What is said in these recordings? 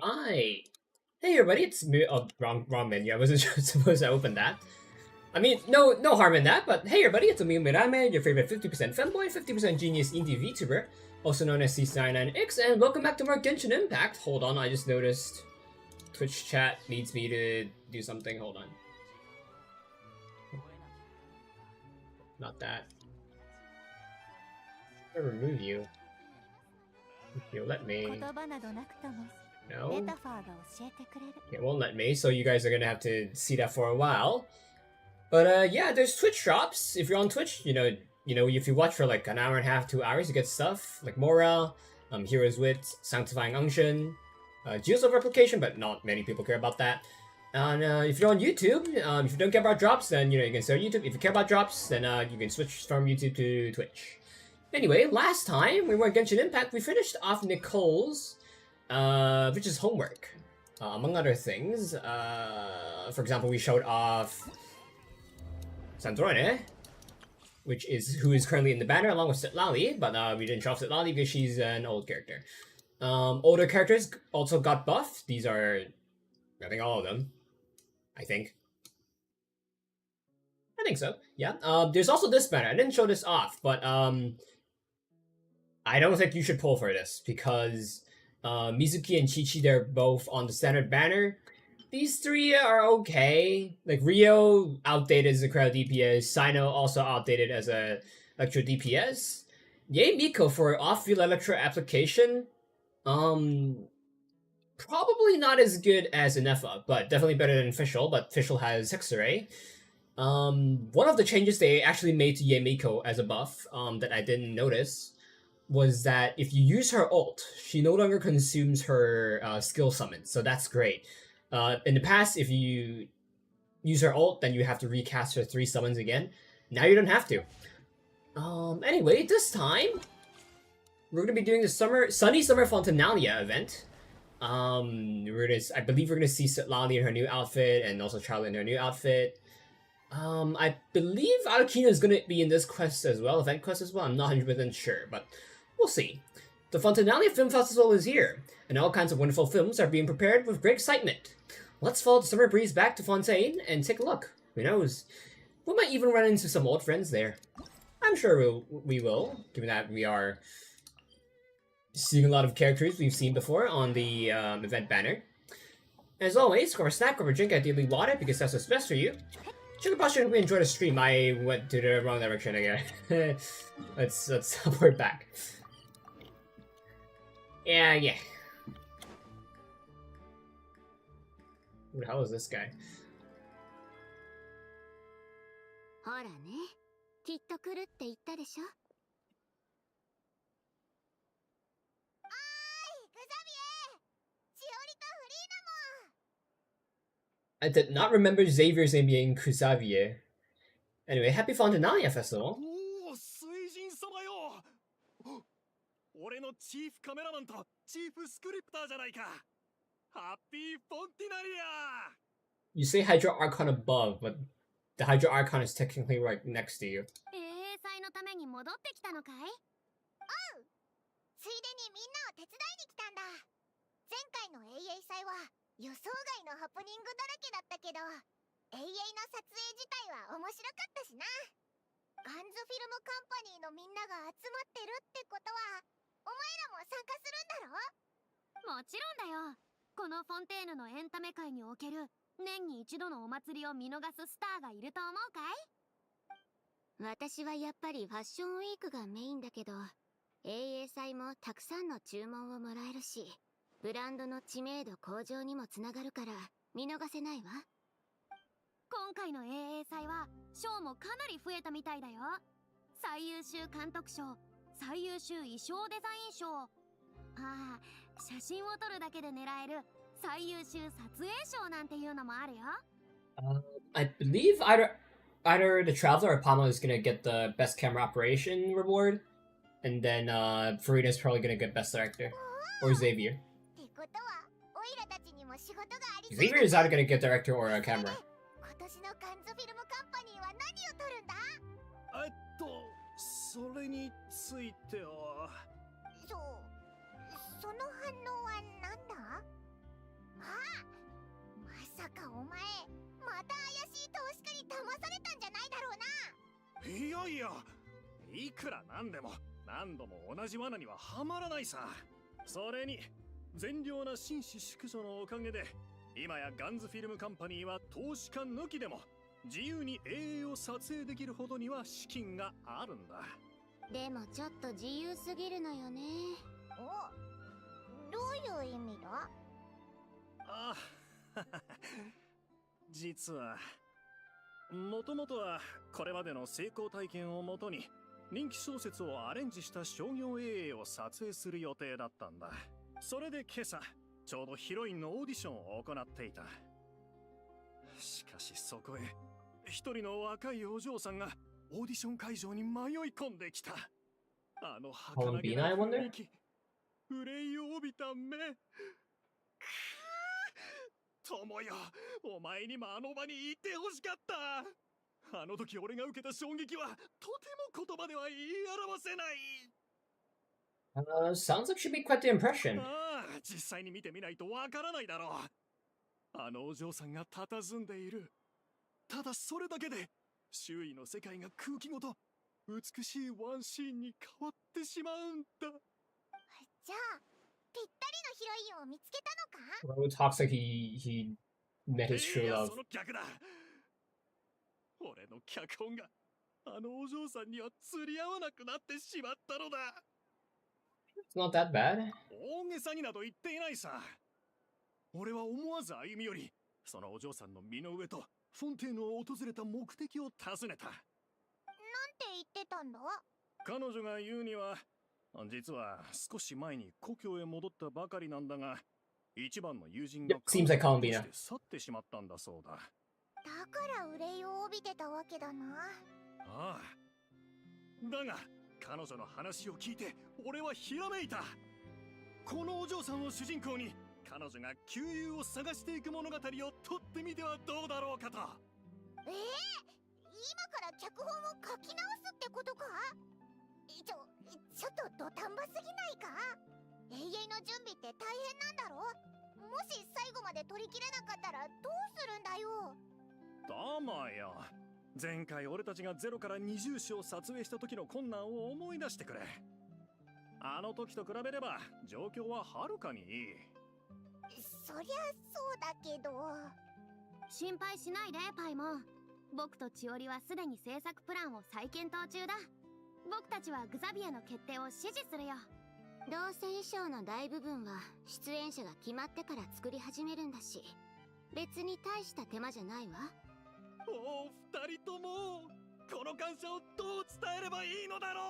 Right. Hey everybody, it's me. Oh, wrong menu. I wasn't supposed to open that. I mean, no harm in that. But hey everybody, it's me, Mirame, your favorite 50% femboy, 50% genius indie VTuber, also known as C99X, and welcome back to more Genshin Impact. Hold on, I just noticed Twitch chat needs me to do something. Hold on. Not that. I'll remove you. You'll let me. No. It won't let me, so you guys are gonna have to see that for a while. But yeah, there's Twitch drops. If you're on Twitch, you know, if you watch for like an hour and a half, 2 hours, you get stuff like Morale, Heroes Wit, Sanctifying Unction, Geos of Replication, but not many people care about that. And if you're on YouTube, if you don't care about drops, then you can start YouTube. If you care about drops, then you can switch from YouTube to Twitch. Anyway, last time we were at Genshin Impact, we finished off Nicole's, which is homework, among other things. For example, we showed off Santorone, who is currently in the banner along with Seelie, but we didn't show off Seelie because she's an old character. Older characters also got buffed. These are, I think, all of them. I think so. Yeah. There's also this banner. I didn't show this off, but I don't think you should pull for this because Mizuki and Chi-Chi, they're both on the standard banner. These three are okay. Like Rio, outdated as a crowd DPS. Sino also outdated as a electro DPS. Yay Miko for off-field electro application. Probably not as good as Inefa, but definitely better than Fischl. But Fischl has Hexarray. One of the changes they actually made to Yemiko as a buff that I didn't notice was that if you use her ult, she no longer consumes her skill summon, so that's great. In the past, if you use her ult, then you have to recast her 3 summons again. Now you don't have to. Anyway, this time, we're going to be doing the Sunny Summer Fontinalia event. I believe we're going to see Seelie in her new outfit, and also Charlotte in her new outfit. I believe Arakina is going to be in this quest as well, event quest as well. I'm not 100% sure, but we'll see. The Fontinalia Film Festival is here, and all kinds of wonderful films are being prepared with great excitement. Let's follow the summer breeze back to Fontaine and take a look. Who knows? We might even run into some old friends there. I'm sure we will, given that we are seeing a lot of characters we've seen before on the event banner. As always, grab a snack, grab a drink, ideally water, because that's what's best for you. Sugar Boss, should we enjoy the stream? I went to the wrong direction again. Let's teleport back. Yeah. Who the hell is this guy? I did not remember Xavier's name being Kusavier. Anyway, happy Fontinalia Festival. You say Hydro Archon above, but the Hydro Archon is technically right next to you. I believe either the Traveler or Pama is gonna get the best camera operation reward, and then Farina's probably gonna get best director, or Xavier. Xavier is either gonna get director or a camera. それについては。その反応はなんだ？いよ。いくらなんでも何度も同じ罠にははまらないさ。それに善良な紳士淑女のおかげで今やガンズフィルムカンパニーは投資家抜きでも自由に映画を撮影できるほどには資金があるんだ。でもちょっと自由すぎるのよね。どういう意味だ？あ実はもともとはこれまでの成功体験をもとに人気小説をアレンジした商業映画を撮影する予定だったんだ。それで今朝ちょうどヒロインのオーディションを行っていた。しかしそこへ一人の若いお嬢さんがオーディション会場に迷い込んできた。あの儚げな雰囲気、憂いを帯びた目。友よ、お前にもあの場にいてほしかった。あの時俺が受けた衝撃はとても言葉では言い表せない。Sounds like should be quite the impression. ああ、実際に見てみないとわからないだろう。あのお嬢さんが佇んでいる。ただそれだけで周囲の世界が空気ごと美しいワンシーンに変わってしまうんだ。じゃあぴったりのヒロインを見つけたのか？ Ro talks like he met his true いや、 love. その逆だ。俺の脚本があのお嬢さんには釣り合わなくなってしまったのだ。It's not that bad. 大げさになど言っていないさ。俺は思わず歩み寄り、そのお嬢さんの身の上とフォンテーヌを訪れた目的を尋ねた。なんて言ってたんだ？彼女が言うには、実は少し前に故郷へ戻ったばかりなんだが、一番の友人が Yep, seems like 彼女を Columbina. 落として去ってしまったんだそうだ。だから憂いを帯びてたわけだな。ああ。だが彼女の話を聞いて俺はひらめいた。このお嬢さんを主人公に彼女が旧友を探していく物語を撮ってみてはどうだろうかと。今から脚本を書き直すってことか？ちょっと土壇場すぎないか？永遠の準備って大変なんだろ？もし最後まで撮りきれなかったらどうするんだよ。どうもよ。前回俺たちが0から20種を撮影した時の困難を思い出してくれ。あの時と比べれば状況ははるかにいい。そりゃそうだけど。心配しないでパイモン。僕と千織はすでに制作プランを再検討中だ。僕たちはグザビエの決定を支持するよ。どうせ衣装の大部分は出演者が決まってから作り始めるんだし、別に大した手間じゃないわ。おお、二人ともこの感謝をどう伝えればいいのだろ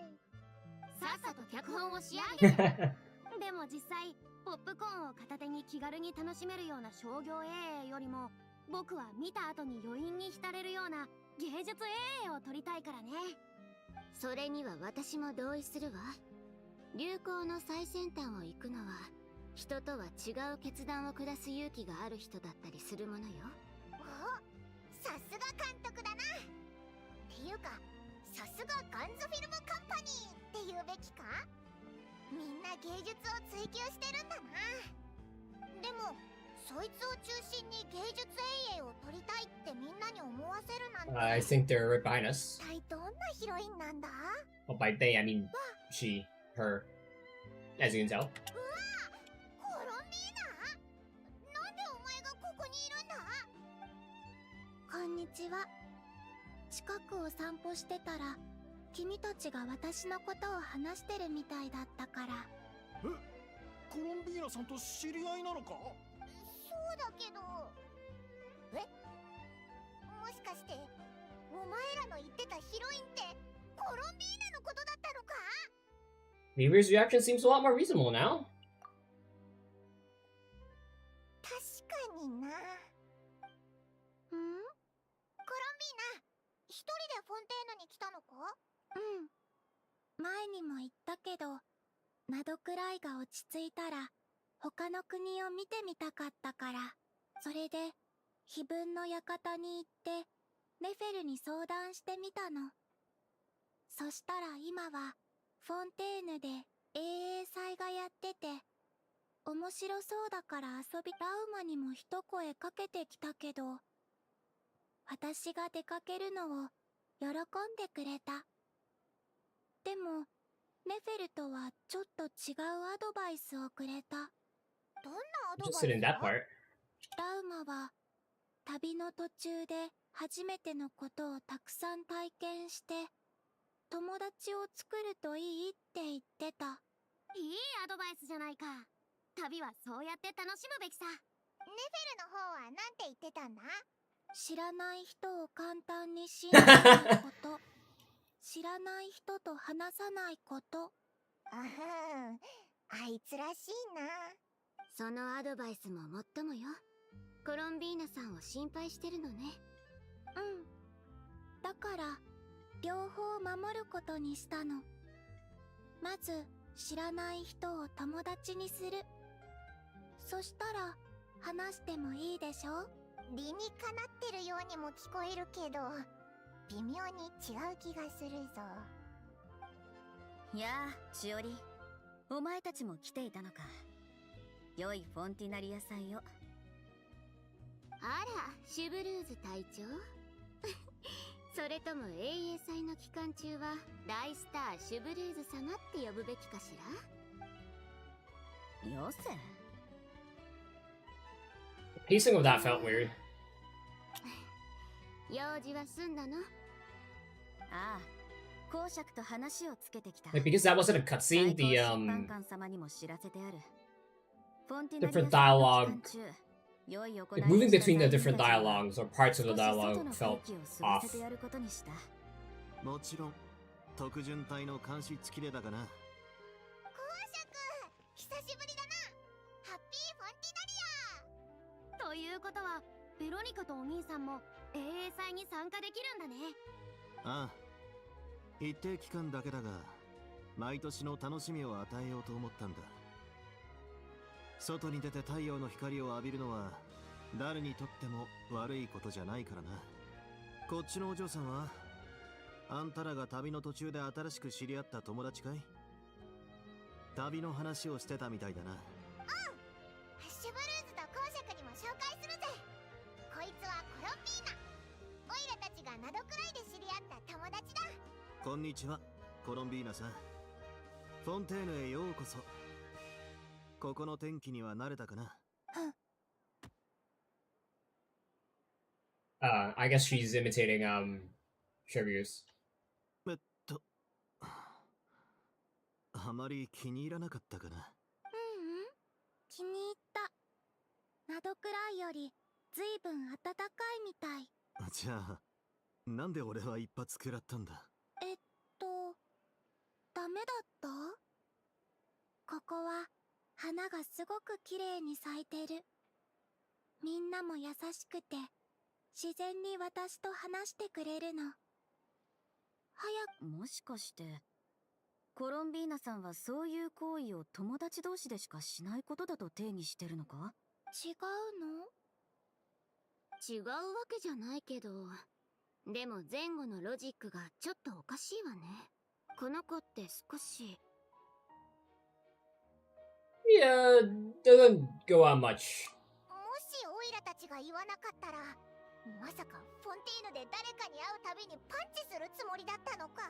う。さっさと脚本を仕上げて。でも実際ポップコーンを片手に気軽に楽しめるような商業映画よりも、僕は見た後に余韻に浸れるような芸術映画を撮りたいからね。それには私も同意するわ。流行の最先端を行くのは人とは違う決断を下す勇気がある人だったりするものよ。お、さすが監督だな。っていうか、さすがガンズフィルムカンパニーって言うべきか？みんな芸術を追求してるんだな。でもそいつを中心に芸術映画を撮りたいってみんなに思わせるなんて。I think they're right behind us. 一体どんなヒロインなんだ？ Well, by they, I mean she, her, as you can tell. コロンビーナ？なんでお前がここにいるんだ？こんにちは。近くを散歩してたら君たちが私のことを話してるみたいだったから。コロンビーナさんと知り合いなのか？そうだけど。もしかしてお前らの言ってたヒロインってコロンビーナのことだったのか？ Miiver's reaction seems a lot more reasonable now. 確かにな。コロンビーナ、一人でフォンテーヌに来たのか？うん。前にも言ったけど、ナドくらいが落ち着いたら他の国を見てみたかったから、それで碑文の館に行ってネフェルに相談してみたの。そしたら今はフォンテーヌで英英祭がやってて、面白そうだから遊び。ラウマにも一声かけてきたけど、私が出かけるのを喜んでくれた。でもネフェルトはちょっと違うアドバイスをくれた。どんなアドバイ Interested in ス that だ？ part. ラウマは旅の途中で初めてのことをたくさん体験して友達を作るといいって言ってた。いいアドバイスじゃないか。旅はそうやって楽しむべきさ。ネフェルの方はなんて言ってたんだ？知らない人を簡単に信じないこと知らない人と話さないこと。あいつらしいな。そのアドバイスももっともよ。コロンビーナさんを心配してるのね。だから両方守ることにしたの。まず知らない人を友達にする。そしたら話してもいいでしょ。理にかなってるようにも聞こえるけど、微妙に違う気がするぞ。やあ、しおり。お前たちも来ていたのか。良いフォンティナリア祭を。あら、シュブルーズ隊長それとも英雄祭の期間中は大スターシュブルーズ様って呼ぶべきかしら。よせ。 The pacing of that felt weird. 用事は済んだの？ああ、公爵と話をつけてきた。 Like, because that wasn't a cutscene, 最高審判官様にも知らせてある。フォンティナリア different 祭の dialogue, 期間中、良い行いを like moving した between the 罪人 different たちは dialogues or parts of the 少し外 dialogue の felt 空気を吸わ off. せてやることにした。もちろん特巡隊の監視付きでだがな。公爵、久しぶりだな。ハッピーフォンティナリア。ということはベロニカとお兄さんも英雄祭に参加できるんだね。ああ、一定期間だけだが毎年の楽しみを与えようと思ったんだ。外に出て太陽の光を浴びるのは誰にとっても悪いことじゃないからな。こっちのお嬢さんはあんたらが旅の途中で新しく知り合った友達かい？旅の話をしてたみたいだな。シュブルーズと公爵にも紹介するぜ。こいつはコロンビーナ。オイラたちがナドくらいで知り合った友達だ。こんにちは、コロンビーナさん。フォンテーヌへようこそ。ここの天気には慣れたかな？ I guess she's imitating Sherbius. あまり気に入らなかったかな。気に入った。ナドくらいよりずいぶん暖かいみたい。じゃあなんで俺は一発食らったんだ？ダメだった？ここは花がすごく綺麗に咲いてる。みんなも優しくて自然に私と話してくれるの。もしかしてコロンビーナさんはそういう行為を友達同士でしかしないことだと定義してるのか？違うの？違うわけじゃないけど、でも前後のロジックがちょっとおかしいわね。この子って少し。 Yeah, doesn't go on much. もしオイラたちが言わなかったら、まさかフォンティーヌで誰かに会うたびにパンチするつもりだったのか？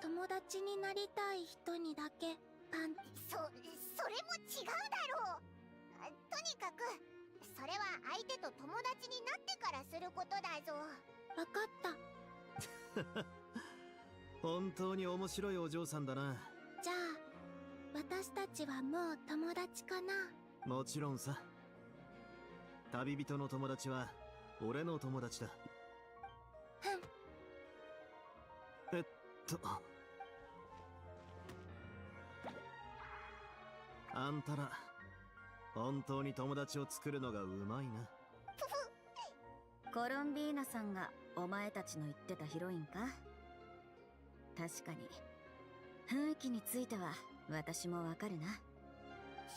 友達になりたい人にだけパン。それも違うだろう。とにかくそれは相手と友達になってからすることだぞ。わかった。本当に面白いお嬢さんだな。じゃあ私たちはもう友達かな？もちろんさ。旅人の友達は俺の友達だ。あんたら本当に友達を作るのがうまいな。コロンビーナさんがお前たちの言ってたヒロインか？確かに雰囲気については私もわかるな。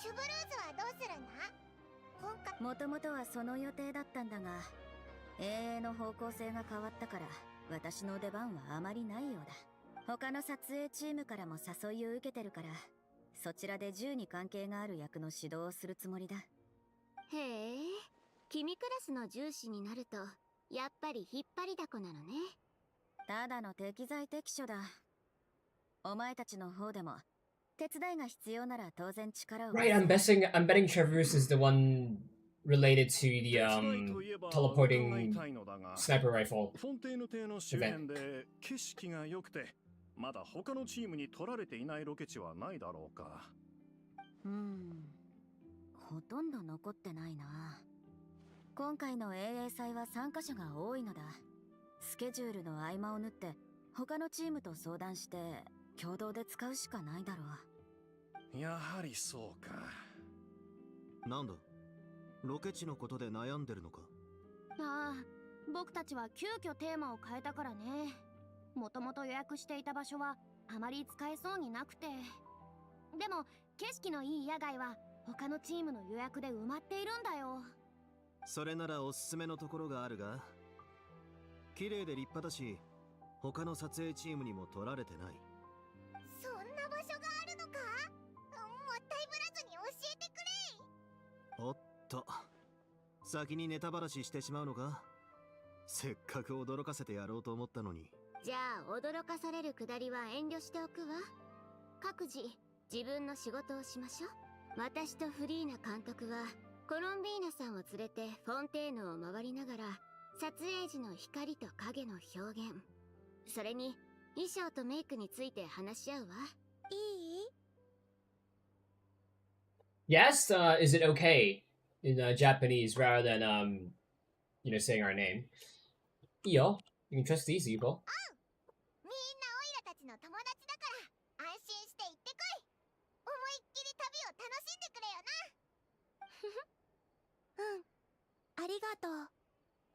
シュブルーズはどうするんだ？もともとはその予定だったんだが永遠の方向性が変わったから私の出番はあまりないようだ。他の撮影チームからも誘いを受けてるからそちらで銃に関係がある役の指導をするつもりだ。へえ、君クラスの重視になるとやっぱり引っ張りだこなのね。ただの適材適所だ。お前たちの方でも手伝いが必要なら当然力を Right, I'm betting Traverse is the one related to the 手伝いといえば伺い teleporting たいのだが、 sniper rifle. フォンテーヌ邸の周辺で景色が良くて、まだ他のチームに取られていないロケ地はないだろうか。ほとんど残ってないな。今回の英祭は参加者が多いのだ。スケジュールの合間を縫って他のチームと相談して共同で使うしかないだろう。やはりそうか。なんだ、ロケ地のことで悩んでるのか。ああ、僕たちは急遽テーマを変えたからね。もともと予約していた場所はあまり使えそうになくて。でも景色のいい野外は他のチームの予約で埋まっているんだよ。それならおすすめのところがあるが、綺麗で立派だし、他の撮影チームにも取られてない。そんな場所があるのか？もったいぶらずに教えてくれ。おっと、先にネタばらししてしまうのか。せっかく驚かせてやろうと思ったのに。じゃあ驚かされるくだりは遠慮しておくわ。各自自分の仕事をしましょう。私とフリーナ監督はコロンビーナさんを連れてフォンテーヌを回りながら撮影時の光と影の表現、それに衣装とメイクについて話し合うわ。いい？ Yes, is it okay in Japanese rather than saying our name? Yo, you can trust these people. みんなオイラたちの友達だから安心して行ってこい。思いっきり旅を楽しんでくれよな。うん、ありがとう。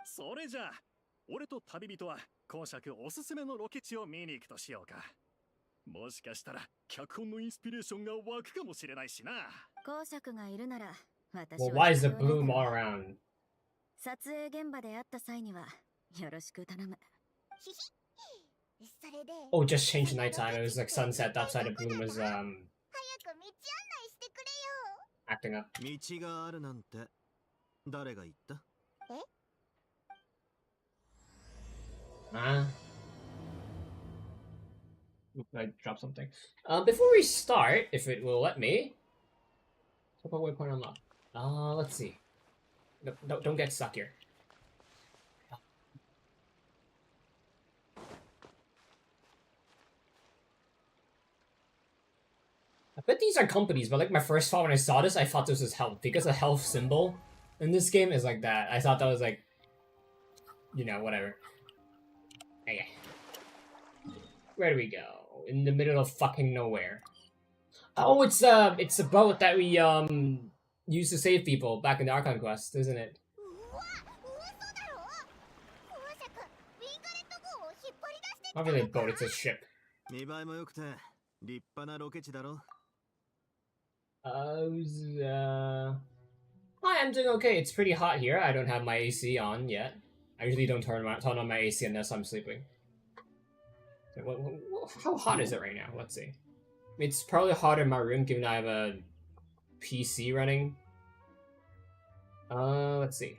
それじゃあ、俺と旅人は今作おすすめのロケ地を見に行くとしようか。もしかしたら脚本のインスピレーションが湧くかもしれないしな。公爵がいるなら私 Well, は why is the 必要 bloom だ all から around? 撮影現場で会った際にはよろしく頼む。ひひ。それで Oh, just changed nighttime. It was like sunset. That side of bloom was 早く道案内してくれよ。 acting up. 道があるなんて誰が言った？ I dropped something. Before we start, if it will let me, talk about waypoint unlocked. Let's see. Don't get stuck here. I bet these are companies, but like my first thought when I saw this, I thought this was health because the health symbol in this game is like that. I thought that was like, whatever. Okay. Where do we go? In the middle of fucking nowhere. Oh, it's a boat that we used to save people back in the Archon quest, isn't it? うわ、嘘だろ。公爵、ウィンガレット号を引っ張り出してきた Not の really a か。 boat, it's a ship. 見栄えも良くて立派なロケ地だろ。Hi, I'm doing okay. It's pretty hot here. I don't have my AC on yet. I usually don't turn on my AC unless I'm sleeping. How hot is it right now? Let's see. It's probably hotter in my room given I have a PC running. Let's see.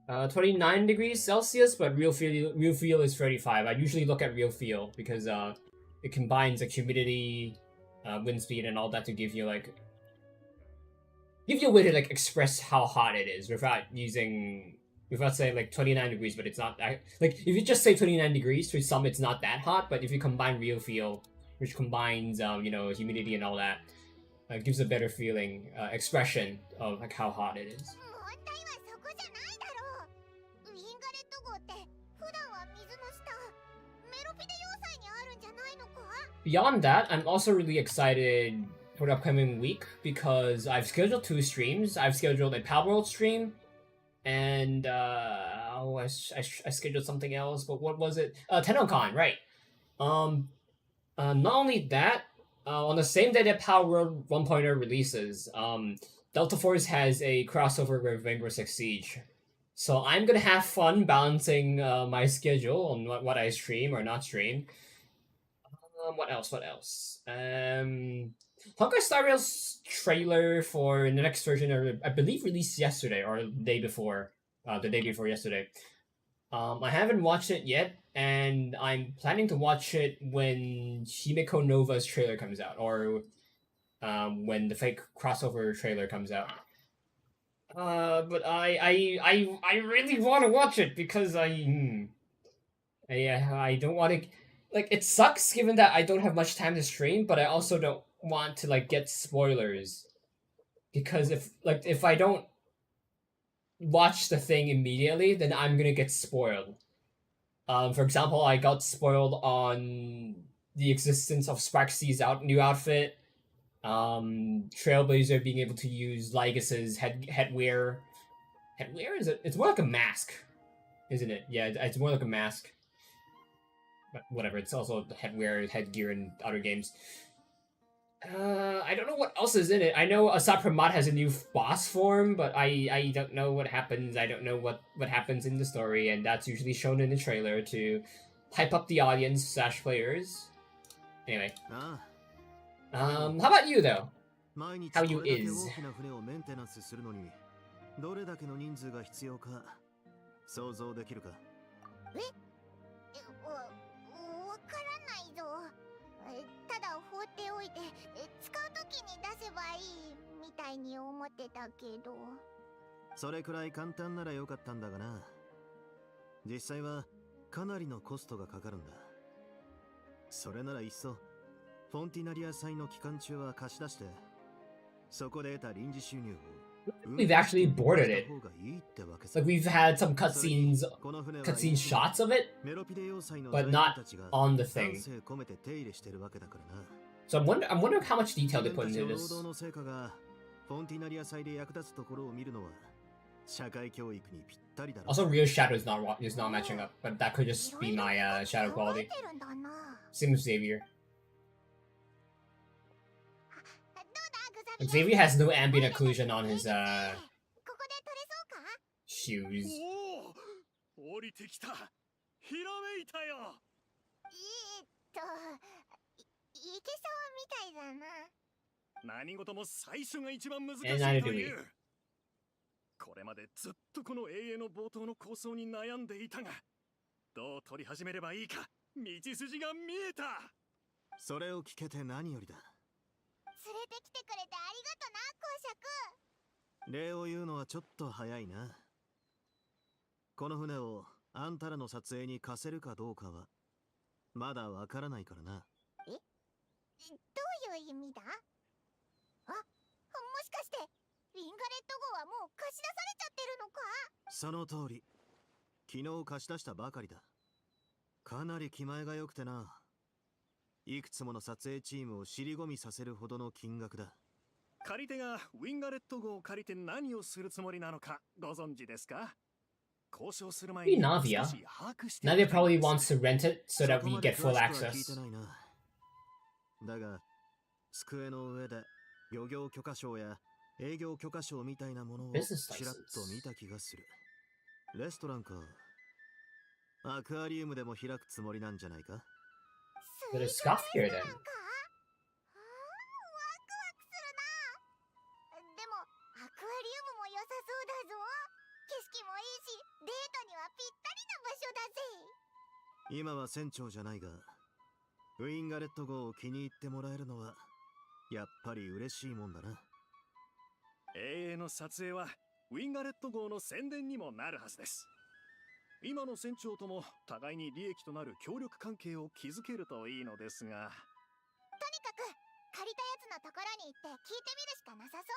29 degrees Celsius, but real feel is 35. I usually look at real feel because it combines like humidity, wind speed, and all that to give you a way to like express how hot it is without saying like 29 degrees, but it's not that, like if you just say 29 degrees to some it's not that hot, but if you combine real feel, which combines humidity and all that, gives a better feeling, expression of like how hot it is. 問題はそこじゃないだろう。ウィンガレット号って普段は水の下、メロピデ要塞にあるんじゃないのか？ Beyond that, I'm also really excited for the upcoming week because I've scheduled 2 streams. I've scheduled a Power World stream, and I scheduled something else, but what was it? TennoCon, right? Not only that, on the same day that Power World 1.0 releases, Delta Force has a crossover with Rainbow Six Siege. So I'm gonna have fun balancing my schedule on what I stream or not stream. What else? Honkai Star Rail's trailer for the next version, I believe, released yesterday or the day before yesterday. I haven't watched it yet, and I'm planning to watch it when Himeko Nova's trailer comes out, or when the fake crossover trailer comes out. But I really want to watch it because I don't want to, like, it sucks given that I don't have much time to stream, but I also don't want to like get spoilers because if I don't watch the thing immediately, then I'm gonna get spoiled. For example, I got spoiled on the existence of Sparksy's new outfit, Trailblazer being able to use Lygas's headwear. Headwear is it? It's more like a mask, isn't it? Yeah, it's more like a mask. But whatever, it's also headwear, headgear in other games. I don't know what else is in it. I know Asap Ramat has a new boss form, but I don't know what happens. I don't know what happens in the story, and that's usually shown in the trailer to hype up the audience / players. Anyway, how about you though? 毎日 How こ you れだけ is? 大きな船をメンテナンスするのにどれだけの人数が必要か想像できるか？わからないぞ。ただ放っておいて使う時に出せばいいみたいに思ってたけど。それくらい簡単ならよかったんだがな。実際はかなりのコストがかかるんだ。それならいっそフォンティナリア祭の期間中は貸し出してそこで得た臨時収入を We've actually boarded it. Like we've had some cutscene shots of it, but not on the thing. So I'm wondering how much detail they put into this. フォンティナリア祭で役立つところを見るのは社会教育にぴったりだろう。 Also, Rio's shadow is not matching up, but that could just be my shadow quality. Same with Xavier. Xavier has no ambient occlusion on his shoes. おお、降りてきた。ひらめいたよ。いけそうみたいだな。何事も最初が一番難しい And neither と do い we. う。これまでずっとこの永遠の冒頭の構想に悩んでいたが、どう取り始めればいいか道筋が見えた。それを聞けて何よりだ。連れてきてくれてありがとな、公爵。礼を言うのはちょっと早いな。この船をあんたらの撮影に貸せるかどうかはまだわからないからな。どういう意味だ？もしかしてウィンガレット号はもう貸し出されちゃってるのか？その通り。昨日貸し出したばかりだ。かなり気前が良くてな。いくつもの撮影チームを尻込みさせるほどの金額だ。借り手がウィンガレット号を借りて何をするつもりなのかご存知ですか？交渉する前に Navia. 少し把握して Navia probably wants to rent it so that we get full そこまで詳しくは聞い access. てないな。だが、机の上で漁業許可証や営業許可証みたいなものを Business ちらっと見た気がする。レストランか。アクアリウムでも開くつもりなんじゃないか？ But it's Scott here then. ワクワクするな。でもアクアリウムも良さそうだぞ。景色もいいしデートにはぴったりな場所だぜ。今は船長じゃないが、ウィンガレット号を気に入ってもらえるのはやっぱり嬉しいもんだな。永遠の撮影はウィンガレット号の宣伝にもなるはずです。今の船長とも互いに利益となる協力関係を築けるといいのですが。とにかく借りたやつのところに行って聞いてみるしかなさそう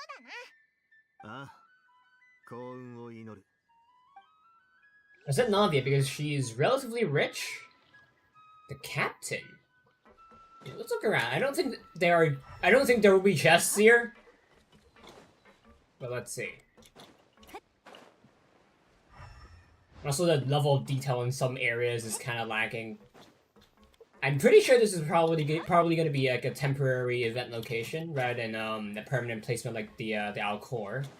だな。ああ、幸運を祈る。I said Navia because she's relatively rich. The captain. Yeah, let's look around. I don't think there will be chests here. But let's see. Also, the level of detail in some areas is kind of lacking. I'm pretty sure this is probably going to be like a temporary event location rather than a permanent placement like the Alcor. Can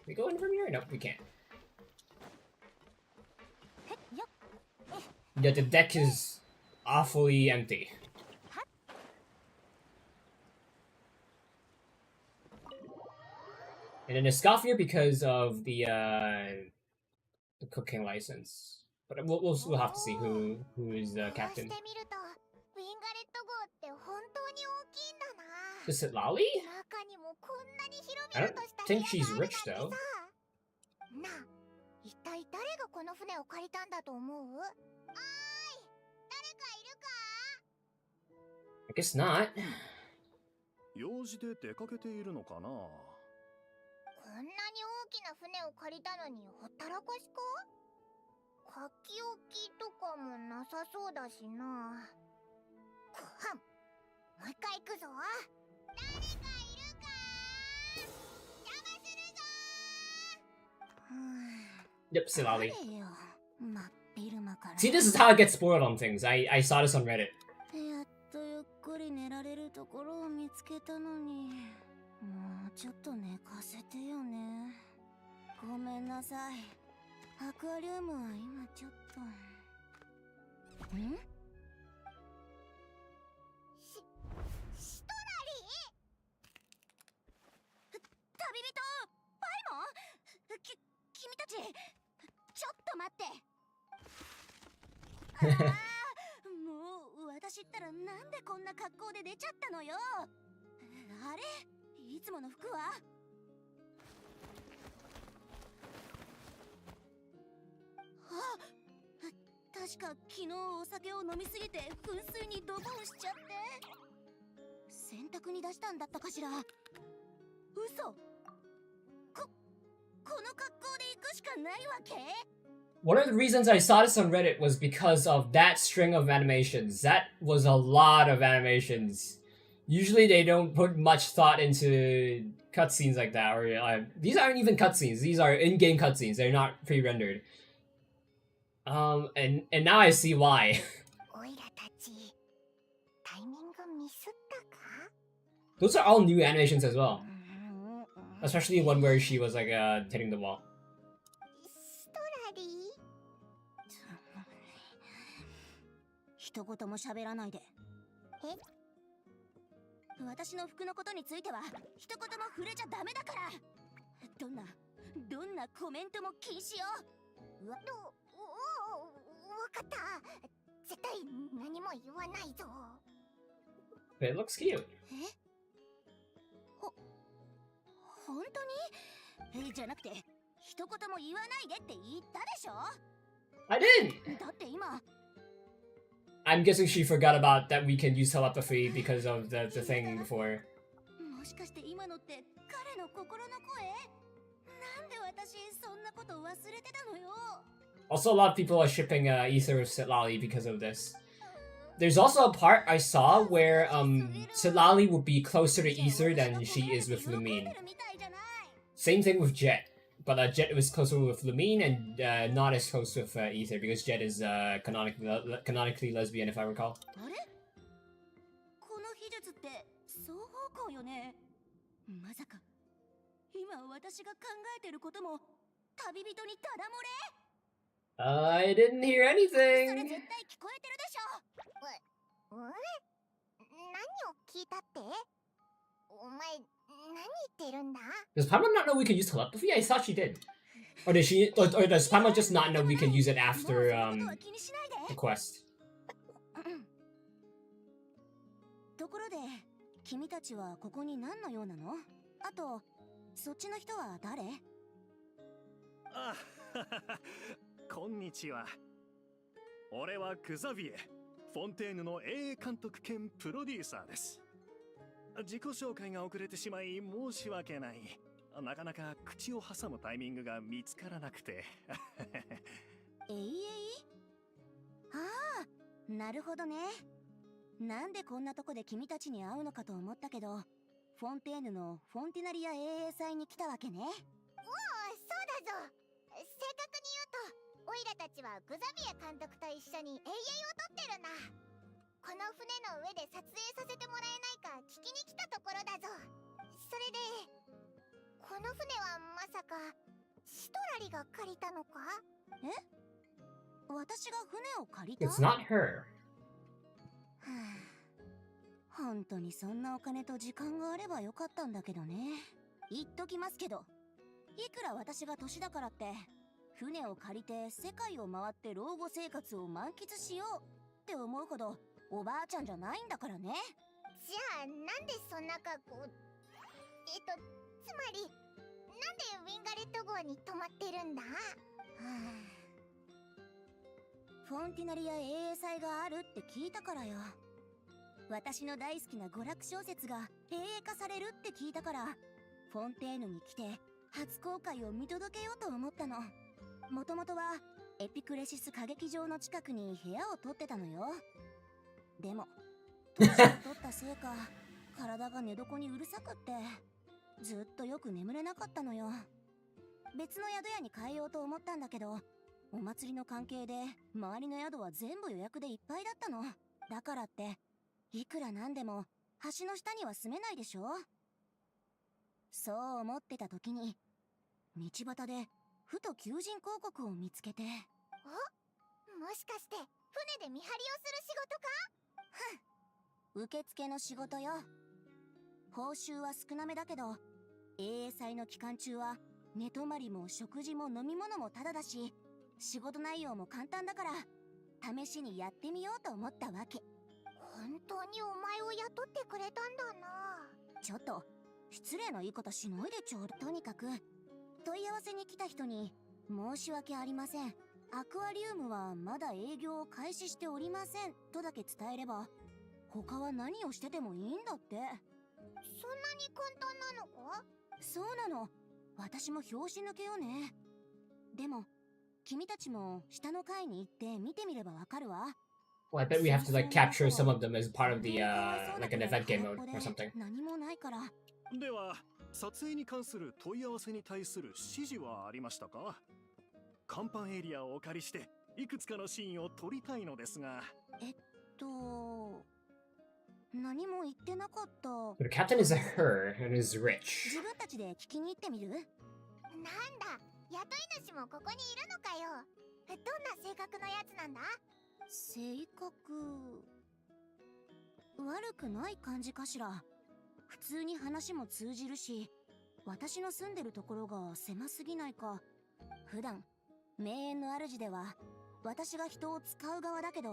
we go in from here? No, we can't. Yeah, the deck is awfully empty. And then a scoff here because of the cooking license. But we'll have to see who is the こう captain. してみるとウィンガレット号って本当に大きいんだな。 Is it Lolly? 中にもこんなに広 I 々 don't とした部 think 屋 she's がある rich なん though. てさ。なあ、一体誰がこの船を借りたんだと思う？おーい、誰かいるか？ I guess not. 用事で出かけているのかな。こんなに大きな船を借りたのにほったらかしか？書き置きとかもなさそうだしな。ごはん、もう一回行くぞ。誰かいるか？邪魔するぞ。Yep, still Lolly. 誰よ、真っ昼間から。 See, this is how it gets spoiled on things. I saw this on Reddit. やっとゆっくり寝られるところを見つけたのに、もうちょっと寝かせてよね。ごめんなさい。アクアリウムは今ちょっと。ん？シトラリー？旅人パイモン？君たち、ちょっと待って。もう私ったらなんでこんな格好で出ちゃったのよ。あれ、いつもの服は？あ、確か昨日お酒を飲みすぎて噴水にドボンしちゃって洗濯に出したんだったかしら。嘘。この格好で行くしかないわけOne of the reasons I saw this on Reddit was because of that string of animations. That was a lot of animations. Usually they don't put much thought into cutscenes like that. Or these aren't even cutscenes. These are in-game cutscenes. They're not pre-rendered. And now I see why. おいらたちタイミングミスったか？ Those are all new animations as well. Especially one where she was like hitting the wall. ストラリー？一言も喋らないで。え？私の服のことについては一言も触れちゃダメだから。どんなコメントも禁止よ。わかった。絶対何も言わないぞ。But it looks cute. 本当に？じゃなくて一言も言わないでって言ったでしょ。 I didn't! だって今 I'm guessing she forgot about that we can use telepathy because of the thing before. もしかして今のって彼の心の声？なんで私そんなこと忘れてたのよ。 Also, a lot of people are shipping Ether with Seelie because of this. There's also a part I saw where Seelie would be closer to Ether than she is with Lumine. Same thing with Jet, but Jet was closer with Lumine and not as close with Ether because Jet is canonically lesbian, if I recall. あれ？この秘術って双方向よね。まさか今私が考えてることも旅人にただ漏れ？ I didn't hear それ絶 anything. 対聞こえてるでしょ。何を聞いたって？お前何言ってるんだ？ Does Paimon not know we can use telepathy? I thought she did. Or did she? Or does Paimon just not know we can use it after the quest? ところで君たちはここに何の用なの？あとそっちの人は誰？あ、こんにちは。俺はクザビエ、フォンテーヌの映画監督兼プロデューサーです。自己紹介が遅れてしまい申し訳ない。なかなか口を挟むタイミングが見つからなくて。ああ、なるほどね。なんでこんなとこで君たちに会うのかと思ったけど、フォンテーヌのフォンティナリア英英祭に来たわけね。おお、そうだぞ。正確に言うと、オイラたちはグザビエ監督と一緒に永遠を撮ってるんだ。この船の上で撮影させてもらえないか聞きに来たところだぞ。それでこの船はまさかシトラリが借りたのか？え？私が船を借りた？ It's not her. 本当にそんなお金と時間があればよかったんだけどね。言っときますけど、いくら私が年だからって船を借りて世界を回って老後生活を満喫しようって思うほどおばあちゃんじゃないんだからね。じゃあなんでそんな格好？つまりなんでウィンガレット号に泊まってるんだ？フォンティナリア英英祭があるって聞いたからよ。私の大好きな娯楽小説が映画化されるって聞いたから、フォンテーヌに来て初公開を見届けようと思ったの。もともとはエピクレシス歌劇場の近くに部屋を取ってたのよ。でも年を取ったせいか体が寝床にうるさくってずっとよく眠れなかったのよ。別の宿屋に変えようと思ったんだけど、お祭りの関係で周りの宿は全部予約でいっぱいだったの。だからっていくらなんでも橋の下には住めないでしょ。そう思ってた時に道端でふと求人広告を見つけて。もしかして船で見張りをする仕事か？受付の仕事よ。報酬は少なめだけど、英英祭の期間中は寝泊まりも食事も飲み物もタダだし、仕事内容も簡単だから試しにやってみようと思ったわけ。本当にお前を雇ってくれたんだな。ちょっと失礼な言い方しないでちょうだい。とにかく問い合わせに来た人に申し訳ありません、アクアリウムはまだ営業を開始しておりませんとだけ伝えれば、他は何をしててもいいんだって。そんなに簡単なのか？そうなの。私も拍子抜けよね。でも君たちも下の階に行って見てみればわかるわ。Well, I bet we have to like capture some of them as part of the like an event game mode or something. 何もないから。では撮影に関する問い合わせに対する指示はありましたか？甲板エリアをお借りしていくつかのシーンを撮りたいのですが。何も言ってなかった。 The captain is a her and is rich. 自分たちで聞きに行ってみる？なんだ、雇い主もここにいるのかよ。どんな性格のやつなんだ？性格悪くない感じかしら。普通に話も通じるし、私の住んでるところが狭すぎないか。普段名園の主では私が人を使う側だけど、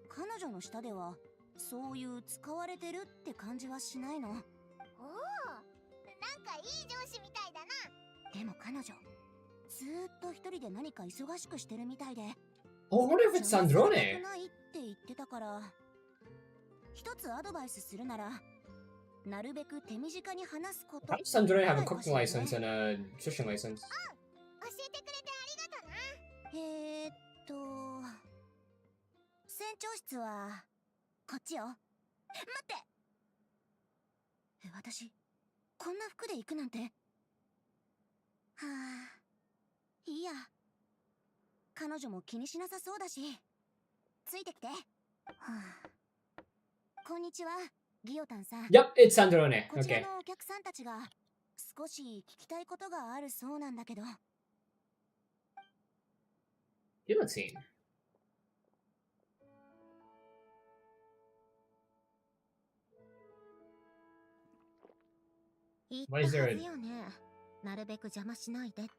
彼女の下ではそういう使われてるって感じはしないの。おお、なんかいい上司みたいだな。でも彼女ずーっと一人で何か忙しくしてるみたいで。Oh, I wonder if it's Sandrone. ないって言ってたから、一つアドバイスするなら、なるべく手短に話すこと。How does Sandrone have a cooking license and a fishing license? 教えてくれてありがとな。船長室はこっちよ。待って、私こんな服で行くなんて。いいや、彼女も気にしなさそうだしついてきて。こんにちは、ギオタンさん。 Yep, it's Sandrone. こちら Okay. のお客さんたちが少し聞きたいことがあるそうなんだけど。You haven't seen. 言ったは Why is there a- ずよね。なるべく邪魔しないでって。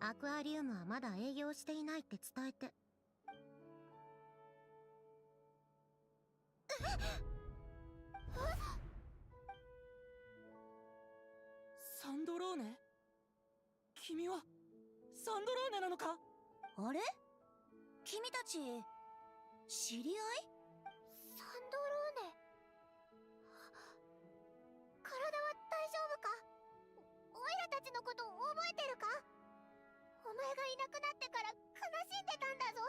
アクアリウムはまだ営業していないって伝えて。サンドローネ？君はサンドローネなのか？あれ、君たち知り合い？サンドローネ。体は大丈夫か？オイラたちのこと覚えてるか？お前がいなくなってから悲しんでたんだぞ。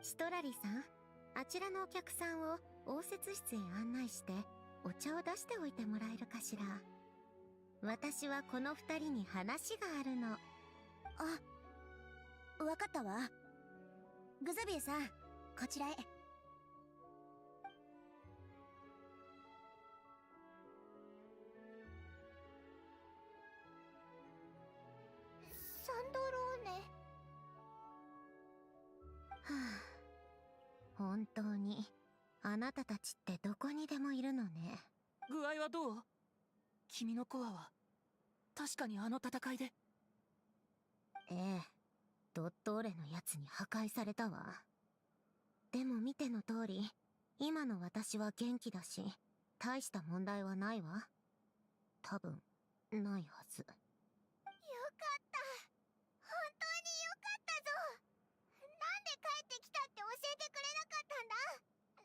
シトラリさん、あちらのお客さんを応接室へ案内してお茶を出しておいてもらえるかしら。私はこの二人に話があるの。わかったわ。グザビエさん、こちらへ。サンドローネ。本当にあなたたちってどこにでもいるのね。具合はどう？君のコアは？確かにあの戦いで。ええ、ドットーレのやつに破壊されたわ。でも見ての通り、今の私は元気だし、大した問題はないわ。多分、ないはず。よかった。本当によかったぞ。なんで帰ってきたって教えてくれなかったんだ。な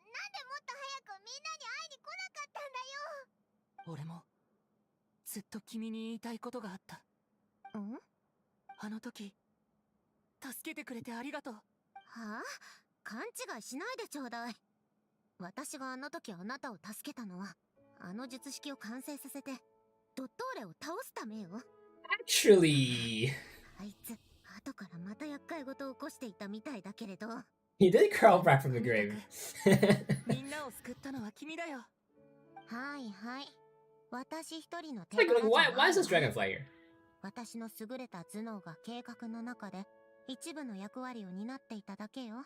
んでもっと早くみんなに会いに来なかったんだよ。俺もずっと君に言いたいことがあった。ん？あの時助けてくれてありがとう。はあ？勘違いしないでちょうだい。私があの時あなたを助けたのは、あの術式を完成させて、ドットーレを倒すためよ。Actually, あいつ、後からまた厄介事を起こしていたみたいだけれど。he did crawl back from the とにか grave. くみんなを救ったのは君だよ。はいはい。私一人の手 Like, 柄じゃ why ない is this わ。 dragonfly here? 私の優れた頭脳が計画の中で一部の役割を担っていただけよ。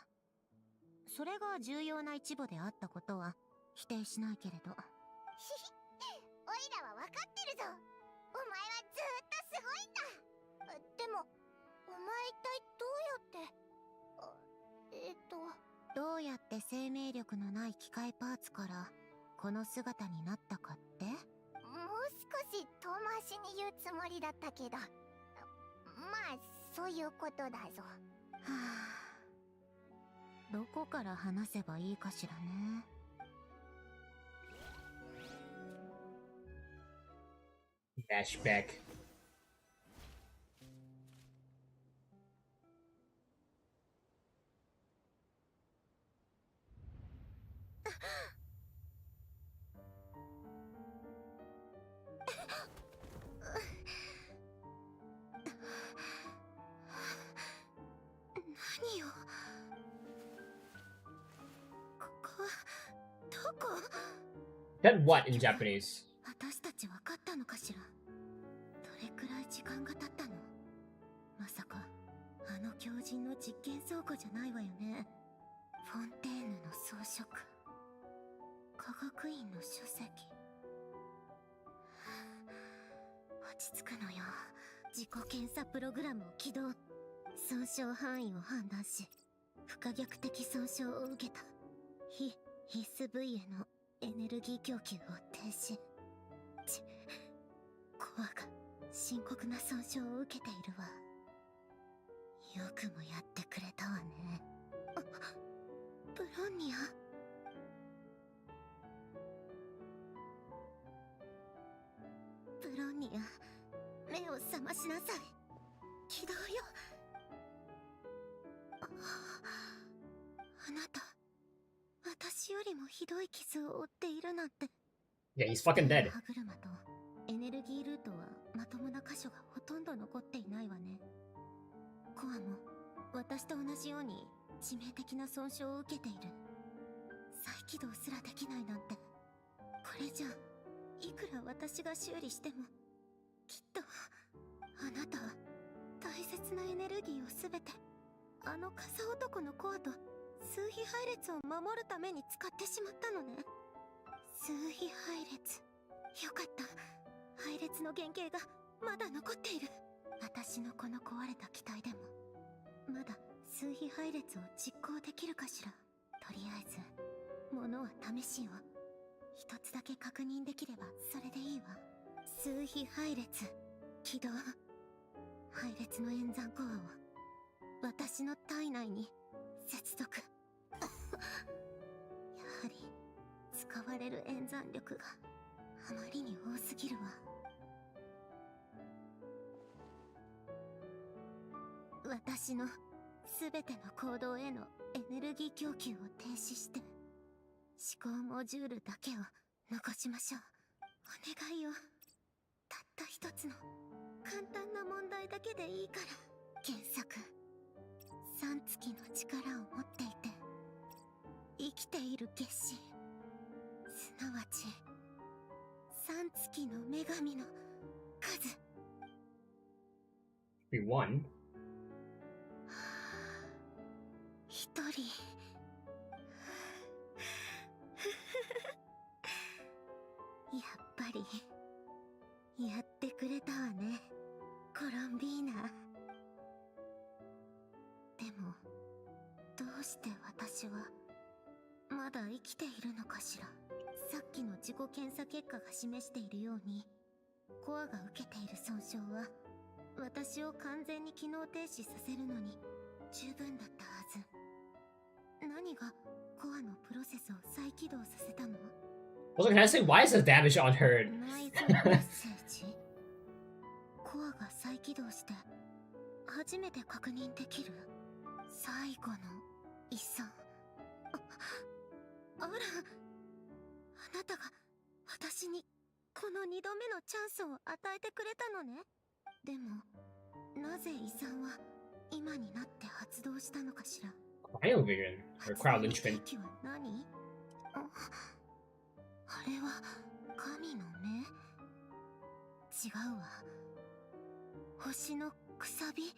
それが重要な一部であったことは否定しないけれど。おいらは分かってるぞ。お前はずっとすごいんだ。でも、お前一体どうやって生命力のない機械パーツからこの姿になったかって？もう少し遠回しに言うつもりだったけど、まあそういうことだぞ。はあ、どこから話せばいいかしらね。Flashback. That what in Japanese? 私たち分かったのかしら。どれくらい時間が経ったの？まさかあの狂人の実験倉庫じゃないわよね。フォンテーヌの装飾、科学院の書籍。落ち着くのよ。自己検査プログラムを起動。損傷範囲を判断し、不可逆的損傷を受けた必須部位へのエネルギー供給を停止。コアが深刻な損傷を受けているわ。よくもやってくれたわね。ブロンニア。ブロンニア、目を覚ましなさい。起動よ。あなた、私よりもひどい傷を負っているなんて。 Yeah, he's fucking dead. 歯車とエネルギールートはまともな箇所がほとんど残っていないわね。コアも私と同じように致命的な損傷を受けている。再起動すらできないなんて。これじゃいくら私が修理しても、きっとあなたは大切なエネルギーをすべてあの傘男のコアと数比配列を守るために使ってしまったのね。数比配列。よかった。配列の原型がまだ残っている。私のこの壊れた機体でもまだ数比配列を実行できるかしら。とりあえず物は試しよ。一つだけ確認できればそれでいいわ。数比配列起動。配列の演算コアを私の体内に接続。やはり使われる演算力があまりに多すぎるわ。私のすべての行動へのエネルギー供給を停止して思考モジュールだけを残しましょう。お願いよ。たった一つの簡単な問題だけでいいから。原作3月の力を持っていて生きている月神、すなわち3月の女神の数。 We won. 一人。やっぱりやってくれたわね、コロンビーナ。でもどうして私はまだ生きているのかしら。さっきの自己検査結果が示しているように、コアが受けている損傷は私を完全に機能停止させるのに十分だったはず。何がコアのプロセスを再起動させたの？ Also, can I say, why is the damage on her? 内臓メッセージコアが再起動して初めて確認できる最後の遺産。あら、あなたが私にこの2度目のチャンスを与えてくれたのね。でもなぜ遺産は今になって発動したのかしら。Cryo Vision or Cryo Linchpin. 兵器は何？あれは神の目？違うわ。星のくさび？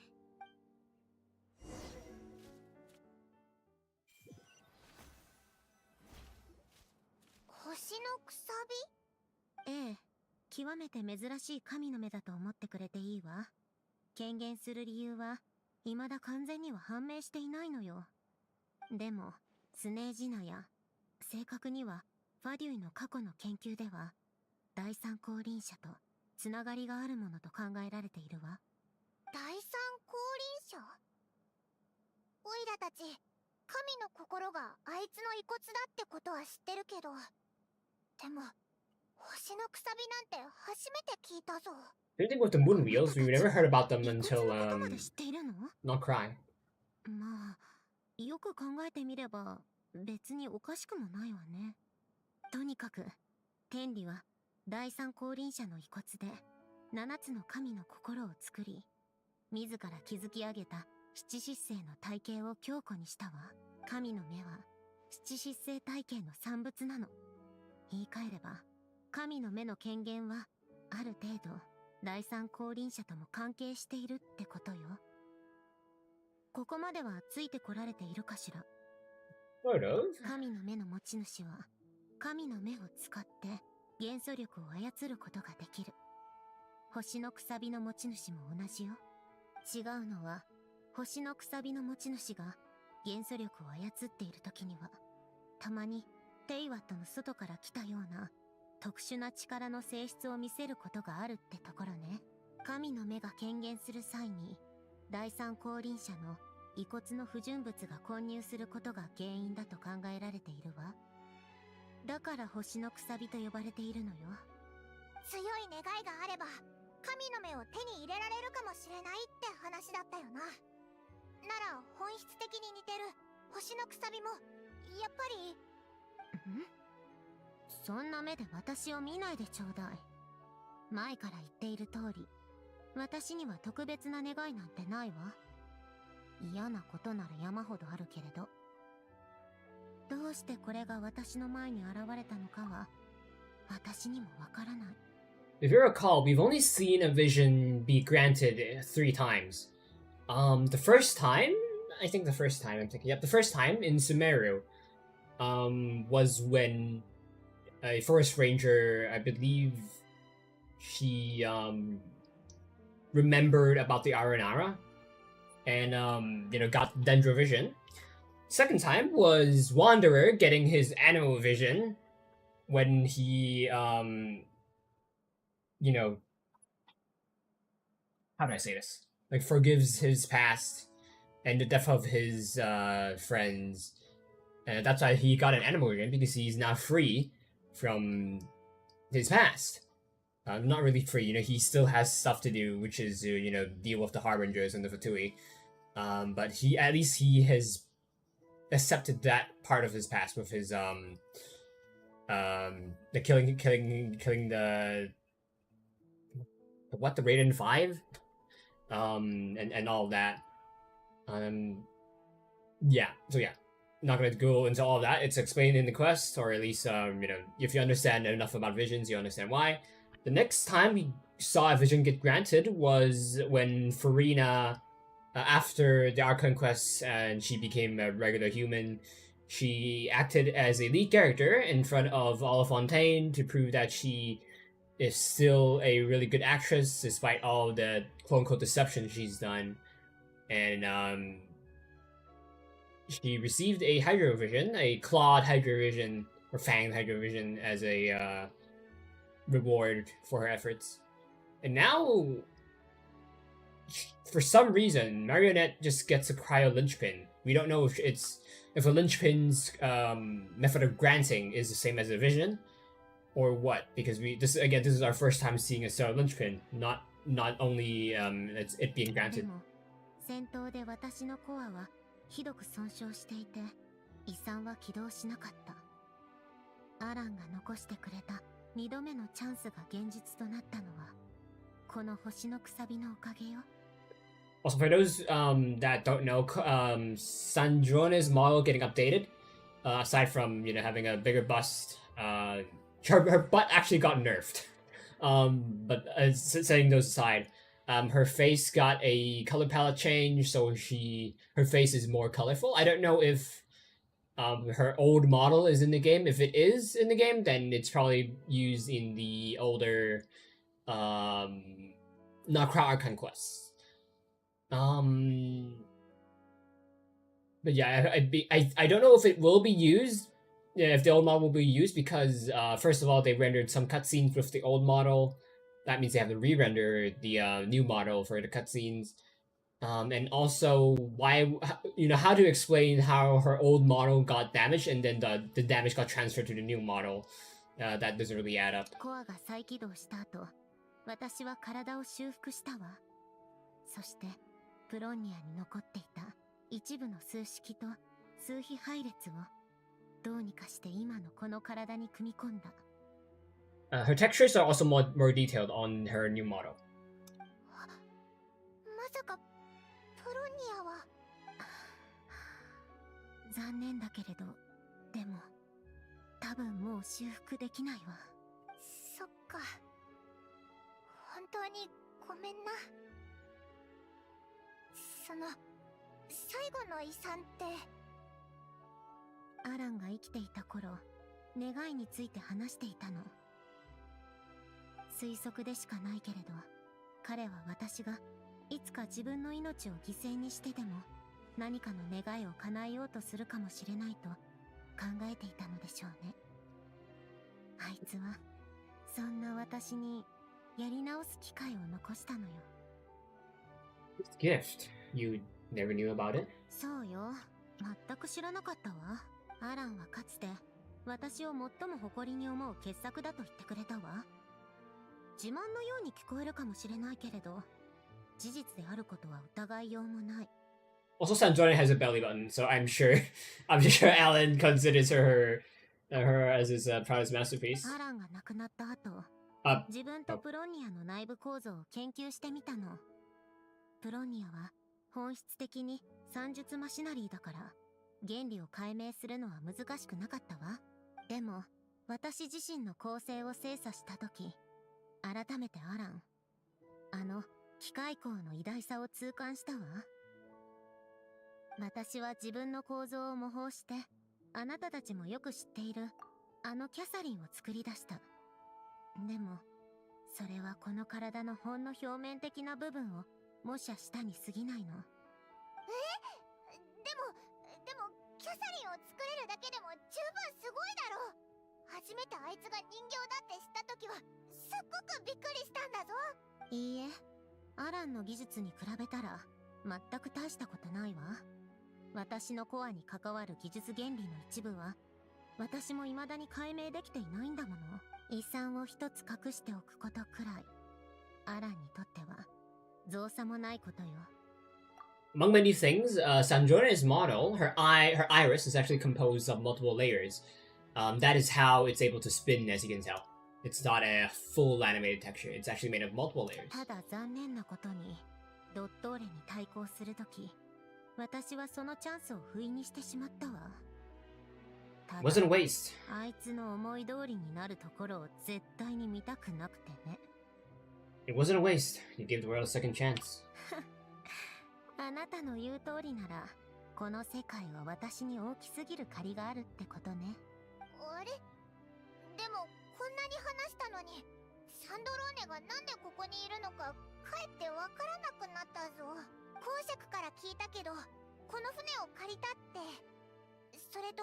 星のくさええ、極めて珍しい神の目だと思ってくれていいわ。権限する理由は未だ完全には判明していないのよ。でもスネージナや正確にはファデュイの過去の研究では第三降臨者とつながりがあるものと考えられているわ。第三降臨者？オイラたち神の心があいつの遺骨だってことは知ってるけど、でも星のくさびなんて初めて聞いたぞ。 Same thing with the moon wheels. We never heard about them 遺骨 until のことまで知っているの？ not Cry. まあよく考えてみれば別におかしくもないわね。とにかく天理は第三降臨者の遺骨で7つの神の心を作り、自ら築き上げた七失星の体系を強固にしたわ。神の目は七失星体系の産物なの。言い換えれば神の目の権限はある程度第三降臨者とも関係しているってことよ。ここまではついてこられているかしら。Sort of. 神の目の持ち主は神の目を使って元素力を操ることができる。星のくさびの持ち主も同じよ。違うのは星のくさびの持ち主が元素力を操っている時にはたまにテイワットの外から来たような特殊な力の性質を見せることがあるってところね。神の目が権限する際に第三降臨者の遺骨の不純物が混入することが原因だと考えられているわ。だから星のくさびと呼ばれているのよ。強い願いがあれば神の目を手に入れられるかもしれないって話だったよな。なら本質的に似てる星のくさびもやっぱり。そんな目で私を見ないでちょうだい。前から言っている通り、私には特別な願いなんてないわ。嫌なことなら山ほどあるけれど。どうしてこれが私の前に現れたのかは私にもわからない。If you recall, we've only seen a vision be granted 3 times. The first time, I think the first time, I'm thinking, yep, the first time in Sumeru, was when a forest ranger, I believe, she, remembered about the Aranara, and, got Dendrovision. Second time was Wanderer getting his animal vision when he, how do I say this? Like, forgives his past and the death of his friends. And that's why he got an animal vision, because he's now free from his past. Not really free, he still has stuff to do, which is to, deal with the Harbingers and the Fatui. But he has accepted that part of his past with his the killing the Raiden 5, and all that. Not gonna go into all that. It's explained in the quest, or at least if you understand enough about visions, you understand why. The next time we saw a vision get granted was when Farina, after the Archon quest and she became a regular human, she acted as a lead character in front of Olifontaine to prove that she is still a really good actress despite all the quote unquote deception she's done. And she received a Hydrovision, a clawed Hydrovision, or fanged Hydrovision, as a reward for her efforts. And now, for some reason, Marionette just gets a cryo linchpin. We don't know if a linchpin's method of granting is the same as a vision, or what. Because this is our first time seeing a stellar linchpin, not only it being granted. 戦闘で私のコアはひどく損傷していて、遺産は起動しなかった。アランが残してくれた2度目のチャンスが現実となったのは、この星のくさびのおかげよ。Also, for those that don't know, Sandrone's model getting updated, aside from having a bigger bust, her butt actually got nerfed. But setting those aside, her face got a color palette change, so her face is more colorful. I don't know if her old model is in the game. If it is in the game, then it's probably used in the older Nacra Archon quests. But yeah, I don't know if it will be used. Yeah, if the old model will be used, because first of all, they rendered some cutscenes with the old model. That means they have to re-render the new model for the cutscenes. And also, how to explain how her old model got damaged and then the damage got transferred to the new model. That doesn't really add up. コアが再起動した後、私は体を修復したわ。そして、プロンニアに残っていた一部の数式と数比配列をどうにかして今のこの体に組み込んだ。Her textures are also more detailed on her new model. まさかプロンニアは残念だけれど、でも多分もう修復できないわ。そっか、本当にごめんな。その最後の遺産ってアランが生きていた頃、願いについて話していたの。推測でしかないけれど、彼は私がいつか自分の命を犠牲にしてでも何かの願いを叶えようとするかもしれないと考えていたのでしょうね。あいつはそんな私にやり直す機会を残したのよ。Gift? You never knew about it? そうよ、全く知らなかったわ。アランはかつて私を最も誇りに思う傑作だと言ってくれたわ。自慢のように聞こえるかもしれないけれど、事実であることは疑いようもない。Also, Sandrone has a belly button, so I'm sure Alan considers her as his proudest masterpiece. アランが亡くなった後、自分とプロンニアの内部構造を研究してみたの。プロンニアは本質的に算術マシナリーだから原理を解明するのは難しくなかったわ。でも私自身の構成を精査した時、改めてアラン、機械工の偉大さを痛感したわ。私は自分の構造を模倣して、あなたたちもよく知っているキャサリンを作り出した。でもそれはこの体のほんの表面的な部分を模写したに過ぎないの。でもキャサリンを作れるだけでも十分すごいだろう。初めてあいつが人形だって知った時はすっごくびっくりしたんだぞ。いいえ、アランの技術に比べたら全く大したことないわ。私のコアに関わる技術原理の一部は私も未だに解明できていないんだもの。遺産を一つ隠しておくことくらい、アランにとっては造作もないことよ。Among many things, Sandrone's model, her iris is actually composed of multiple layers. That is how it's able to spin, as you can tell. It's not a full animated texture. It's actually made of multiple layers. ただ残念なことに、ドットーレに対抗するとき、私はそのチャンスを不意にしてしまったわ。It wasn't a waste. あいつの思い通りになるところを絶対に見たくなくてね。It wasn't a waste. You gave the world a second chance. あなたの言う通りなら、この世界は私に大きすぎる借りがあるってことね。あれ？でもこんなに話したのに、最ーネがなんでここにいるのかかえってわからなくなったぞ。公爵から聞いたけど、この船を借りたって。それと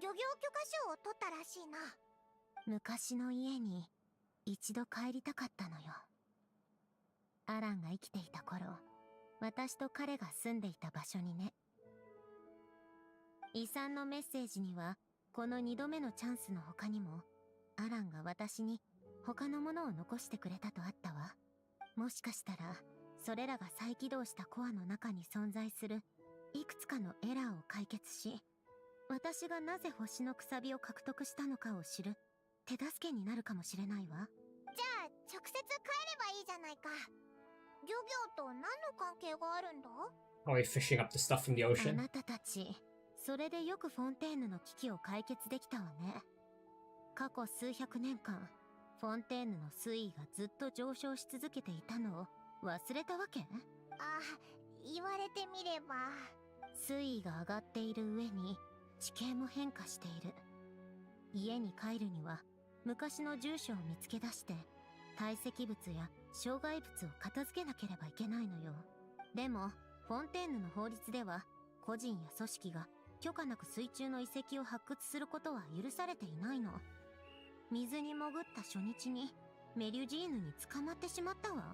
漁業許可証を取ったらしいな。昔の家に一度帰りたかったのよ。アランが生きていた頃、私と彼が住んでいた場所にね。遺産のメッセージには、この2度目のチャンスの他にも、アランが私に他のものを残してくれたとあったわ。もしかしたら、それらが再起動したコアの中に存在するいくつかのエラーを解決し、私がなぜ星のくさびを獲得したのかを知る手助けになるかもしれないわ。じゃあ直接帰ればいいじゃないか。漁業と何の関係があるんだ？ Are we fishing up the stuff from the あ ocean? なたたち、それでよくフォンテーヌの危機を解決できたわね。過去数百年間、フォンテーヌの水位がずっと上昇し続けていたのを忘れたわけ？あ、言われてみれば。水位が上がっている上に地形も変化している。家に帰るには昔の住所を見つけ出して堆積物や障害物を片付けなければいけないのよ。でもフォンテーヌの法律では個人や組織が許可なく水中の遺跡を発掘することは許されていないの。水に潜った初日にメリュジーヌに捕まってしまったわ。だっ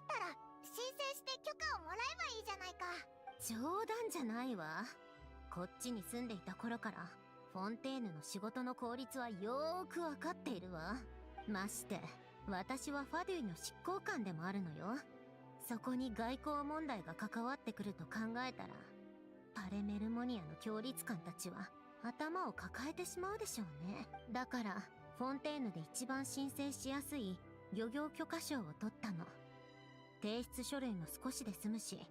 たら申請して許可をもらえばいいじゃないか。冗談じゃないわ。こっちに住んでいた頃からフォンテーヌの仕事の効率はよーくわかっているわ。まして私はファデュイの執行官でもあるのよ。そこに外交問題が関わってくると考えたら、パレメルモニアの協律官たちは頭を抱えてしまうでしょうね。だからフォンテーヌで一番申請しやすい漁業許可証を取ったの。提出書類も少しで済むし、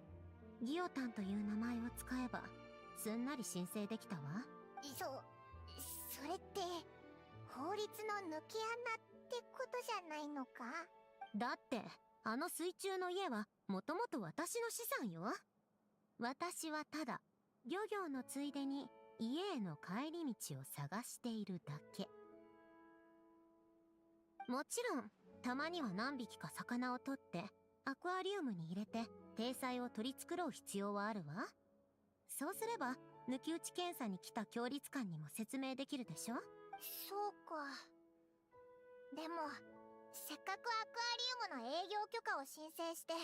ギオタンという名前を使えばすんなり申請できたわ。それって法律の抜け穴ってことじゃないのか？だってあの水中の家はもともと私の資産よ。私はただ漁業のついでに家への帰り道を探しているだけ。もちろんたまには何匹か魚を取ってアクアリウムに入れて体裁を取り繕う必要はあるわ。そうすれば抜き打ち検査に来た協律官にも説明できるでしょ。そうか。でもせっかくアクアリウムの営業許可を申請してこ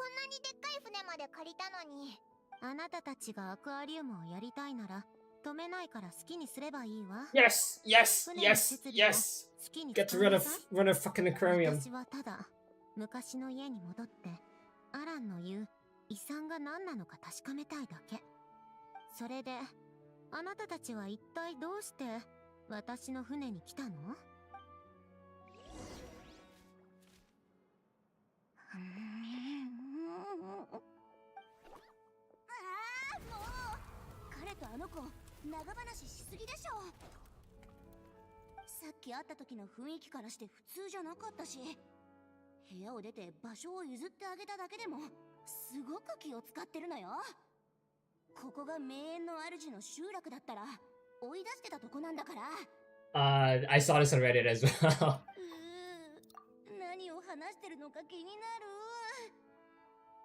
んなにでっかい船まで借りたのに。あなたたちがアクアリウムをやりたいなら止めないから好きにすればいいわ。 Yes, yes, yes, yes. 好きに Get 使 rid いな of さい。 run a fucking aquarium. 私はただ昔の家に戻ってアランの言う遺産が何なのか確かめたいだけ。それであなたたちは一体どうして私の船に来たの？もう彼とあの子長話しすぎでしょ。さっき会った時の雰囲気からして普通じゃなかったし、部屋を出て場所を譲ってあげただけでもすごく気を使ってるのよ。ここが名園の主の集落だったら追い出してたとこなんだから。I saw this on Reddit as well. 何を話してるのか気になる。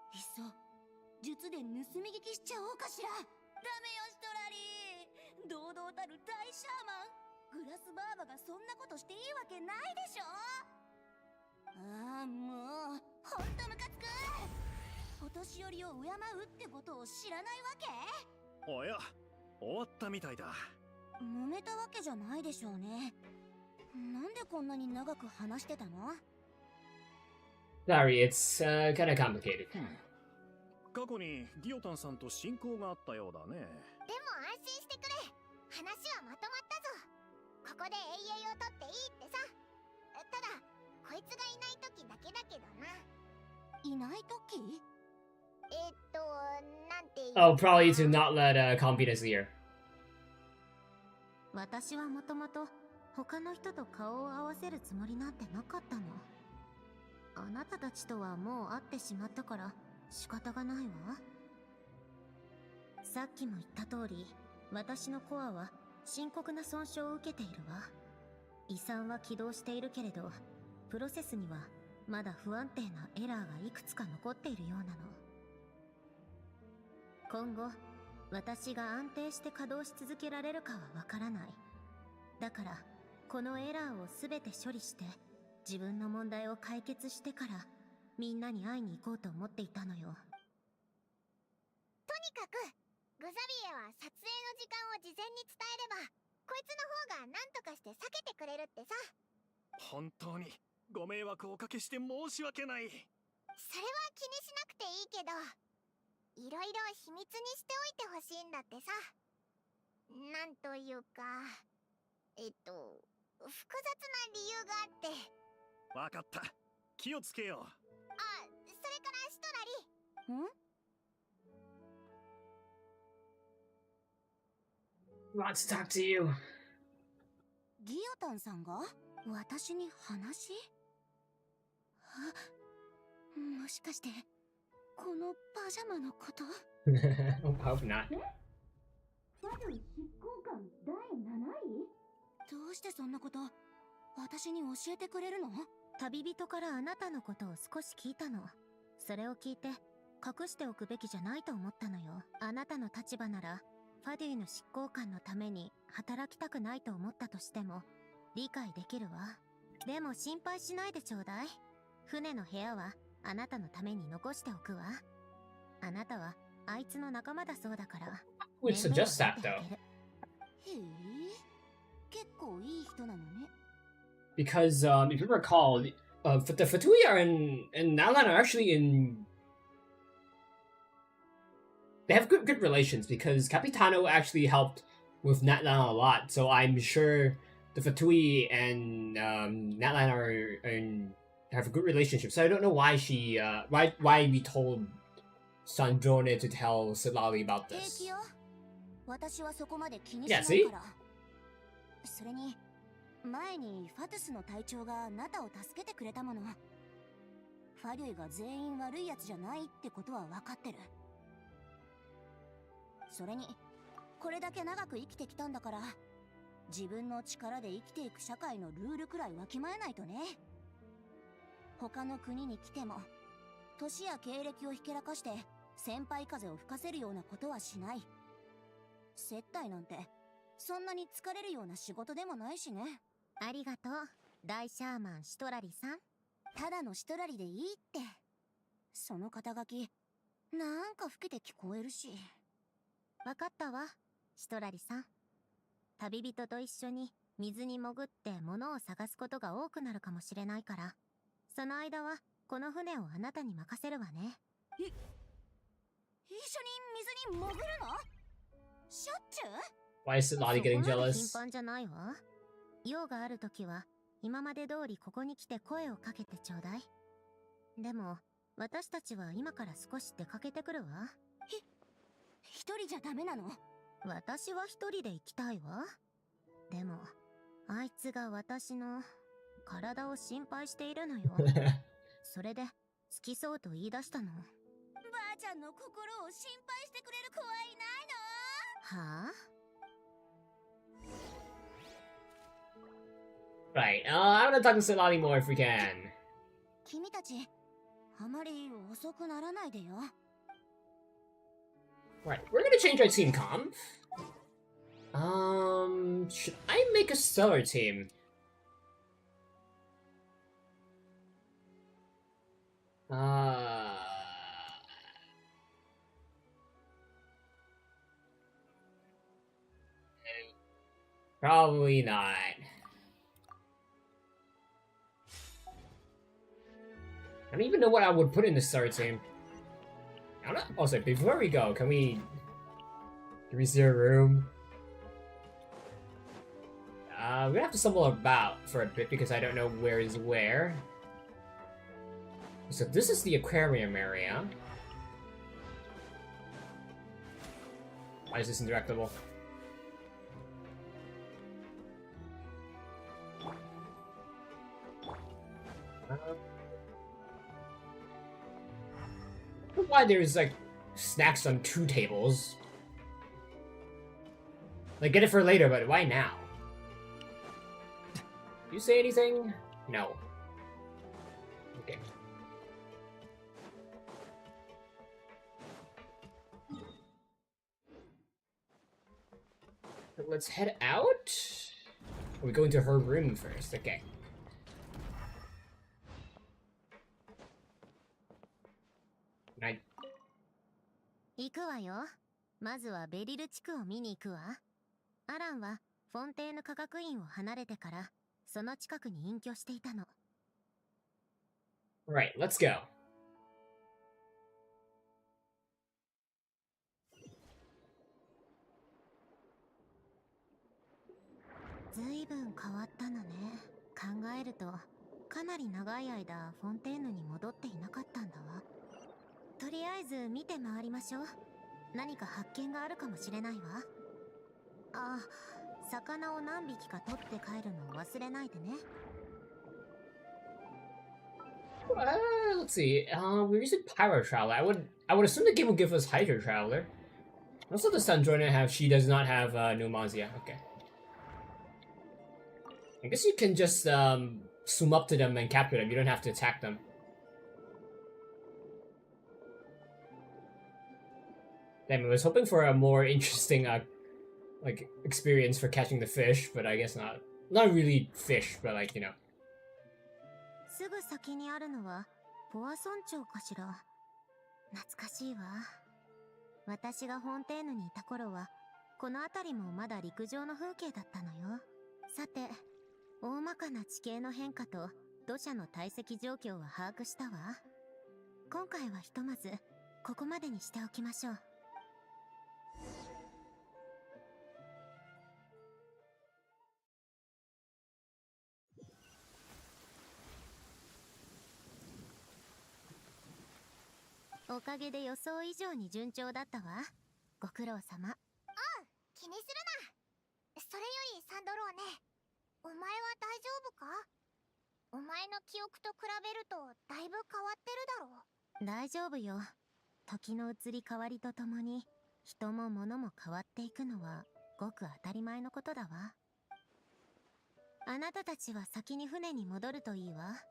いっそ術で盗み聞きしちゃおうかしら。ダメよシトラリー、堂々たる大シャーマングラスバーバがそんなことしていいわけないでしょ。ああもうほんとムカつく。お年寄りを敬うってことを知らないわけ？おや、終わったみたいだ。揉めたわけじゃないでしょうね。なんでこんなに長く話してたの？ Sorry, it's kind of complicated. 過去にギオタンさんと親交があったようだね。でも安心してくれ。話はまとまったぞ。ここで栄養を取っていいってさ。ただこいつがいない時だけだけどな。いない時？なんていう。 Oh, probably to not let Competence here. 私はもともと他の人と顔を合わせるつもりなんてなかったの。あなたたちとはもう会ってしまったから仕方がないわ。さっきも言った通り、私のコアは深刻な損傷を受けているわ。遺産は起動しているけれど、プロセスにはまだ不安定なエラーがいくつか残っているようなの。今後私が安定して稼働し続けられるかはわからない。だからこのエラーを全て処理して自分の問題を解決してからみんなに会いに行こうと思っていたのよ。とにかくグザビエは撮影の時間を事前に伝えればこいつの方が何とかして避けてくれるってさ。本当にご迷惑をおかけして申し訳ない。それは気にしなくていいけど、いろいろ秘密にしておいてほしいんだってさ。なんというか複雑な理由があって。わかった、気をつけよう。あ、それからシトラリ。ん？Wants to talk to you. ギオタンさんが私に話？もしかしてこのパジャマのこと？ Hope not. ファル執行官第7位？どうしてそんなこと私に教えてくれるの？旅人からあなたのことを少し聞いたの。それを聞いて隠しておくべきじゃないと思ったのよ。あなたの立場ならファデュイの執行官のために働きたくないと思ったとしても理解できるわ。でも心配しないでちょうだい。船の部屋はあなたのために残しておくわ。あなたはあいつの仲間だそうだから。Would suggest that though. へえ、結構いい人なのね。Because if you recall, the Fatui and Nalan are actually in. They have good relations because Capitano actually helped with Natlan a lot, so I'm sure the Fatui and Natlan have a good relationship. So I don't know why why we told Sandrone to tell Seelie about this. 私はそこまで気にし Yeah, ない see? から。それに前にファトゥスの隊長がナタを助けてくれたもの。ファデュイが全員悪いやつじゃないってことは分かってる。それにこれだけ長く生きてきたんだから自分の力で生きていく社会のルールくらいわきまえないとね。他の国に来ても年や経歴をひけらかして先輩風を吹かせるようなことはしない。接待なんてそんなに疲れるような仕事でもないしね。ありがとう大シャーマンシトラリさん。ただのシトラリでいいって。その肩書きなんか老けて聞こえるし。わかったわシトラリさん。旅人と一緒に水に潜って物を探すことが多くなるかもしれないからその間はこの船をあなたに任せるわね。一緒に水に潜るの？しょっちゅう？ Why is Seelie getting そこまで jealous? 頻繁じゃないわ。用があるときは今まで通りここに来て声をかけてちょうだい。でも私たちは今から少し出かけてくるわ。一人じゃダメなの？私は一人で行きたいわ。でもあいつが私の体を心配しているのよ。それで好きそうと言い出したの。ばあちゃんの心を心配してくれる子はいないの？はあRight, I want to talk to Seelie more if we can. 君たちあまり遅くならないでよ。Right, we're gonna change our team comp. Should I make a stellar team? Probably not. I don't even know what I would put in the stellar team. I don't know. Also, before we go, can we see a room? We're gonna have to stumble about for a bit because I don't know where is where. So this is the aquarium area. Why is this indirectable? Why there's like snacks on 2 tables? Like, get it for later, but why now? You say anything? No. Okay. Let's head out. We're going to her room first. Okay. はい。行くわよ。まずはベリル地区を見に行くわ。アランはフォンテーヌ科学院を離れてからその近くに隠居していたの。Alright, let's go. ずいぶん変わったのね。考えるとかなり長い間フォンテーヌに戻っていなかったんだわ。とりあえず見て回りましょう。何か発見があるかもしれないわ。あ、魚を何匹か取って帰るのを忘れないでね。Let's see. We're using Pyro Traveler. I would assume the game will give us Hydro Traveler. Also, does Sandrona have? She does not have Pneumasia. Okay. I guess you can just swim up to them and capture them. You don't have to attack them. Damn, I was hoping for a more interesting like experience for catching the fish, but I guess not. Not really fish, but like, you know. すぐ先にあるのはポアソン町かしら。懐かしいわ。私がフォンテーヌにいた頃はこの辺りもまだ陸上の風景だったのよ。さて、大まかな地形の変化と土砂の堆積状況は把握したわ。今回はひとまずここまでにしておきましょう。おかげで予想以上に順調だったわ。ご苦労様。気にするな。それよりサンドローネ、お前は大丈夫か？お前の記憶と比べるとだいぶ変わってるだろう。大丈夫よ。時の移り変わりとともに人も物も変わっていくのはごく当たり前のことだわ。あなたたちは先に船に戻るといいわ。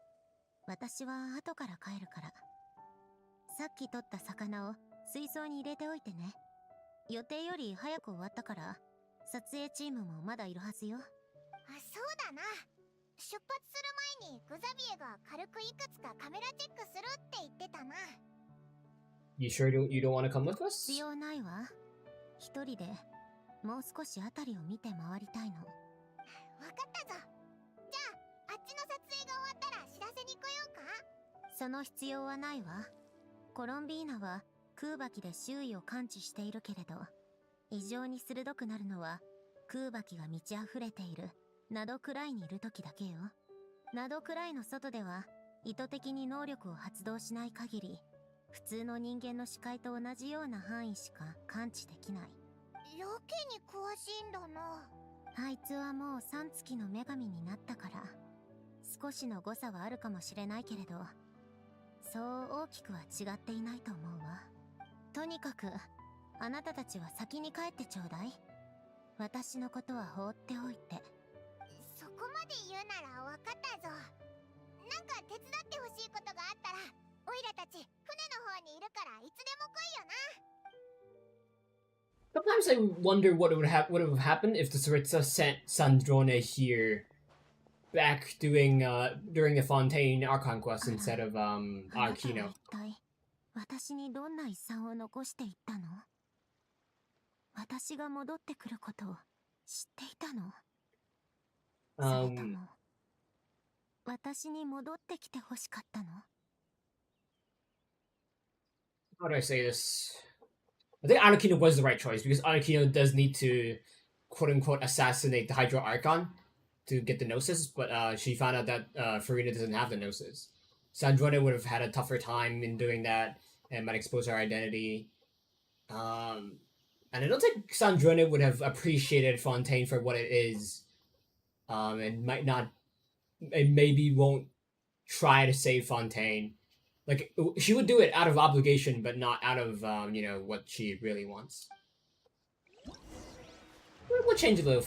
私は後から帰るから。さっき取った魚を水槽に入れておいてね。予定より早く終わったから撮影チームもまだいるはずよ。そうだな。出発する前にグザビエが軽くいくつかカメラチェックするって言ってたな。You sure you don't want to come with us? 必要ないわ。一人でもう少し辺りを見て回りたいの。わかったぞ。じゃあ、あっちの撮影が終わったら知らせに来ようか？その必要はないわ。コロンビーナは空爆で周囲を感知しているけれど、異常に鋭くなるのは空爆が満ち溢れているナドくらいにいる時だけよ。ナドくらいの外では意図的に能力を発動しない限り、普通の人間の視界と同じような範囲しか感知できない。やけに詳しいんだな。あいつはもう3月の女神になったから、少しの誤差はあるかもしれないけれど、そう大きくは違っていないと思うわ。とにかく、あなたたちは先に帰ってちょうだい。私のことは放っておいて。そこまで言うならわかったぞ。なんか手伝ってほしいことがあったら、オイラたち船の方にいるからいつでも来いよな。Sometimes I wonder what would have happened if the Tsaritsa sent Sandrone here back doing during the Fontaine Archon quest instead of あなたは Arcano. 一体、私にどんな遺産を残していったの？私が戻ってくることを知っていたの？それとも、私に戻ってきてほしかったの？ How do I say this? I think Anakino was the right choice because Anakino does need to quote unquote assassinate the Hydro Archon to get the Gnosis, but she found out that Farina doesn't have the Gnosis. Sandrone would have had a tougher time in doing that and might expose her identity. And I don't think Sandrone would have appreciated Fontaine for what it is. And might not, and maybe won't try to save Fontaine. Like, she would do it out of obligation, but not out of, you know, what she really wants. We'll change a little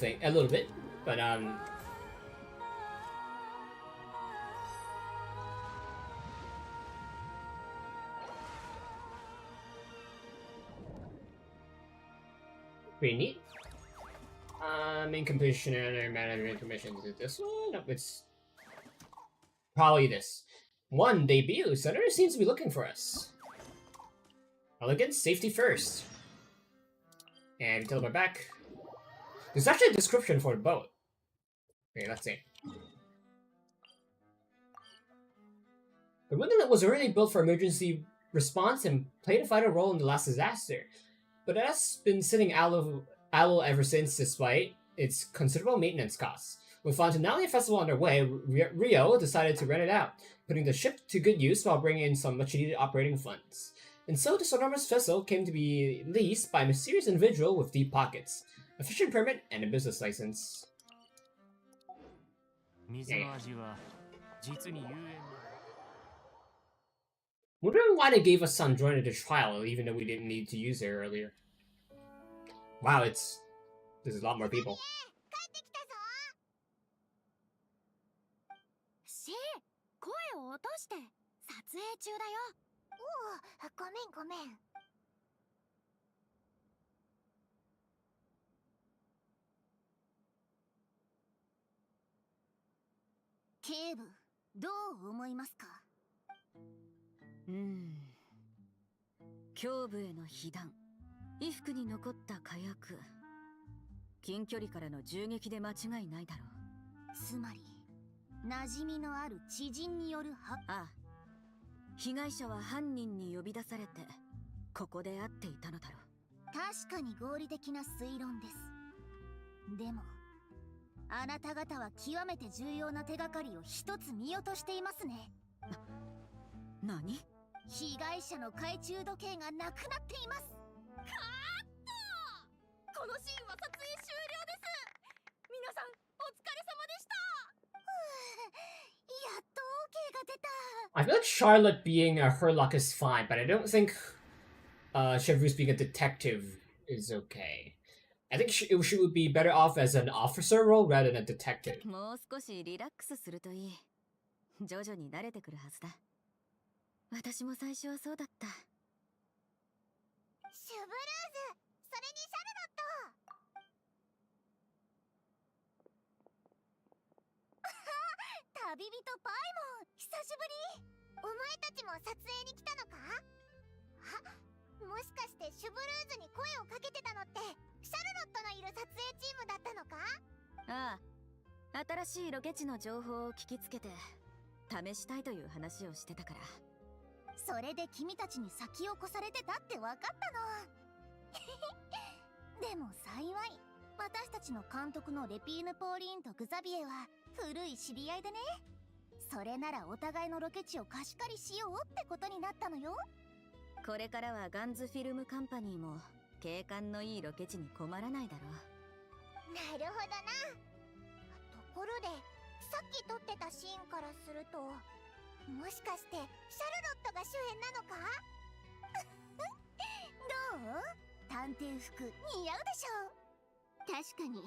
bit, but, Pretty neat. Main competition and management commission. Is it this one? No, it's probably this. One debut. Senator seems to be looking for us. Elegant, safety first. And teleport back. There's actually a description for the boat. Okay, let's see. The windmill was originally built for emergency response and played a vital role in the last disaster, but it has been sitting idle ever since, despite its considerable maintenance costs. With Fontinalia Festival underway, Rio decided to rent it out, putting the ship to good use while bringing in some much-needed operating funds. And so this enormous vessel came to be leased by a mysterious individual with deep pockets, a fishing permit, and a business license. Wondering why they gave us Sandrona to trial, even though we didn't need to use her earlier. Wow, there's a lot more people. Hmm. 胸部への被弾、衣服に残った火薬、近距離からの銃撃で間違いないだろう。つまり馴染みのある知人によるああ、被害者は犯人に呼び出されてここで会っていたのだろう。確かに合理的な推論です。でもあなた方は極めて重要な手がかりを一つ見落としていますね。何？被害者の懐中時計がなくなっています。カーッと！このシーンは撮影終了です。皆さんお疲れ様でした。やっと OK が出た。I feel like Charlotte being a Herlock is fine, but I don't think Chevreuse being a detective is okay. I think she would be better off as an officer role rather than a detective. もう少しリラックスするといい。徐々に慣れてくるはずだ。私も最初はそうだった。シュブルーズ、それにシャルロット。旅人パイモン、久しぶり。お前たちも撮影に来たのか？あ、もしかしてシュブルーズに声をかけてたのってシャルロットのいる撮影チームだったのか？ああ、新しいロケ地の情報を聞きつけて試したいという話をしてたから。それで君たちに先を越されてたって分かったの。でも幸い、私たちの監督のレピーヌ・ポーリーンとグザビエは古い知り合いでね。それならお互いのロケ地を貸し借りしようってことになったのよ。これからはガンズフィルムカンパニーも景観のいいロケ地に困らないだろう。なるほどな。ところで、さっき撮ってたシーンからすると、もしかしてシャルロットが主演なのか？どう？探偵服似合うでしょ？確かに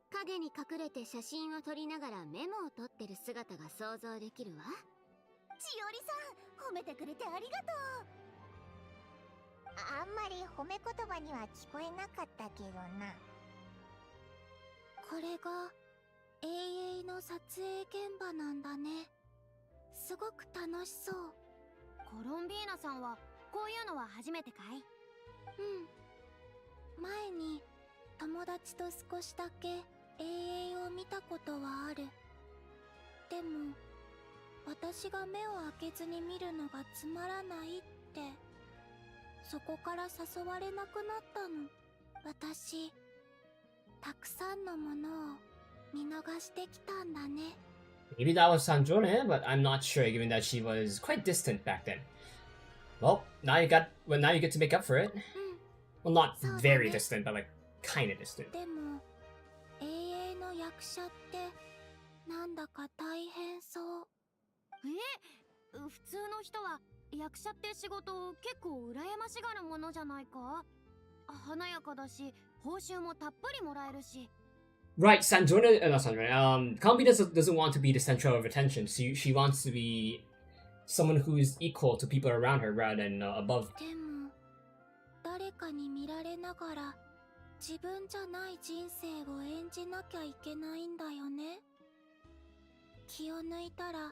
影に隠れて写真を撮りながらメモを取ってる姿が想像できるわ。千織さん、褒めてくれてありがとう。あんまり褒め言葉には聞こえなかったけどな。これが永遠の撮影現場なんだね。すごく楽しそう。コロンビーナさんはこういうのは初めてかい？うん。前に友達と少しだけ永遠を見たことはある。でも私が目を開けずに見るのがつまらないって、そこから誘われなくなったの。私たくさんのものを見逃してきたんだね。Maybe that was Sandrone, but I'm not sure, given that she was quite distant back then. Well, now you get to make up for it. Well, not very distant, but like kind of distant. でも永遠の役者ってなんだか大変そう。普通の人は役者って仕事結構羨ましがるものじゃないか？華やかだし、報酬もたっぷりもらえるし。Right, Sandrone, not Sandrone, Kambi doesn't want to be the center of attention. She wants to be someone who is equal to people around her rather than above. でも誰かに見られながら自分じゃない人生を演じなきゃいけないんだよね。気を抜いたら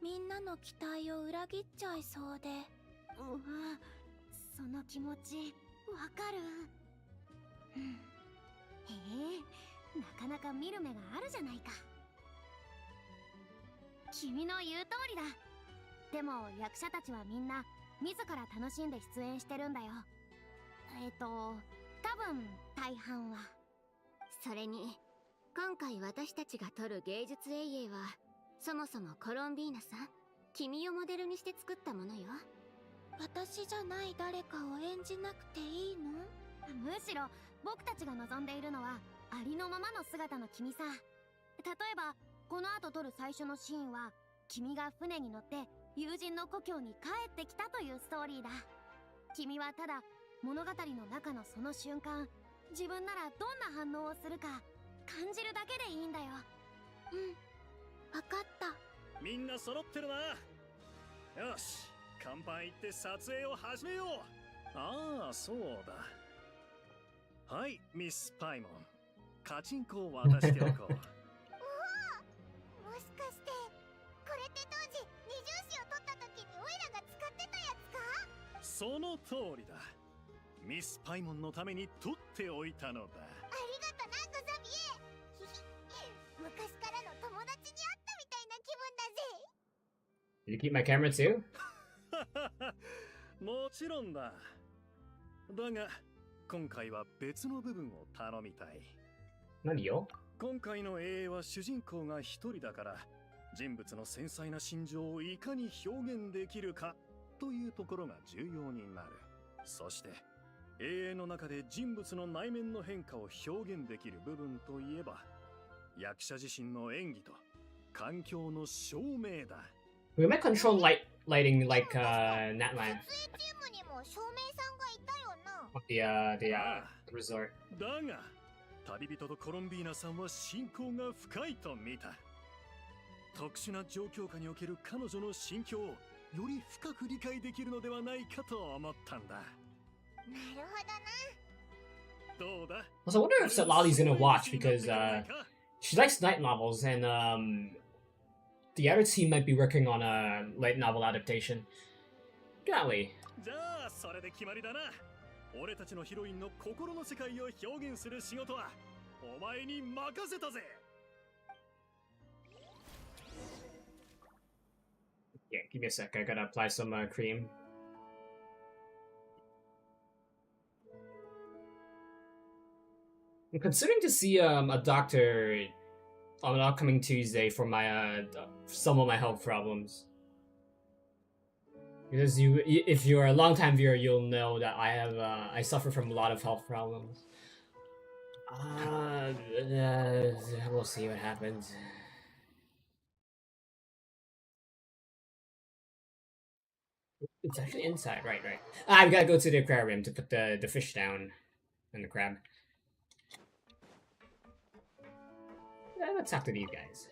みんなの期待を裏切っちゃいそうで。その気持ちわかる。へえ、なかなか見る目があるじゃないか。君の言う通りだ。でも役者たちはみんな自ら楽しんで出演してるんだよ。多分大半は。それに今回私たちが撮る芸術永遠はそもそもコロンビーナさん、君をモデルにして作ったものよ。私じゃない誰かを演じなくていいの？むしろ僕たちが望んでいるのはありのままの姿の君さ。例えばこの後撮る最初のシーンは君が船に乗って友人の故郷に帰ってきたというストーリーだ。君はただ物語の中のその瞬間、自分ならどんな反応をするか感じるだけでいいんだよ。わかった。みんな揃ってるな。よし、甲板行って撮影を始めよう。ああ、そうだ。はい、ミス・パイモン、カチンコを渡しておこう。もしかしてこれって当時二重視を取った時にオイラが使ってたやつか？その通りだ。ミス・パイモンのために取っておいたのだ。ありがとな、グザビエ。昔からの友達に会ったみたいな気分だぜ。Did you keep my camera too? もちろんだ。だが今回は別の部分を頼みたい。何よ？今回の永遠は主人公が一人だから、人物の繊細な心情をいかに表現できるかというところが重要になる。そして永遠の中で人物の内面の変化を表現できる部分といえば、役者自身の演技と環境の照明だ。We might control lighting like Natline. 撮影チームにも照明さんがいたよな。The resort. だが旅人とコロンビーナさんは親交が深いと見た。特殊な状況下における彼女の心境をより深く理解できるのではないかと思ったんだ。なるほどな。どうだ？ Also, I wonder if Lali's gonna watch because she likes light novels, and the other team might be working on a light novel adaptation. Golly. じゃあそれで決まりだな。俺たちのヒロインの心の世界を表現する仕事はお前に任せたぜ。Yeah, give me a sec. I gotta apply some cream. I'm considering to see a doctor on an upcoming Tuesday for my some of my health problems. Because if you're a long-time viewer, you'll know that I suffer from a lot of health problems. We'll see what happens. It's actually inside, right. I've gotta go to the aquarium to put the fish down and the crab. Let's talk to these guys.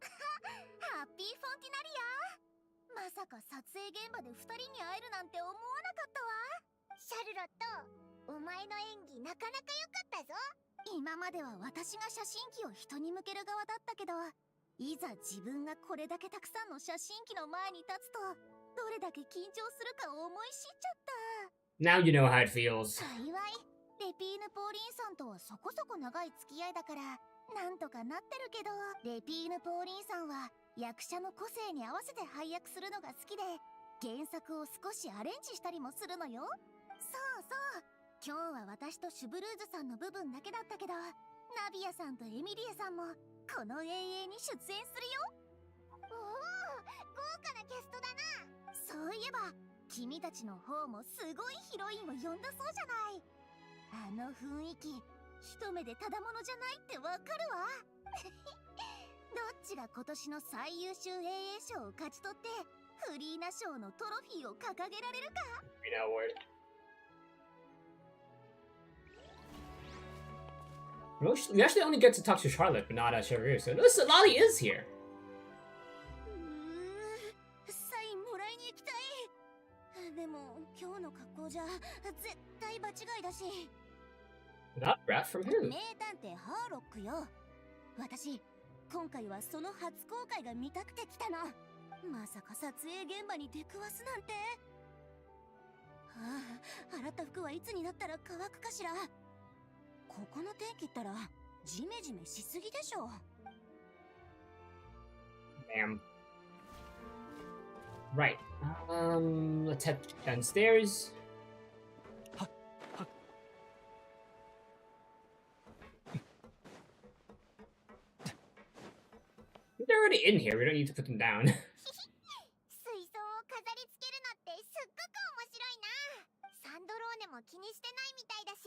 ハッピーフォンティナリア。まさか撮影現場で2人に会えるなんて思わなかったわ。シャルロット、お前の演技なかなか良かったぞ。今までは私が写真機を人に向ける側だったけど、いざ自分がこれだけたくさんの写真機の前に立つと、どれだけ緊張するか思い知っちゃった。 Now you know how it feels. 幸いレピーヌ・ポーリンさんとはそこそこ長い付き合いだからなんとかなってるけど、レピーヌ・ポーリンさんは役者の個性に合わせて配役するのが好きで、原作を少しアレンジしたりもするのよ。そうそう、今日は私とシュブルーズさんの部分だけだったけど、ナビアさんとエミリエさんもこの永遠に出演するよ。おお、豪華なキャストだな。そういえば君たちの方もすごいヒロインを呼んだそうじゃない。あの雰囲気、一目でただものじゃないってわかるわ。どっちが今年の最優秀 AA 賞を勝ち取ってフリーナ賞のトロフィーを掲げられるか。We actually only get to talk to Charlotte, but not Cheru. So listen, Lali is here. サインもらいに行きたい。でも今日の格好じゃ絶対場違いだし。Not breath from who? 名探偵ハーロックよ。私、今回はその初公開が見たくて来たの。まさか撮影現場に出くわすなんて。洗った服はいつになったら乾くかしら。ここの天気ったらジメジメしすぎでしょ。Damn. Right. Let's head downstairs. They're already in here. We don't need to put them down. 水槽を飾り付けるのってすっごく面白いな。サンドローネも気にしてないみたいだし、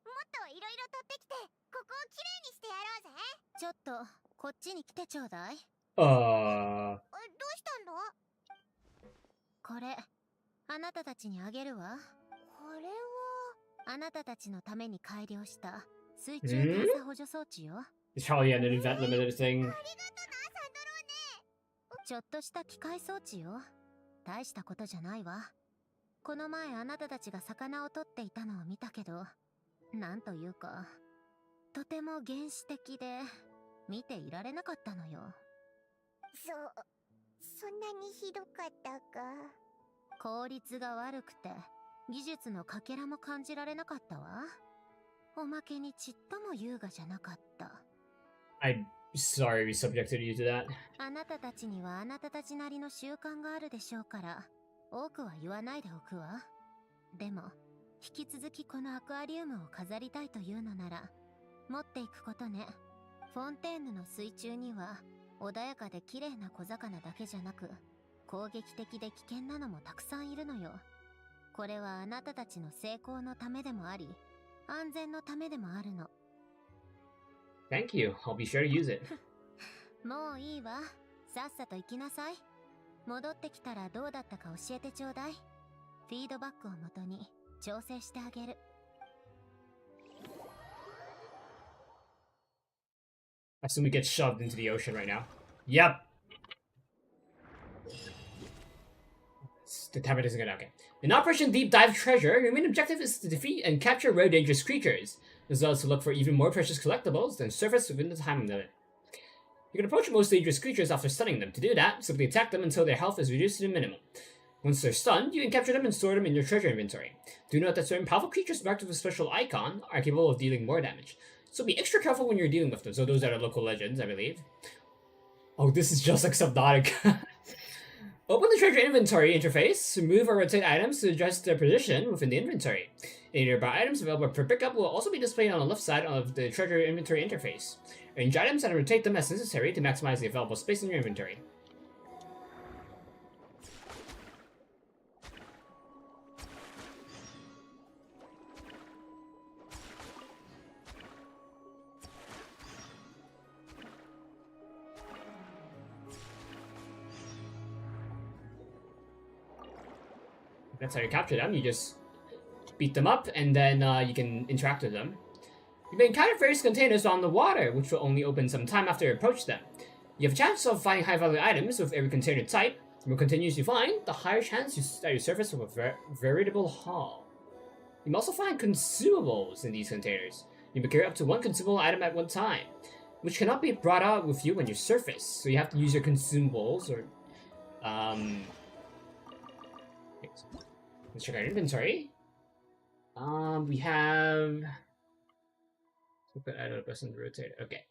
もっといろいろ取ってきて、ここをきれいにしてやろうぜ。ちょっとこっちに来てちょうだい。どうしたんだ？これあなたたちにあげるわ。これはあなたたちのために改良した水中探査補助装置よ。 It's probably an event limited thing. ちょっとした機械装置よ。大したことじゃないわ。この前あなたたちが魚を取っていたのを見たけど、なんというかとても原始的で見ていられなかったのよ。そんなにひどかったか。効率が悪くて技術のかけらも感じられなかったわ。おまけにちっとも優雅じゃなかった。I'm sorry we subjected you to that. あなたたちにはあなたたちなりの習慣があるでしょうから多くは言わないでおくわ。でも引き続きこのアクアリウムを飾りたいというのなら持っていくことね。フォンテーヌの水中には穏やかで綺麗な小魚だけじゃなく攻撃的で危険なのもたくさんいるのよ。これはあなたたちの成功のためでもあり安全のためでもあるの。Thank you. I'll be sure to use it. もういいわ。さっさと行きなさい。戻ってきたらどうだったか教えてちょうだい。フィードバックをもとに調整してあげる。I assume we get shoved into the ocean right now. Yep. The tablet isn't gonna. Okay. In Operation Deep Dive Treasure, your main objective is to defeat and capture rare dangerous creatures, as well as to look for even more precious collectibles than surface within the time limit. You can approach most dangerous creatures after stunning them. To do that, simply attack them until their health is reduced to the minimum. Once they're stunned, you can capture them and store them in your treasure inventory. Do note that certain powerful creatures marked with a special icon are capable of dealing more damage, so be extra careful when you're dealing with them. So those are local legends, I believe. Oh, this is just like Subnautica. Open the treasure inventory interface, move or rotate items to adjust their position within the inventory. Any nearby items available for pickup will also be displayed on the left side of the treasure inventory interface. Arrange items and rotate them as necessary to maximize the available space in your inventory. That's how you capture them. You just beat them up, and then you can interact with them. You may encounter various containers on the water, which will only open some time after you approach them. You have a chance of finding high-value items with every container type. The more containers you find, the higher chance that you surface with a veritable haul. You may also find consumables in these containers. You may carry up to one consumable item at one time, which cannot be brought out with you when you surface. So you have to use your consumables or let's check our inventory. We have. Put item person to rotate. Okay.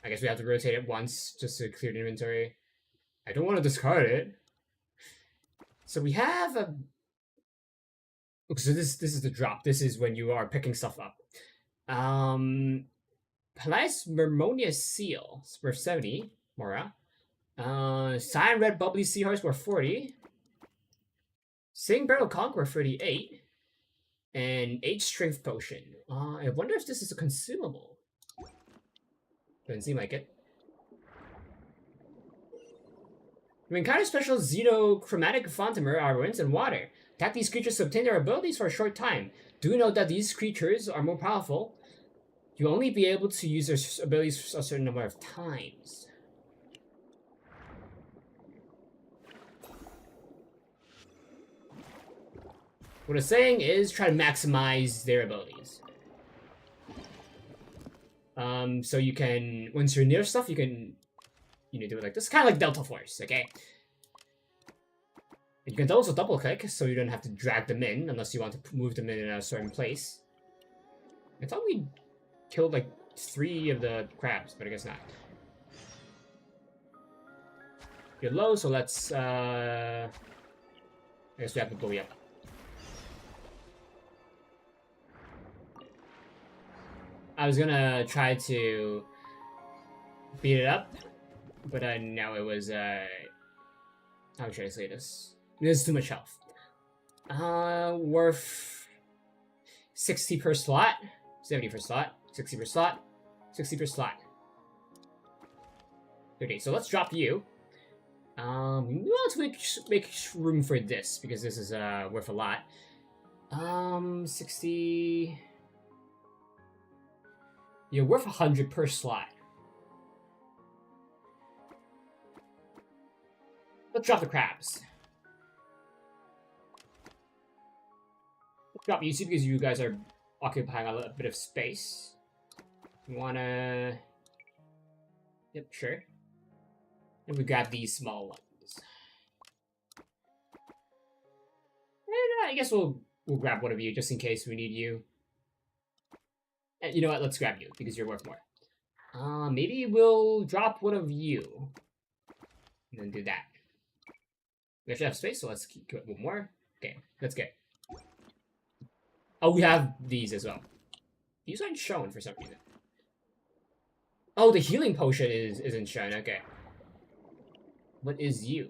I guess we have to rotate it once just to clear the inventory. I don't want to discard it. So we have a. Okay, so this is the drop. This is when you are picking stuff up. Palace Mermonia Seal worth 70. Mora. Cyan Red Bubbly Seahorse worth 40. Sing Barrel Conch worth 38. And 8 Strength Potion. I wonder if this is a consumable. Doesn't seem like it. You encounter special xenochromatic Fontamer armaments in water. Attack these creatures to obtain their abilities for a short time. Do note that these creatures are more powerful. You'll only be able to use their abilities a certain number of times. What it's saying is try to maximize their abilities. So you can, once you're near stuff, you can, do it like this. Kind of like Delta Force, okay? You can also double click, so you don't have to drag them in, unless you want to move them in a certain place. I thought we killed like 3 of the crabs, but I guess not. You're low, so let's, I guess we have to go up. I was gonna try to beat it up, but no, it was, how should I say this? There's too much health. Worth 60 per slot, 70 per slot, 60 per slot, 60 per slot. Okay, so let's drop you. We want to make room for this, because this is, worth a lot. 60... You're worth 100 per slot. Let's drop the crabs. Let's drop you two because you guys are occupying a bit of space. You wanna... Yep, sure. And we grab these small ones. And I guess we'll grab one of you just in case we need you. And you know what? Let's grab you because you're worth more. Maybe we'll drop one of you. And then do that. We actually have space, so let's keep one more. Okay, that's good. Oh, we have these as well. These aren't shown for some reason. Oh, the healing potion isn't shown. Okay. What is you?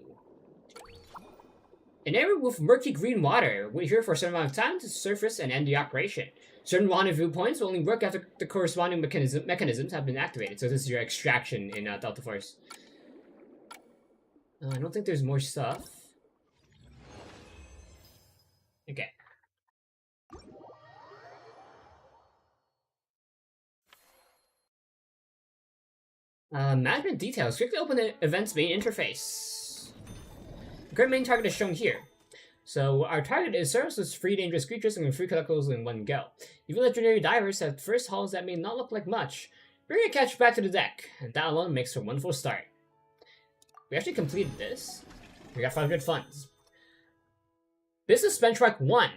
An area with murky green water. Wait here for a certain amount of time to surface and end the operation. Certain rendezvous points will only work after the corresponding mechanisms have been activated. So this is your extraction in Delta Force. I don't think there's more stuff. Okay. Management details. Quickly open the event's main interface. The current main target is shown here. So our target is serves with 3 dangerous creatures and 3 collectibles in one go. Even legendary divers have first hauls that may not look like much. Bring your catch back to the deck, and that alone makes for a wonderful start. We actually completed this. We got 500 funds. Business benchmark 1.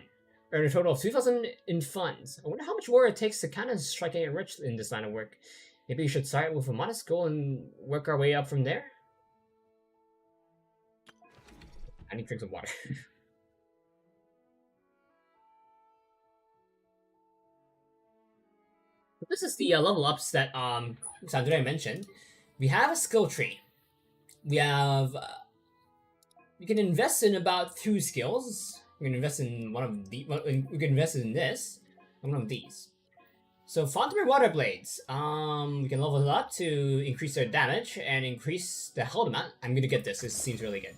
Earned a total of 2,000 in funds. I wonder how much more it takes to kind of strike it rich in this line of work. Maybe we should start with a modest goal and work our way up from there? I need to drink some water. This is the level ups that Sandra mentioned. We have a skill tree. We have... we can invest in about 2 skills. We can invest in one of the... we can invest in this. And one of these. So, Fontinalia Water Blades. We can level it up to increase their damage and increase the health amount. I'm gonna get this. This seems really good.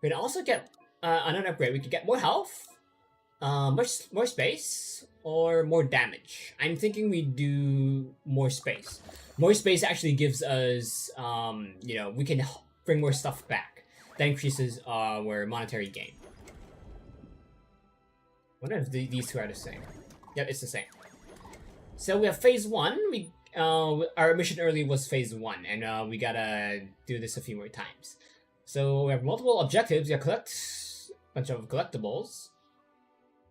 We can also get another upgrade. We could get more health, more space, or more damage. I'm thinking we do more space. More space actually gives us, we can bring more stuff back. That increases our monetary gain. I wonder if these two are the same. Yep, it's the same. So we have phase 1. Our mission early was phase 1, and we gotta do this a few more times. So we have multiple objectives. We gotta collect a bunch of collectibles.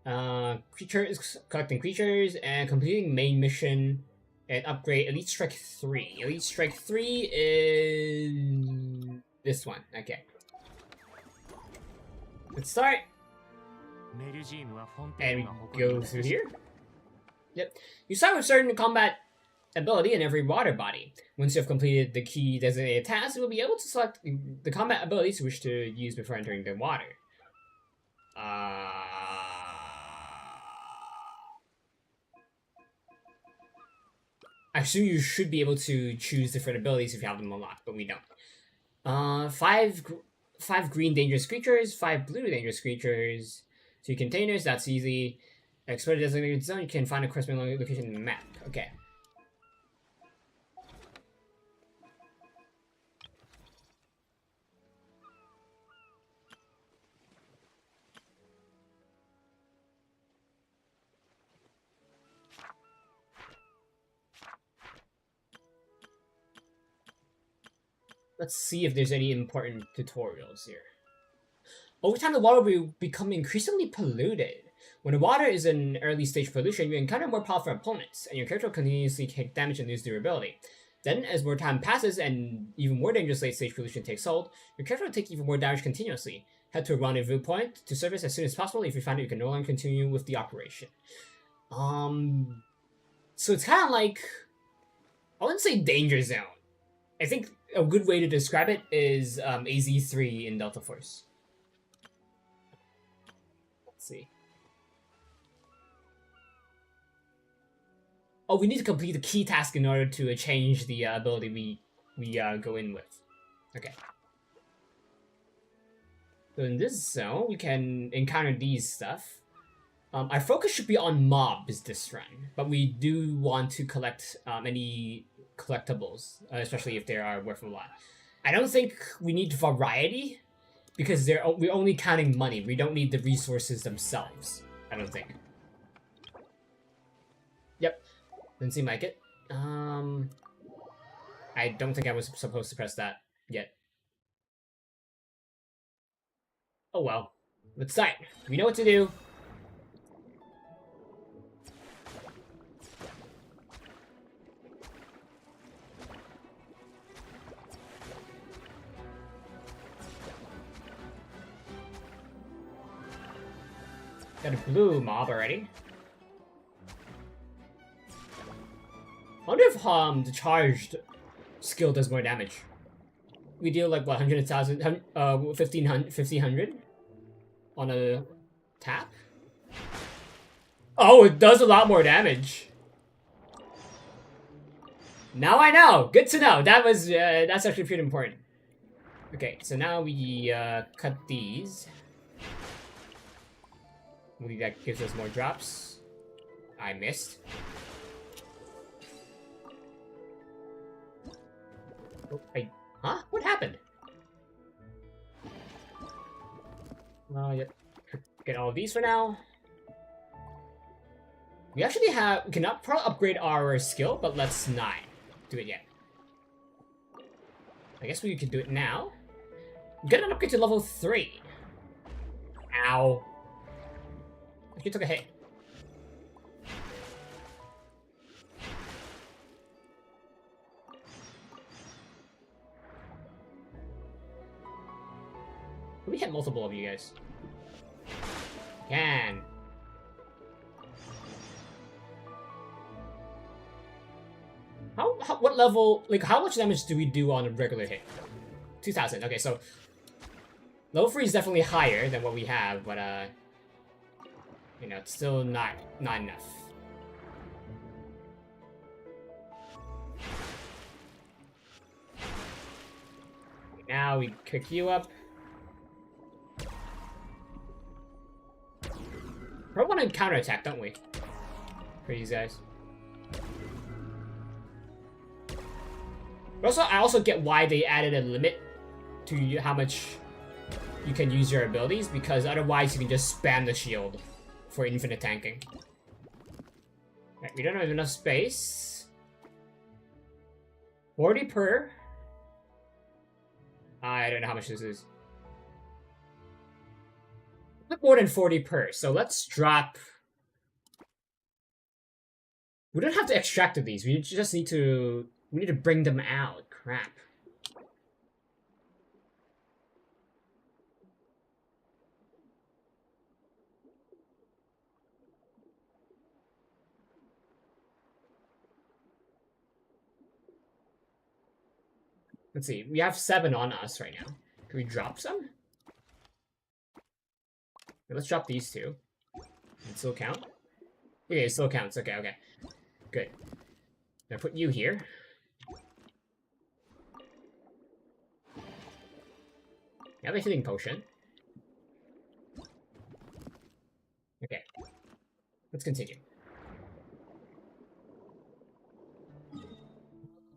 Collecting creatures, and completing main mission, and upgrade Elite Strike 3. Elite Strike 3 is this one. Okay. Let's start. And we go through here. Yep. You start with certain combat ability in every water body. Once you have completed the key designated task, you will be able to select the combat abilities you wish to use before entering the water. I assume you should be able to choose different abilities if you have them unlocked, but we don't. 5 green dangerous creatures, 5 blue dangerous creatures, 2 containers, that's easy. Explore the designated zone, you can find a corresponding location in the map. Okay. Let's see if there's any important tutorials here. Over time, the water will become increasingly polluted. When the water is in early stage pollution, you encounter more powerful opponents, and your character will continuously take damage and lose durability. Then, as more time passes and even more dangerous late stage pollution takes hold, your character will take even more damage continuously. Head to a rendezvous point to surface as soon as possible if you find that you can no longer continue with the operation. So it's kind of like, I wouldn't say danger zone. I think a good way to describe it is AZ3 in Delta Force. Let's see. Oh, we need to complete the key task in order to change the ability we go in with. Okay. So in this zone, we can encounter these stuff. Our focus should be on mobs this run, but we do want to collect any collectibles, especially if they are worth a lot. I don't think we need variety, because we're only counting money. We don't need the resources themselves, I don't think. Yep, didn't seem like it. I don't think I was supposed to press that yet. Oh well, let's start. We know what to do. Got a blue mob already. I wonder if the charged skill does more damage. We deal like what, 100,000, 1500 on a tap? Oh, it does a lot more damage. Now I know. Good to know. That was that's actually pretty important. Okay, so now we cut these. Maybe that gives us more drops. I missed. Oh, huh? What happened? Yep. Get all of these for now. We actually cannot probably upgrade our skill, but let's not do it yet. I guess we could do it now. Get an upgrade to level 3. Ow. He took a hit. We hit multiple of you guys. Can. What level, like, how much damage do we do on a regular hit? 2,000. Okay, so level 3 is definitely higher than what we have, but you know, it's still not enough. Now we kick you up. Probably want to counterattack, don't we? For these guys. But also, I also get why they added a limit to how much you can use your abilities, because otherwise you can just spam the shield for infinite tanking. Right, we don't have enough space. 40 per. I don't know how much this is. A bit more than 40 per, so let's drop. We don't have to extract these, we just need to bring them out. Crap. Let's see, we have 7 on us right now. Can we drop some? Okay, let's drop these 2. It still count? Okay, it still counts. Okay, okay. Good. Now put you here. You have a healing potion. Okay. Let's continue.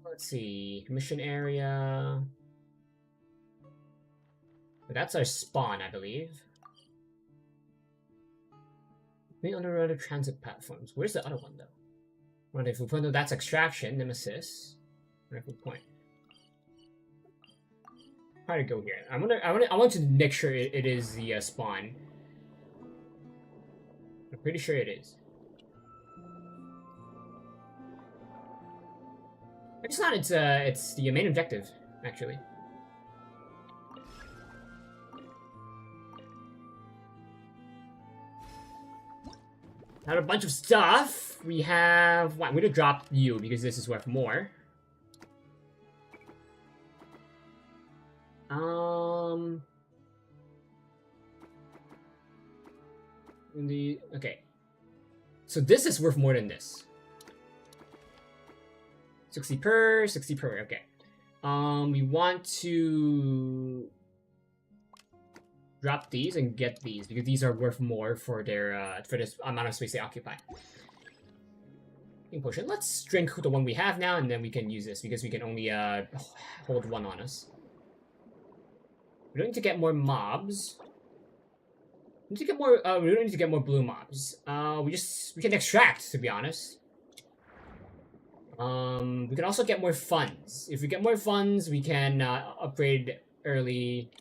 Let's see. Mission area. But that's our spawn, I believe. Main underwater transit platforms. Where's the other one, though? Rendezvous point. No, that's extraction. Nemesis. Rendezvous point. probably go here. I want to make sure it is the spawn. I'm pretty sure it is. It's not. It's the main objective, actually. Got a bunch of stuff. We have. We're gonna drop you because this is worth more. Okay. So this is worth more than this. 60 per, 60 per. Okay. We want to drop these and get these because these are worth more for their for this amount of space they occupy. Potion. Let's drink the one we have now, and then we can use this because we can only hold one on us. We don't need to get more mobs. We need to get more. We don't need to get more blue mobs. We can extract, to be honest. We can also get more funds. If we get more funds, we can upgrade early,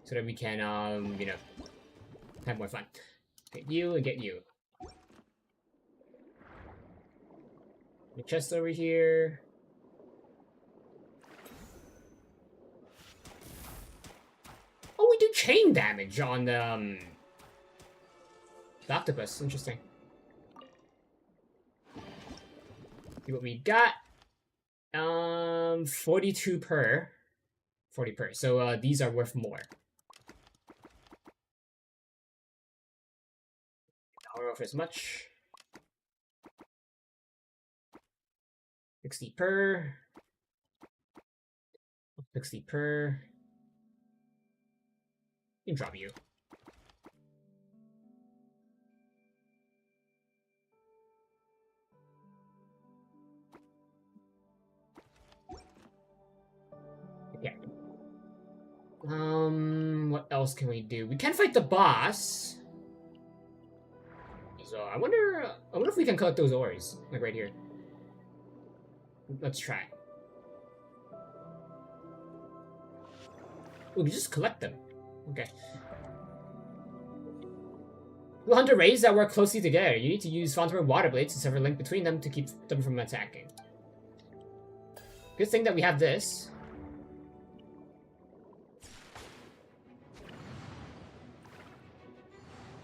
so that we can you know, have more fun. Get you and get you. The chest over here. Oh, we do chain damage on the octopus. Interesting. See what we got. 42 per. 40 per. So these are worth more. Not worth as much. 60 per. 60 per. You can drop you. Yeah. What else can we do? We can fight the boss. So I wonder if we can collect those ores, like right here. Let's try. We can just collect them. Okay. 200 rays that work closely together. You need to use Fontinalia water blades to sever a link between them to keep them from attacking. Good thing that we have this.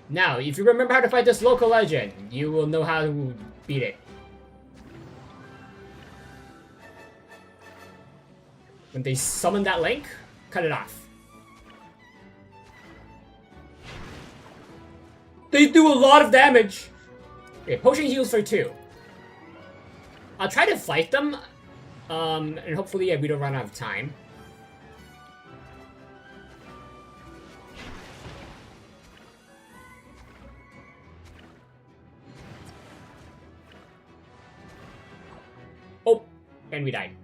Now, if you remember how to fight this local legend, you will know how to beat it. When they summon that link, cut it off. They do a lot of damage! Okay, potion heals for 2. I'll try to fight them, and hopefully we don't run out of time. Oh, and we died.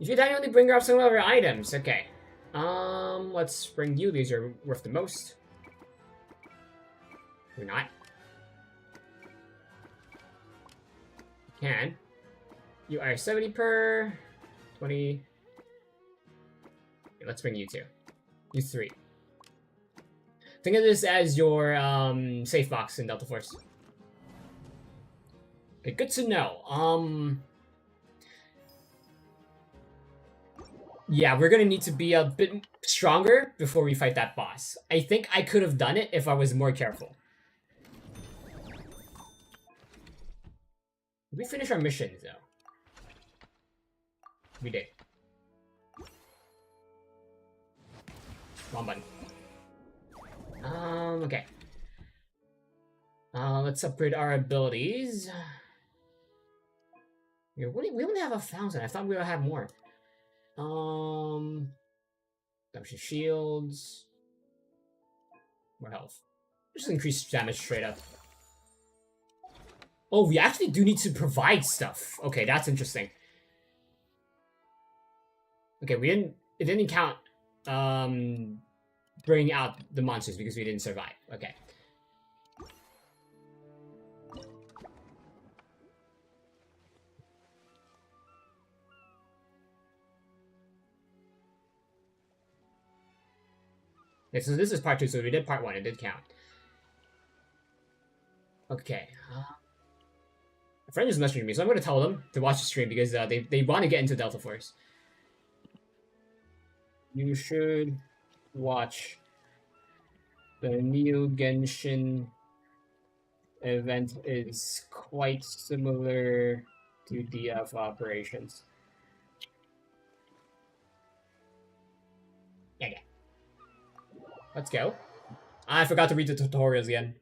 If you die, only bring up some other items. Okay. Let's bring you. These are worth the most. We're not. You can. You are 70 per. 20. Okay, let's bring you 2. You 3. Think of this as your safe box in Delta Force. Okay, good to know. Yeah, we're gonna need to be a bit stronger before we fight that boss. I think I could have done it if I was more careful. Did we finish our missions, though? We did. Wrong button. Okay. Let's upgrade our abilities. Yeah, we only have 1,000. I thought we would have more. Damage shields. More health. Just increase damage straight up. Oh, we actually do need to provide stuff. Okay, that's interesting. Okay, it didn't count bringing out the monsters because we didn't survive. Okay. Okay, so this is part 2, so we did part 1, it did count. Okay. A friend just messaging me, so I'm gonna tell them to watch the stream because they want to get into Delta Force. You should watch the new Genshin event. Is quite similar to DF operations. Yeah. Let's go. I forgot to read the tutorials again.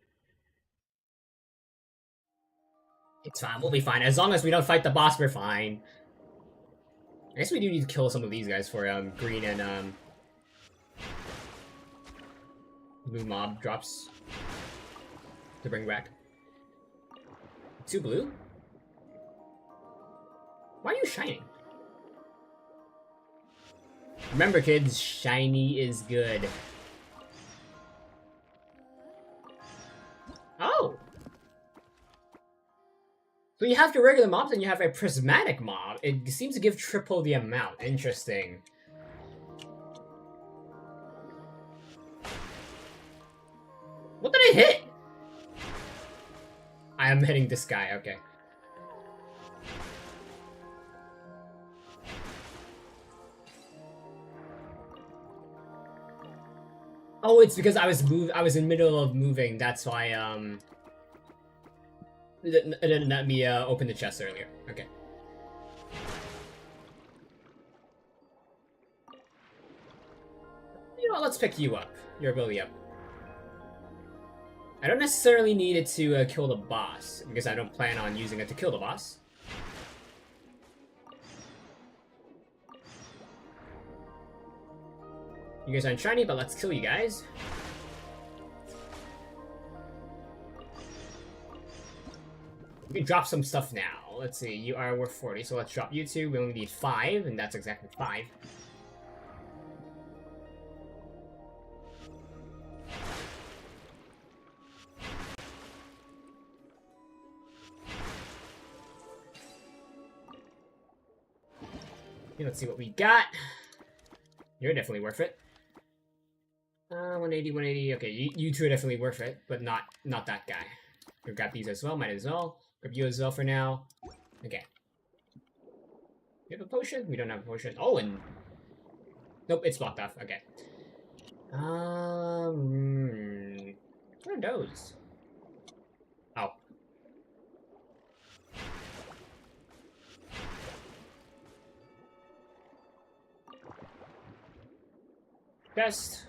It's fine, we'll be fine. As long as we don't fight the boss, we're fine. I guess we do need to kill some of these guys for green and blue mob drops to bring back. 2 blue? Why are you shining? Remember kids, shiny is good. Oh! So you have your regular mobs and you have a prismatic mob. It seems to give triple the amount. Interesting. What did I hit? I am hitting this guy, okay. Oh, it's because I was in the middle of moving, that's why it didn't let me open the chest earlier. Okay. You know what, let's pick you up. Your ability up. I don't necessarily need it to kill the boss, because I don't plan on using it to kill the boss. You guys aren't shiny, but let's kill you guys. We can drop some stuff now. Let's see, you are worth 40, so let's drop you 2. We only need 5, and that's exactly 5. Okay, let's see what we got. You're definitely worth it. 180, 180. Okay, you 2 are definitely worth it, but not that guy. We've got these as well, might as well. Grab you as well for now. Okay. You have a potion? We don't have a potion. Oh, and... Nope, it's blocked off. Okay. What are those? Oh. Best.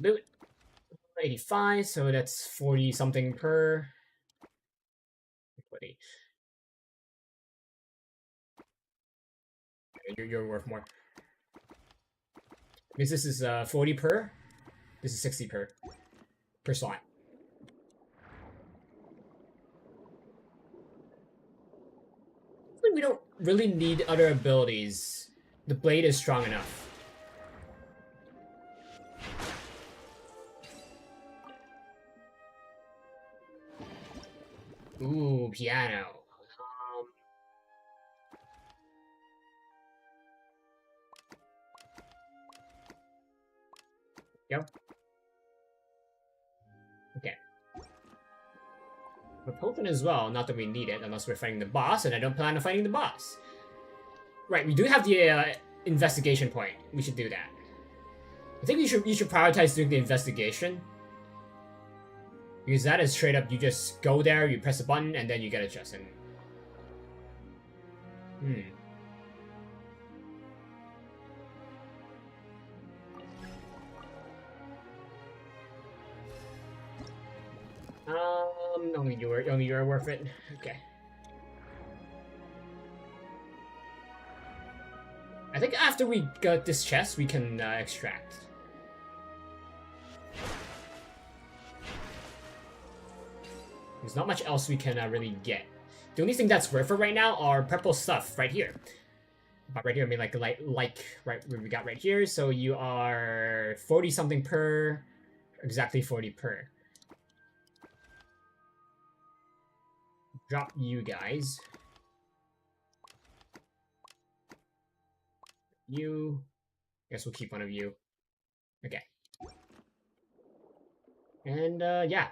Boot. 85, so that's 40 something per. 40. You're worth more. Because this is 40 per. This is 60 per slot. We don't really need other abilities. The blade is strong enough. Ooh, piano. Yep. Okay. But potent as well, not that we need it unless we're fighting the boss, and I don't plan on fighting the boss. Right, we do have the investigation point. We should do that. I think you should prioritize doing the investigation. Because that is straight up, you just go there, you press a button, and then you get a chest. And... only you're worth it. Okay. I think after we got this chest, we can extract. There's not much else we can really get. The only thing that's worth it right now are purple stuff right here. But right here, I mean like right where we got right here. So you are 40 something per, exactly 40 per. Drop you guys. You. I guess we'll keep one of you. Okay. And yeah,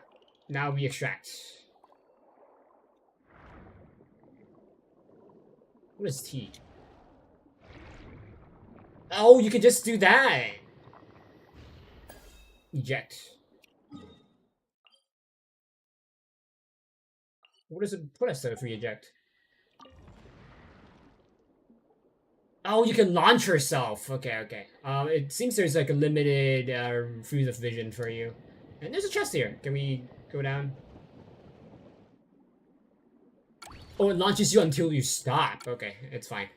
now we extract. What is T? Oh, you can just do that. Eject. What does it put us though if we eject? Oh, you can launch yourself. Okay, okay. It seems there's like a limited field of vision for you. And there's a chest here. Can we go down? Oh, it launches you until you stop. Okay, it's fine.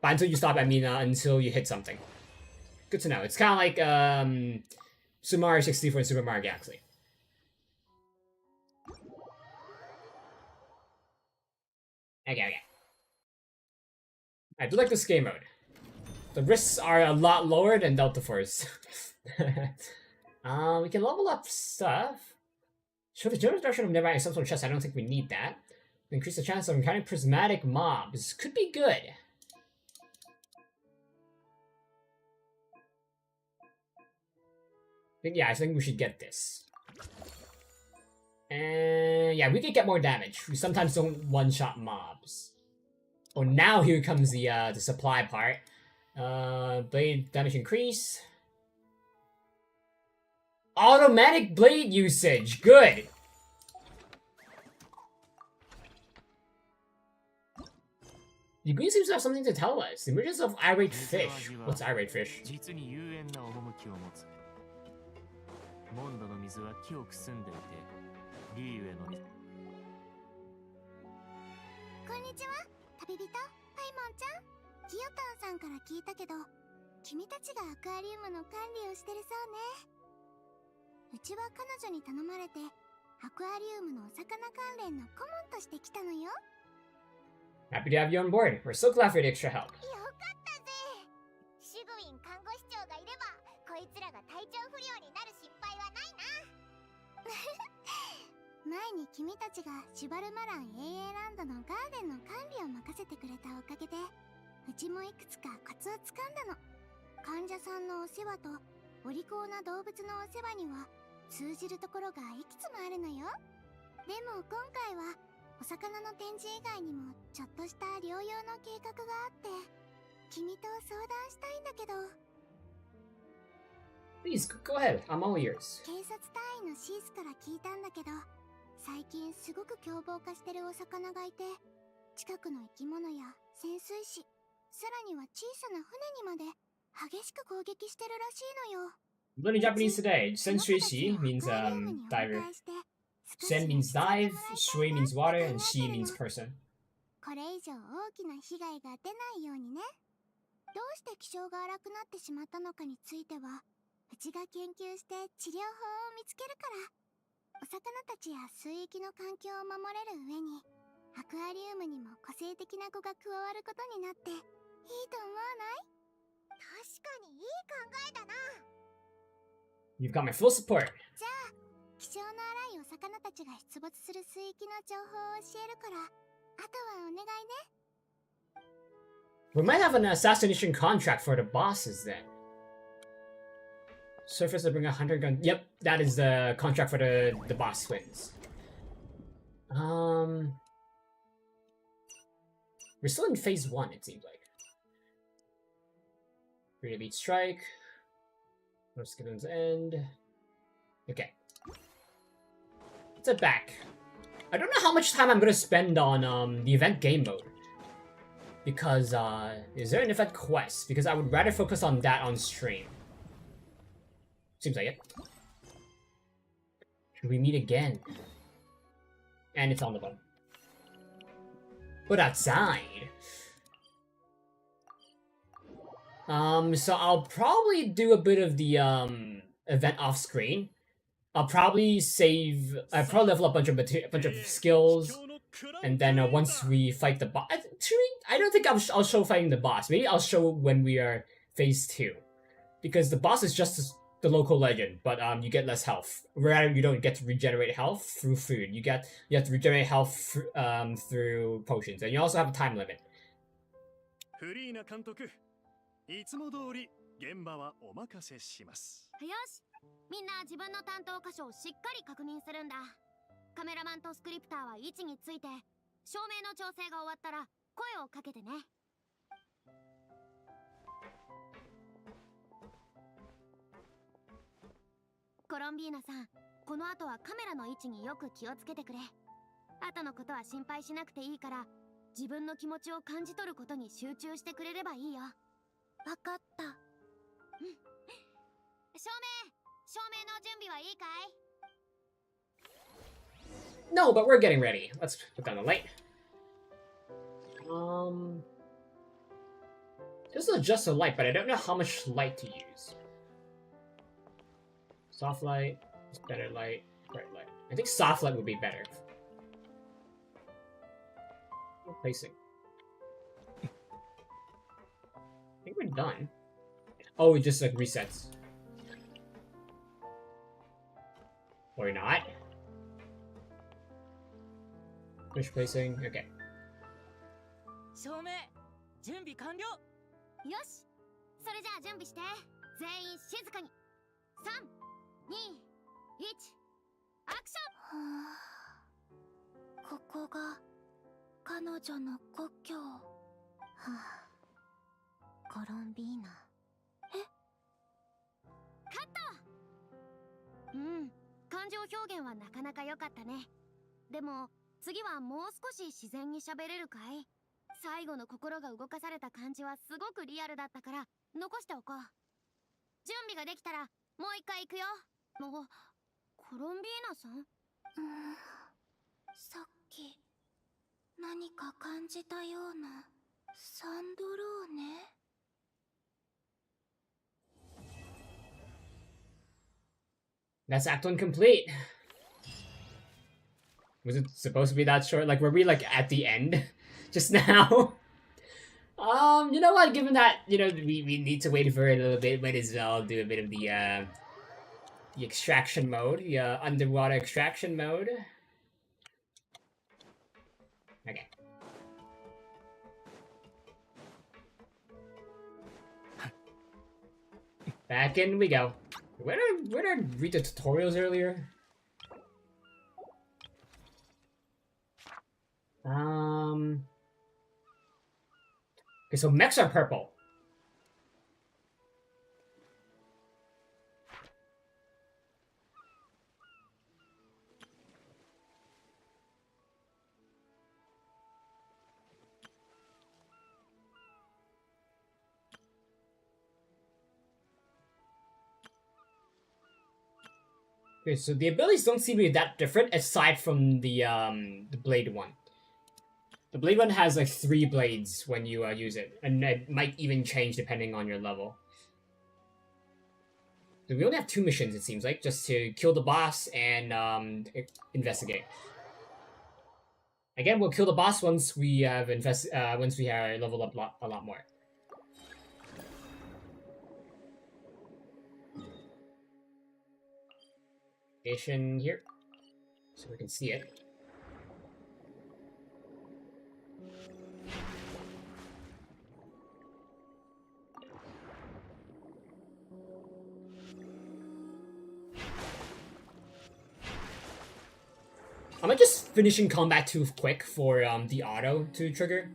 But until you stop, I mean until you hit something. Good to know. It's kind of like Super Mario 64 and Super Mario Galaxy. Okay, okay. I do like this game mode. The risks are a lot lower than Delta Force. We can level up stuff. Show the general direction of nearby some sort of chest. I don't think we need that. Increase the chance of encountering prismatic mobs. Could be good. Yeah, I think we should get this. And yeah, we could get more damage. We sometimes don't one-shot mobs. Oh, now here comes the supply part. Blade damage increase. Automatic blade usage. Good. The green seems to have something to tell us. The emergence of irate fish. What's irate fish? モンドの水は木をくすんでいて、リーユへの水。こんにちは、旅人、パイモンちゃん。ギオタンさんから聞いたけど、君たちがアクアリウムの管理をしてるそうね。うちは彼女に頼まれて、アクアリウムのお魚関連の顧問として来たのよ。Happy to have you on board. We're so glad for the extra help. よかったぜ。シグウィン看護師長がいれば、こいつらが体調不良になる心配はないな。前に君たちがシュバルマラン AA ランドのガーデンの管理を任せてくれたおかげで、うちもいくつかコツをつかんだの。患者さんのお世話とお利口な動物のお世話には通じるところがいくつもあるのよ。でも今回はお魚の展示以外にもちょっとした療養の計画があって、君と相談したいんだけど。Please, go ahead. I'm all ears. 警察隊員のシースから聞いたんだけど、最近すごく凶暴化してるお魚がいて、近くの生き物や潜水士、さらには小さな船にまで激しく攻撃してるらしいのよ。Learning Japanese today. Sensui means diver. Sen means dive, shui means water, and shi means person. これ以上大きな被害が出ないようにね。どうして気性が荒くなってしまったのかについては、うちが研究して治療法を見つけるから。お魚たちや水域の環境を守れる上に、アクアリウムにも個性的な子が加わることになっていいと思わない？確かにいい考えだな。You've got my full support. じゃあ、気性の荒いお魚たちが出没する水域の情報を教えるから、あとはお願いね。We might have an assassination contract for the bosses then. Surface to bring 100 gun. Yep, that is the contract for the boss twins. We're still in phase 1, it seems like. Free to beat strike. No Skidden's end. Okay. Let's head back. I don't know how much time I'm gonna spend on the event game mode. Because is there an event quest? Because I would rather focus on that on stream. Seems like it. Should we meet again? And it's on the button. But outside. So I'll probably do a bit of the event off screen. I'll probably level up a bunch of skills. And then once we fight the boss, I don't think I'll show fighting the boss. Maybe I'll show when we are phase 2, because the boss is just the local legend, but you get less health. Rather, you don't get to regenerate health through food. You have to regenerate health through potions, and you also have a time limit. フリーナ監督、いつも通り現場はお任せします。よし、みんな自分の担当箇所をしっかり確認するんだ。カメラマンとスクリプターは位置について、照明の調整が終わったら声をかけてね。コロンビーナさん、この後はカメラの位置によく気をつけてくれ。後のことは心配しなくていいから、自分の気持ちを感じ取ることに集中してくれればいいよ。わかった。照明の準備はいいかい？ No, but we're getting ready. Let's put down the light. This is just a light, but I don't know how much light to use. Soft light, better light, bright light. I think soft light would be better. Replacing. I think we're done. Oh, it just like resets. Or not. Finish placing. Okay. 照明準備完了。よし、それじゃあ準備して。全員静かに。3、2、1、アクション。ここが彼女の故郷。はあ、コロンビーナ。カット。感情表現はなかなか良かったね。でも次はもう少し自然に喋れるかい？最後の心が動かされた感じはすごくリアルだったから残しておこう。準備ができたらもう一回行くよ。コロンビーナさん？さっき何か感じたような。サンドローネ？ That's Act 1 complete. Was it supposed to be that short? Like, were we like at the end just now? You know what? Given that, you know, we need to wait for it a little bit, might as well do a bit of the extraction mode, the underwater extraction mode. Okay. Back in we go. Where did I read the tutorials earlier? Okay, so mechs are purple. Okay, so the abilities don't seem to be that different aside from the blade one. The blade one has like 3 blades when you use it, and it might even change depending on your level. So we only have 2 missions, it seems like, just to kill the boss and investigate. Again, we'll kill the boss once we have once we have leveled up a lot more. Station here, so we can see it. Am I just finishing combat too quick for the auto to trigger?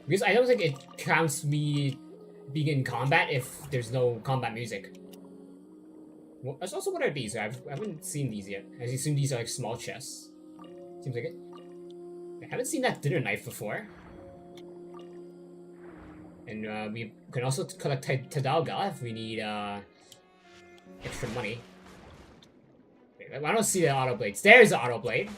Because I don't think it counts me being in combat if there's no combat music. Well, that's also what are these? I haven't seen these yet. I assume these are like small chests. Seems like it. I haven't seen that dinner knife before. And we can also collect Tadalga if we need extra money. I don't see the auto blades. There's the auto blade.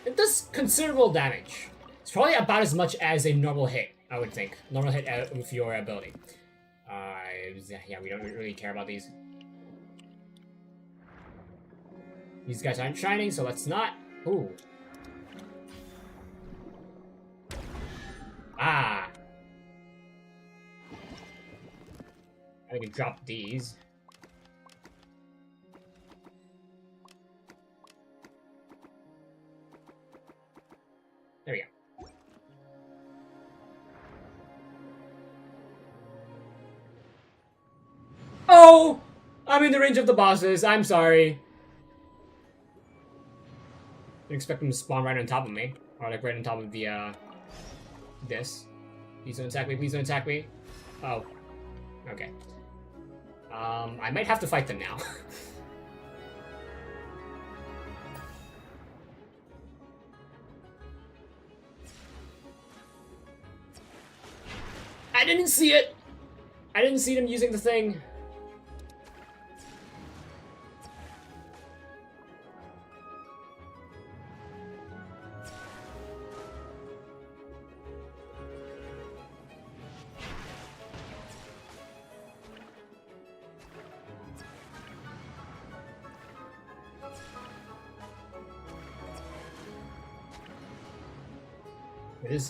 It does considerable damage. It's probably about as much as a normal hit, I would think. Normal hit with your ability. Yeah, we don't really care about these. These guys aren't shining, so let's not. Ooh. Ah. I can drop these. There we go. Oh! I'm in the range of the bosses. I'm sorry. Didn't expect them to spawn right on top of me. Or like right on top of the, this. Please don't attack me, please don't attack me. Oh. Okay. I might have to fight them now. I didn't see it! I didn't see them using the thing.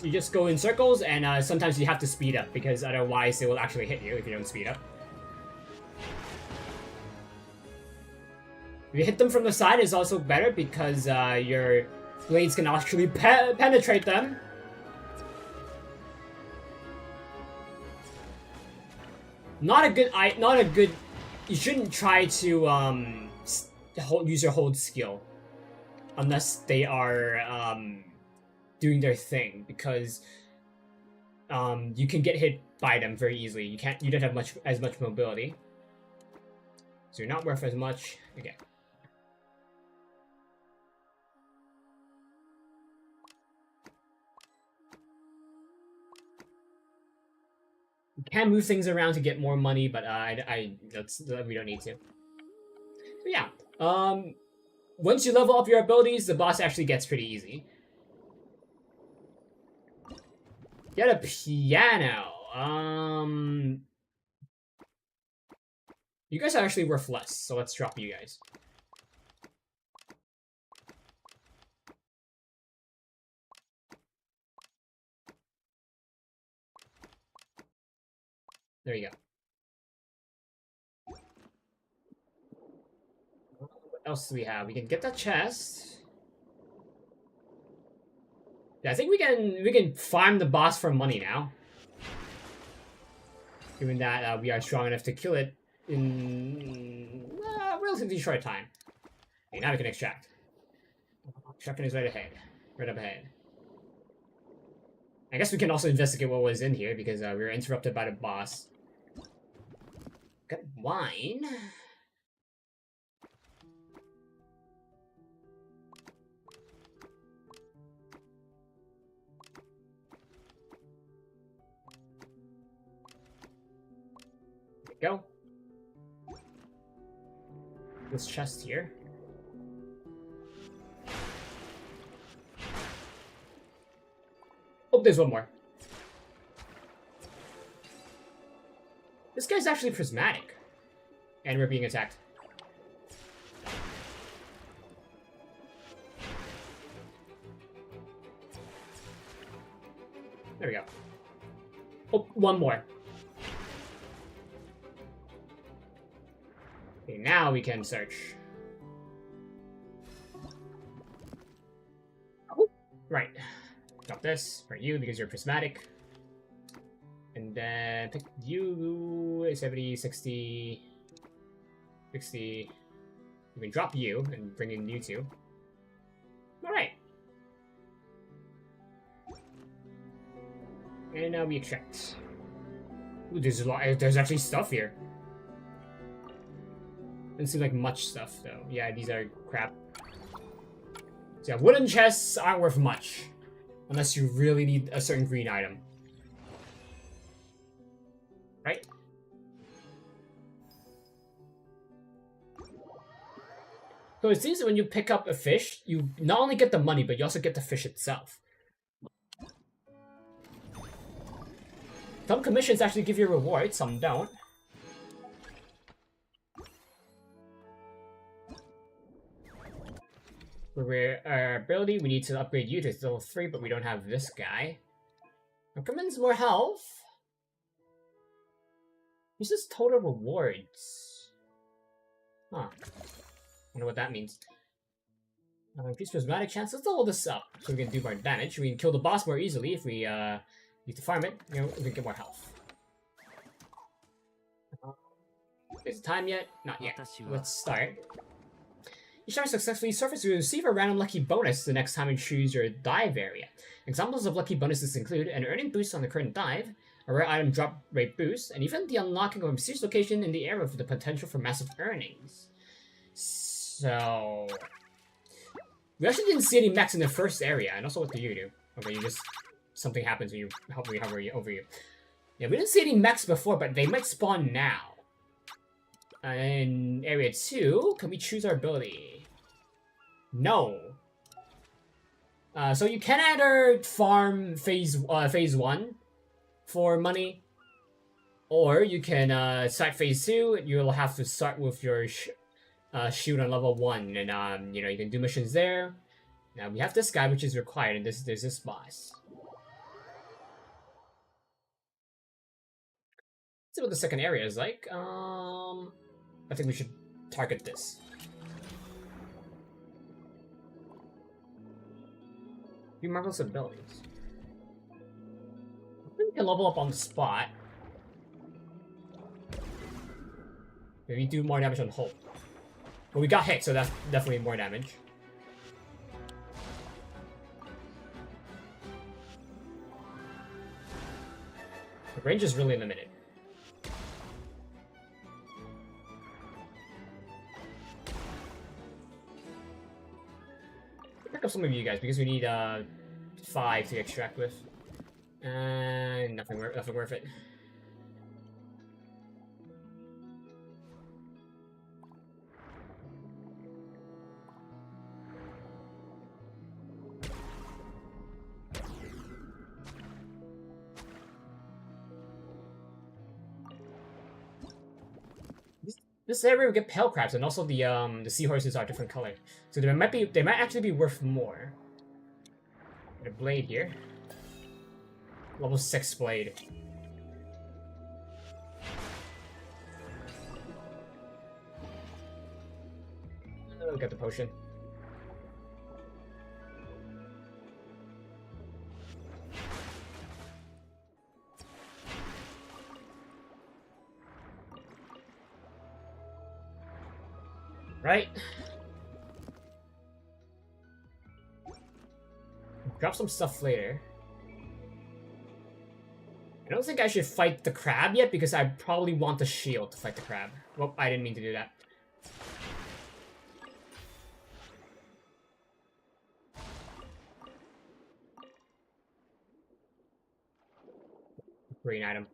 You just go in circles, and sometimes you have to speed up, because otherwise it will actually hit you if you don't speed up. If you hit them from the side, it's also better, because your blades can actually penetrate them. Not a good... You shouldn't try to use your hold skill. Unless they are... doing their thing, because you can get hit by them very easily. You don't have as much mobility, so you're not worth as much. Okay. You can move things around to get more money, but we don't need to. So yeah, once you level up your abilities, the boss actually gets pretty easy. Get a piano. You guys are actually worth less, so let's drop you guys. There you go. What else do we have? We can get that chest. Yeah, I think we can farm the boss for money now. Given that we are strong enough to kill it in a relatively short time. Okay, now we can extract. Extraction is right ahead. Right up ahead. I guess we can also investigate what was in here, because we were interrupted by the boss. Got wine. Go. This chest here. Oh, there's one more. This guy's actually prismatic. And we're being attacked. There we go. Oh, one more. Okay, now we can search. Oh, right. Drop this for you because you're prismatic. And then pick you, 70, 60, 60. We can drop you and bring in you two. Alright. And now we extract. Ooh, there's a lot. There's actually stuff here. Doesn't seem like much stuff though. Yeah, these are crap. So yeah, wooden chests aren't worth much. Unless you really need a certain green item. Right? So it seems that when you pick up a fish, you not only get the money, but you also get the fish itself. Some commissions actually give you a reward, some don't. For our ability, we need to upgrade you to level 3, but we don't have this guy. Recommends more health. Uses total rewards. Huh. Wonder what that means. Increased prismatic chance. Let's level this up so we can do more damage. We can kill the boss more easily if we need to farm it. You know, we can get more health. Is it time yet? Not yet. Let's start. Each time you successfully surface, you receive a random lucky bonus the next time you choose your dive area. Examples of lucky bonuses include an earning boost on the current dive, a rare item drop rate boost, and even the unlocking of a mysterious location in the area with the potential for massive earnings. So... we actually didn't see any mechs in the first area, and also what do you do? Okay, you just... something happens when you hover over you. Yeah, we didn't see any mechs before, but they might spawn now. In area 2, can we choose our ability? No. So you can either farm phase 1 for money, or you can start phase 2. You'll have to start with your shield on level 1, and you know, you can do missions there. Now we have this guy, which is required, and there's this boss. Let's see what the second area is like. I think we should target this. Few marvelous abilities. I think we can level up on the spot. Maybe do more damage on hold. But we got hit, so that's definitely more damage. The range is really limited. Pick up some of you guys because we need 5 to extract with. And nothing worth it. This area we get pale crabs, and also the seahorses are different color, so they might actually be worth more. Get a blade here, level 6 blade. We'll get the potion. Right. Drop some stuff later. I don't think I should fight the crab yet because I probably want the shield to fight the crab. Well, I didn't mean to do that. Green item.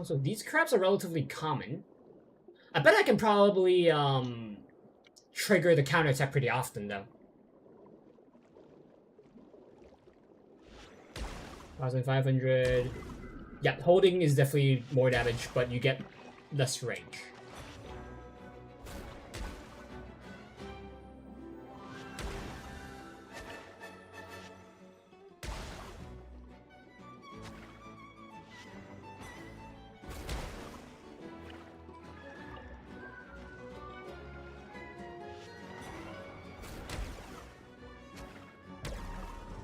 So these crabs are relatively common. I bet I can probably trigger the counterattack pretty often though. 1,500. Yeah, holding is definitely more damage, but you get less range.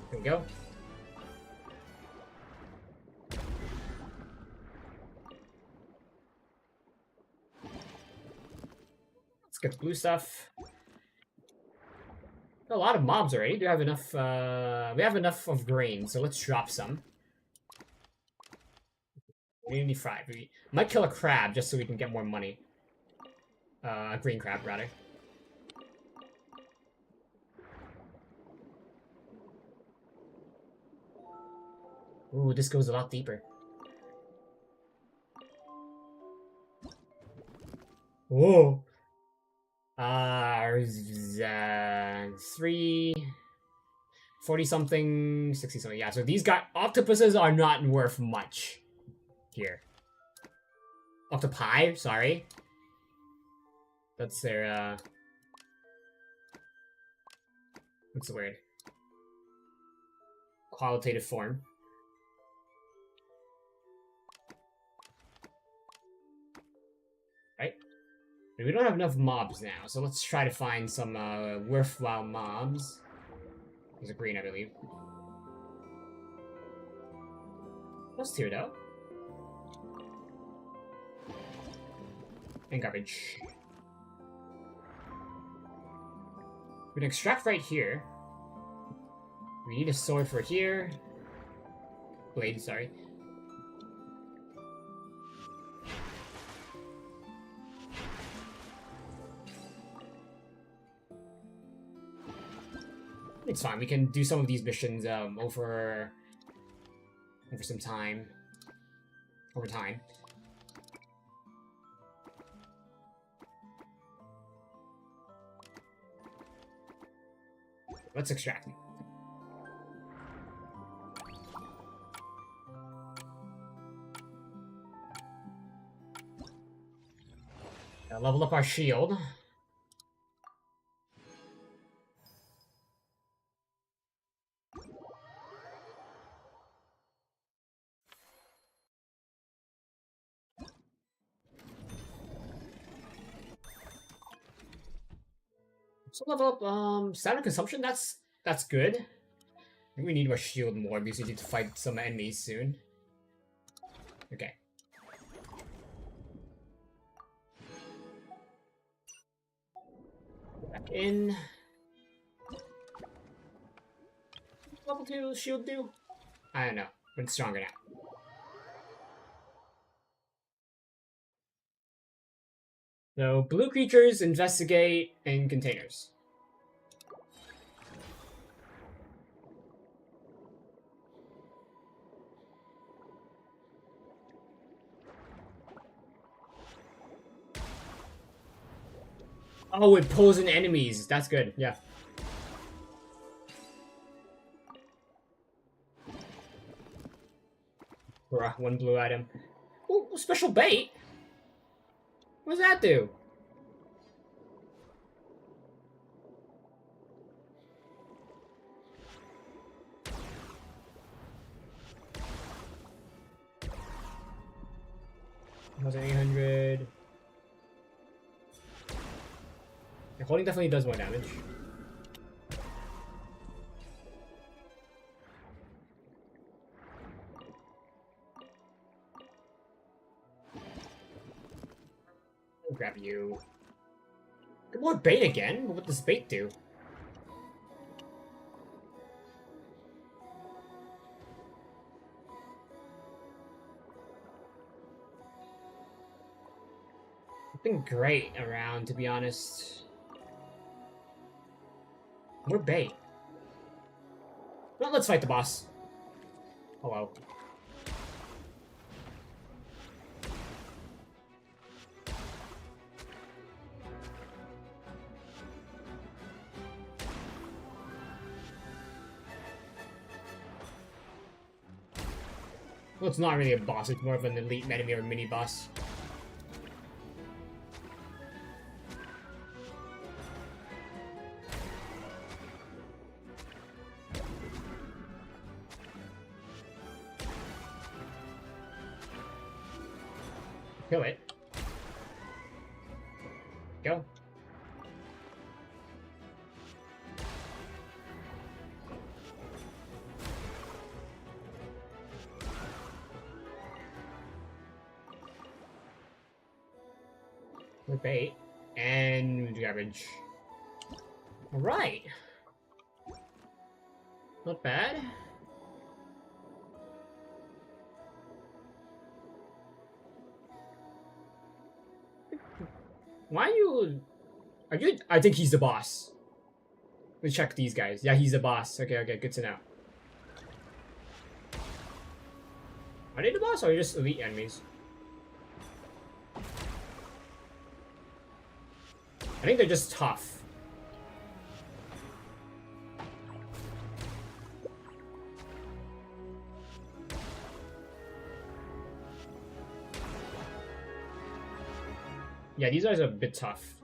There we go. Let's get the blue stuff. A lot of mobs already. Do have enough? We have enough of grain, so let's drop some. We need 5. We might kill a crab just so we can get more money. A green crab, rather. Ooh, this goes a lot deeper. Whoa. 3... 40 something, 60 something. Yeah, so these octopuses are not worth much here. Octopi, sorry. That's their, what's the word? qualitative form. Right? We don't have enough mobs now, so let's try to find some worthwhile mobs. There's a green, I believe. Plus 2 though. And garbage. We can extract right here. We need a sword for here. Blade, sorry. It's fine. We can do some of these missions over some time. Over time. Let's extract. Level up our shield. So level up standard consumption, that's good. I think we need our shield more because we need to fight some enemies soon. Okay. Back in. Level 2 shield do? I don't know. But it's stronger now. So, blue creatures, investigate, and containers. Oh, it pulls in enemies. That's good, yeah. Bruh, one blue item. Ooh, special bait? What does that do? Was 800. Yeah, holding definitely does more damage. I'll grab you. Get more bait again? What does bait do? Nothing great around, to be honest. More bait. Well, let's fight the boss. Hello. Well, it's not really a boss, it's more of an elite enemy or mini boss. Kill it. Go. With bait and garbage. Alright. Not bad. Why are you? I think he's the boss. Let's check these guys. Yeah, he's the boss. Okay, okay, good to know. Are they the boss or are they just elite enemies? I think they're just tough. Yeah, these guys are a bit tough.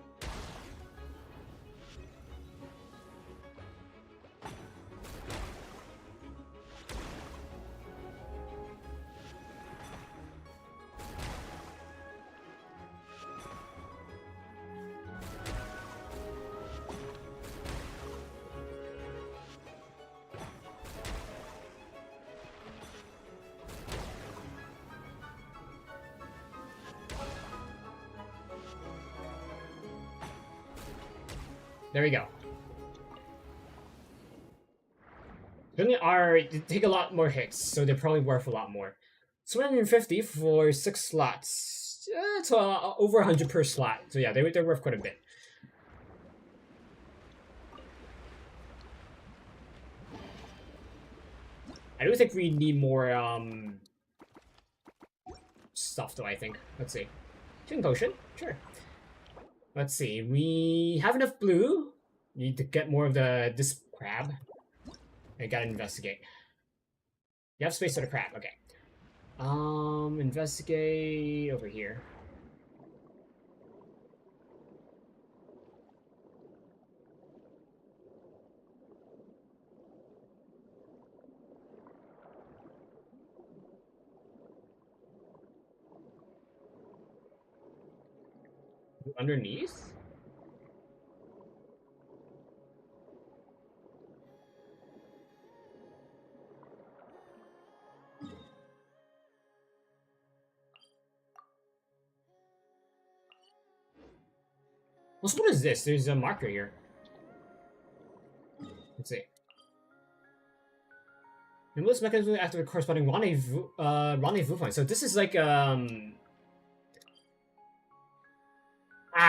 There we go. They take a lot more hits, so they're probably worth a lot more. 250 for 6 slots. It's over 100 per slot. So yeah, they're worth quite a bit. I do think we need more stuff though, I think. Let's see. Healing potion? Sure. Let's see. We have enough blue. Need to get more of this crab. I gotta investigate. You have space for the crab, okay. Investigate over here. Underneath? What is this? There's a marker here. Let's see. Remove this mechanism after the corresponding rendezvous point. So this is like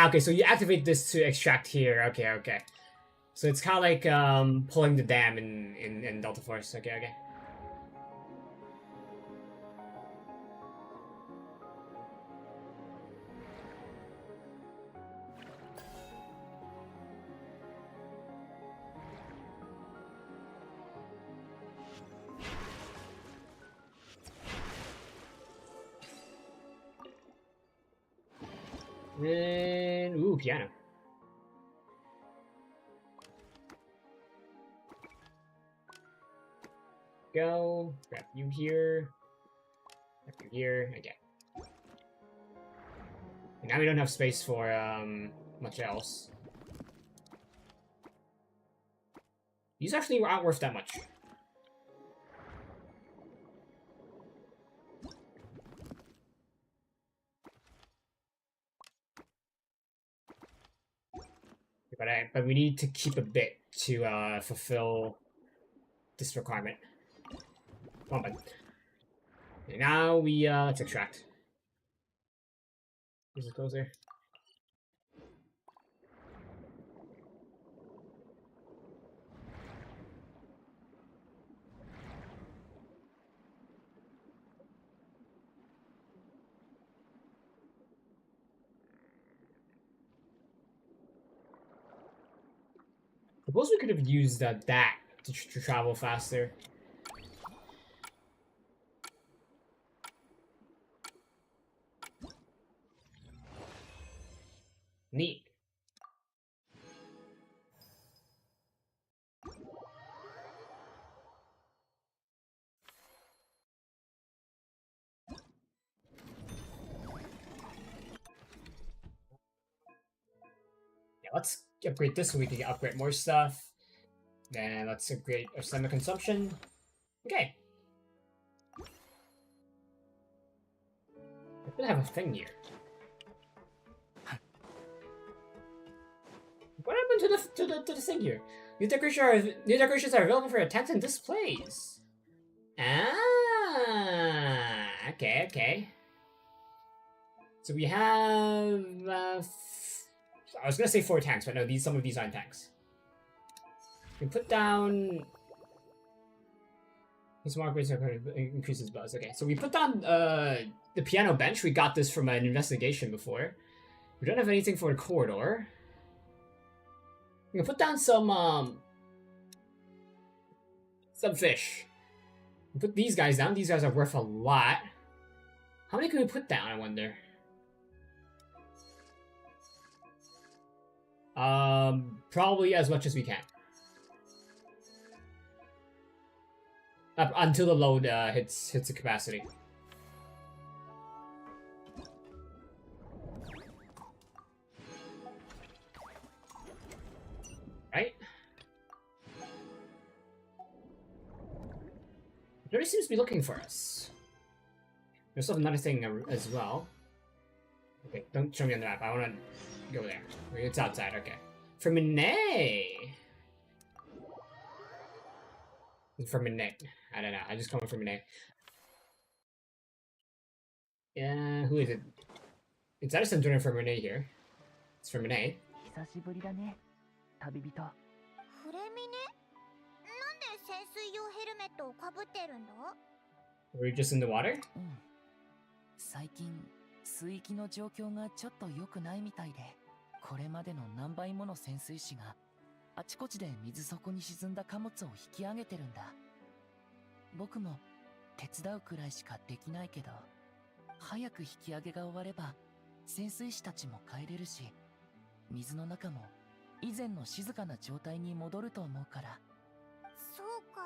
okay, so you activate this to extract here. Okay. So it's kind of like pulling the dam in Delta Force. Okay. And ooh, piano. Go. Grab you here. Grab you here. Okay. And now we don't have space for much else. These actually aren't worth that much. But we need to keep a bit to fulfill this requirement. Come on, bud. Okay, now we let's extract. Is it closer? Suppose we could have used that to travel faster. Neat. Yeah, let's upgrade this so we can upgrade more stuff. Then let's upgrade our stomach consumption. Okay. I could have a thing here. What happened to the thing here? New decorations are available for attacks and displays. Ah, okay. So we have I was gonna say 4 tanks, but no, some of these aren't tanks. We put down his mark rates increases buzz. Okay, so we put down the piano bench. We got this from an investigation before. We don't have anything for a corridor. We can put down some fish. We put these guys down. These guys are worth a lot. How many can we put down, I wonder? Probably as much as we can. Up until the load hits the capacity. Right? Nobody seems to be looking for us. There's also another thing as well. Okay, don't show me on the map. I want to go there. It's outside, okay. Ferminet. Ferminet. I don't know. I just call him Ferminet. Yeah, who is it? It's Edison doing Ferminet here. It's Ferminet. 久しぶりだね、旅人。フレミネ？なんで潜水用ヘルメットをかぶってるんだ？ Were you just in the water? うん。最近、水域の状況がちょっと良くないみたいで、これまでの何倍もの潜水士が、あちこちで水底に沈んだ貨物を引き上げてるんだ。僕も手伝うくらいしかできないけど、早く引き上げが終われば、潜水士たちも帰れるし、水の中も以前の静かな状態に戻ると思うから。そうか。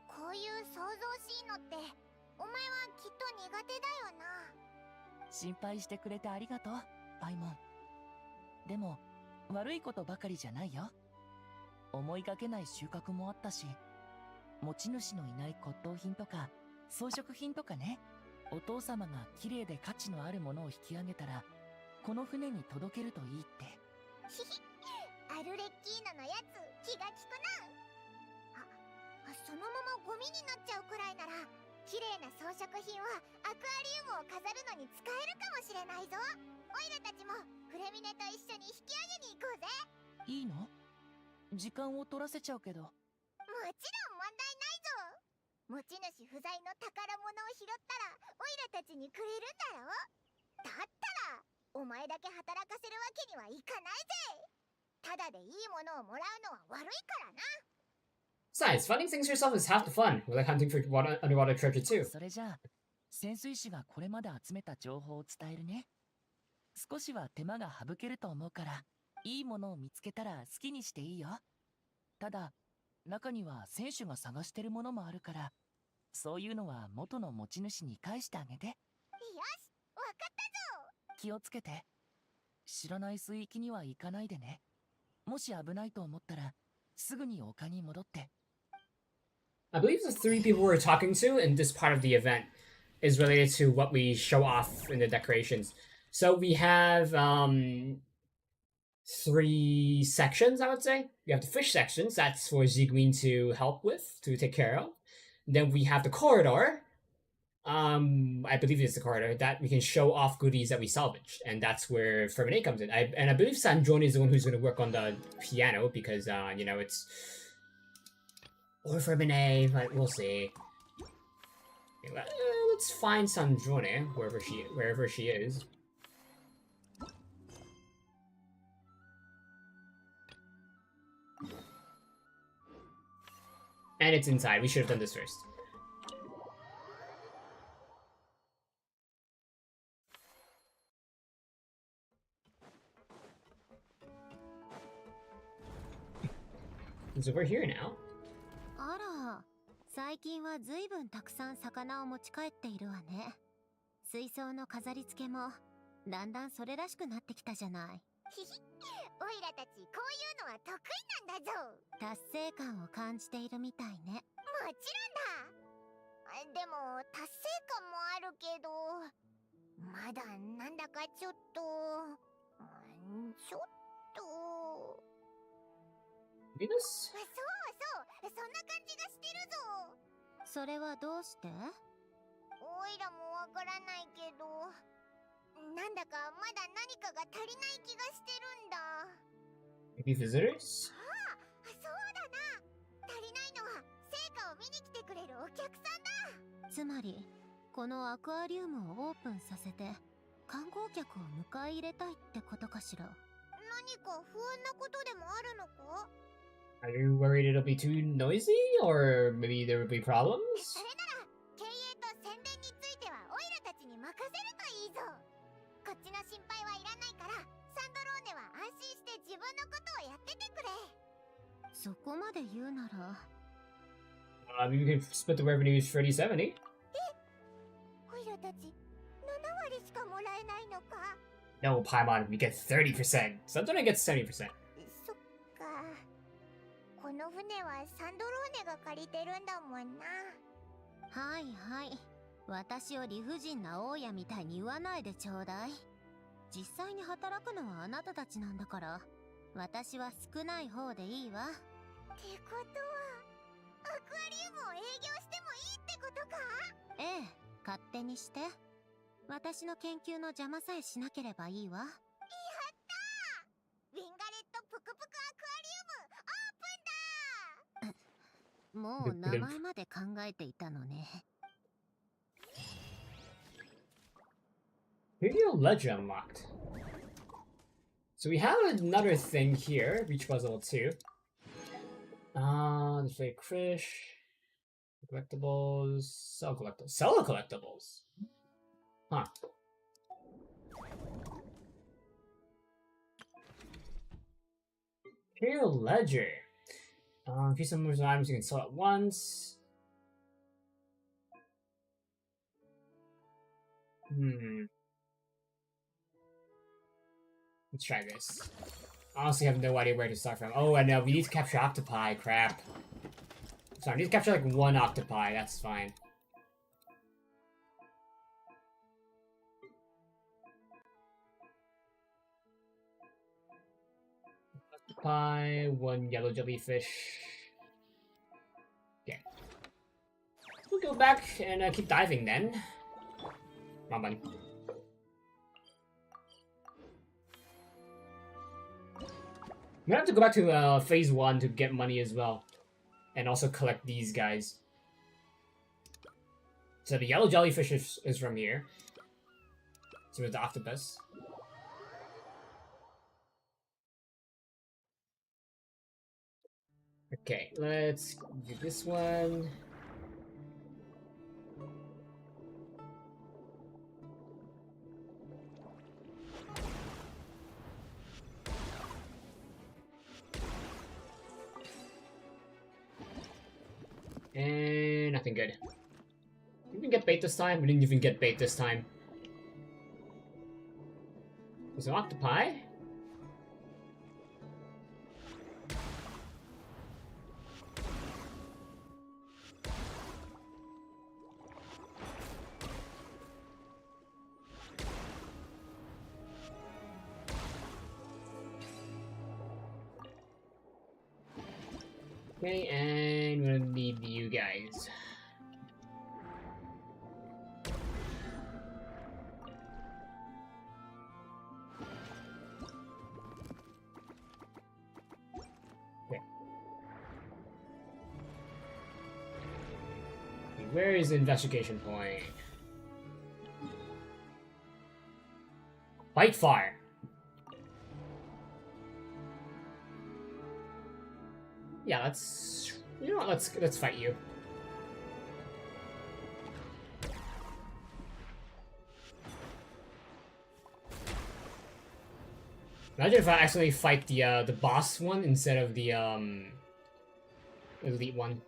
こういう想像しいのって、お前はきっと苦手だよな。心配してくれてありがとう、パイモン。でも、悪いことばかりじゃないよ。思いがけない収穫もあったし、持ち主のいない骨董品とか、装飾品とかね。お父様が綺麗で価値のあるものを引き上げたら、この船に届けるといいって。ひひ、アルレッキーナのやつ、気が利くな。そのままゴミになっちゃうくらいなら、綺麗な装飾品はアクアリウムを飾るのに使えるかもしれないぞ。オイラたちもフレミネと一緒に引き上げに行こうぜ。いいの？時間を取らせちゃうけど。もちろん問題ないぞ。持ち主不在の宝物を拾ったらオイラたちにくれるんだろ。だったらお前だけ働かせるわけにはいかないぜ。ただでいいものをもらうのは悪いからな。Besides, finding things yourself is half the fun. We like hunting for underwater treasure too. それじゃあ、潜水士がこれまで集めた情報を伝えるね。少しは手間が省けると思うから、いいものを見つけたら好きにしていいよ。ただ、中には選手が探してるものもあるから、そういうのは元の持ち主に返してあげて。よし、わかったぞ。気をつけて。知らない水域には行かないでね。もし危ないと思ったら、すぐに丘に戻って。I believe the three people we're talking to in this part of the event is related to what we show off in the decorations. So we have three sections, I would say. We have the fish sections, that's for Zigween to help with, to take care of. Then we have the corridor. I believe it's the corridor that we can show off goodies that we salvaged, and that's where Ferminet comes in. I believe Sanjoni is the one who's going to work on the piano because you know, it's or Ferminet, but we'll see. Okay, let's find Sanjoni wherever she is. And it's inside. We should have done this first. It's over here now. あら、最近は随分たくさん魚を持ち帰っているわね。水槽の飾り付けもだんだんそれらしくなってきたじゃない。ひひ、オイらたちこういうのは得意なんだぞ。達成感を感じているみたいね。もちろんだ。でも達成感もあるけど、まだなんだかちょっと。Maybe this? そうそう、そんな感じがしてるぞ。それはどうして？おいらもわからないけど、なんだかまだ何かが足りない気がしてるんだ。Maybe visitors? ああ、そうだな。足りないのは成果を見に来てくれるお客さんだ。つまり、このアクアリウムをオープンさせて観光客を迎え入れたいってことかしら。何か不安なことでもあるのか？ Are you worried it'll be too noisy, or maybe there will be problems? それなら経営と宣伝についてはオイラたちに任せるといいぞ。こっちの心配はいらないから、サンドローネは安心して自分のことをやっててくれ。そこまで言うなら。Maybe we can split the revenues 30-70. オイラたち7割しかもらえないのか？ No, Paimon, we get 30%. Santone gets 70%. そっか。この船はサンドローネが借りてるんだもんな。はいはい。私を理不尽な大家みたいに言わないでちょうだい。実際に働くのはあなたたちなんだから。私は少ない方でいいわ。ってことは、アクアリウムを営業してもいいってことか？ええ、勝手にして。私の研究の邪魔さえしなければいいわ。やったー！ウィンガレットぷくぷくアクアリウムオープンだー！もう名前まで考えていたのね。Video Ledger unlocked. So we have another thing here, reach puzzle 2. Display Krish, collectibles, sell collectibles. Sell collectibles? Huh. Imperial Ledger. If you summon some items you can sell at once. Let's try this. I honestly have no idea where to start from. Oh, I know. We need to capture octopi. Crap. Sorry, I need to capture like one octopi. That's fine. Octopi, one yellow jellyfish. Okay. We'll go back and keep diving then. Come on, buddy. I'm gonna have to go back to phase 1 to get money as well. And also collect these guys. So the yellow jellyfish is from here. So with the octopus. Okay, let's do this one. And nothing good. Didn't get bait this time? We didn't even get bait this time. There's an octopi. Okay, and we're gonna need you guys. Okay. Where is the investigation point? Fight fire. Yeah, let's. You know what? Let's fight you. Imagine if I accidentally fight the boss one instead of the elite one.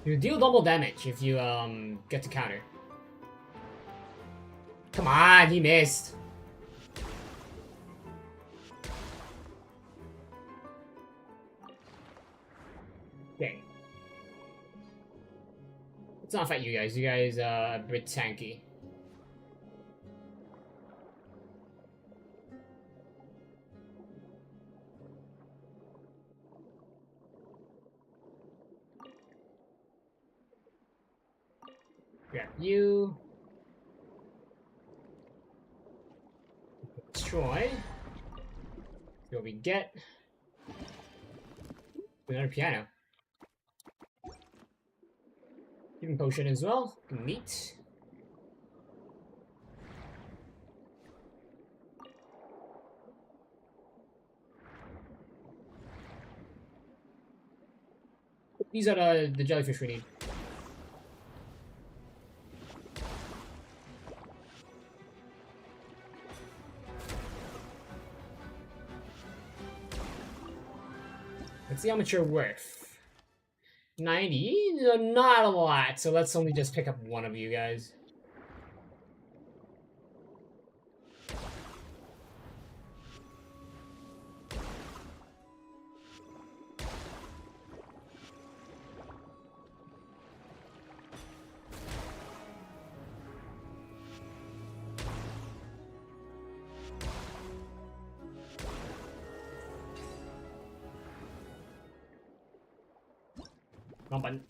You deal double damage if you get to counter. Come on, he missed. Okay. Let's not fight you guys. You guys are a bit tanky. Grab you. Destroy. See what we get. Another piano. Healing potion as well. Neat. These are the jellyfish we need. Let's see how much you're worth. 90? Not a lot, so let's only just pick up one of you guys. button.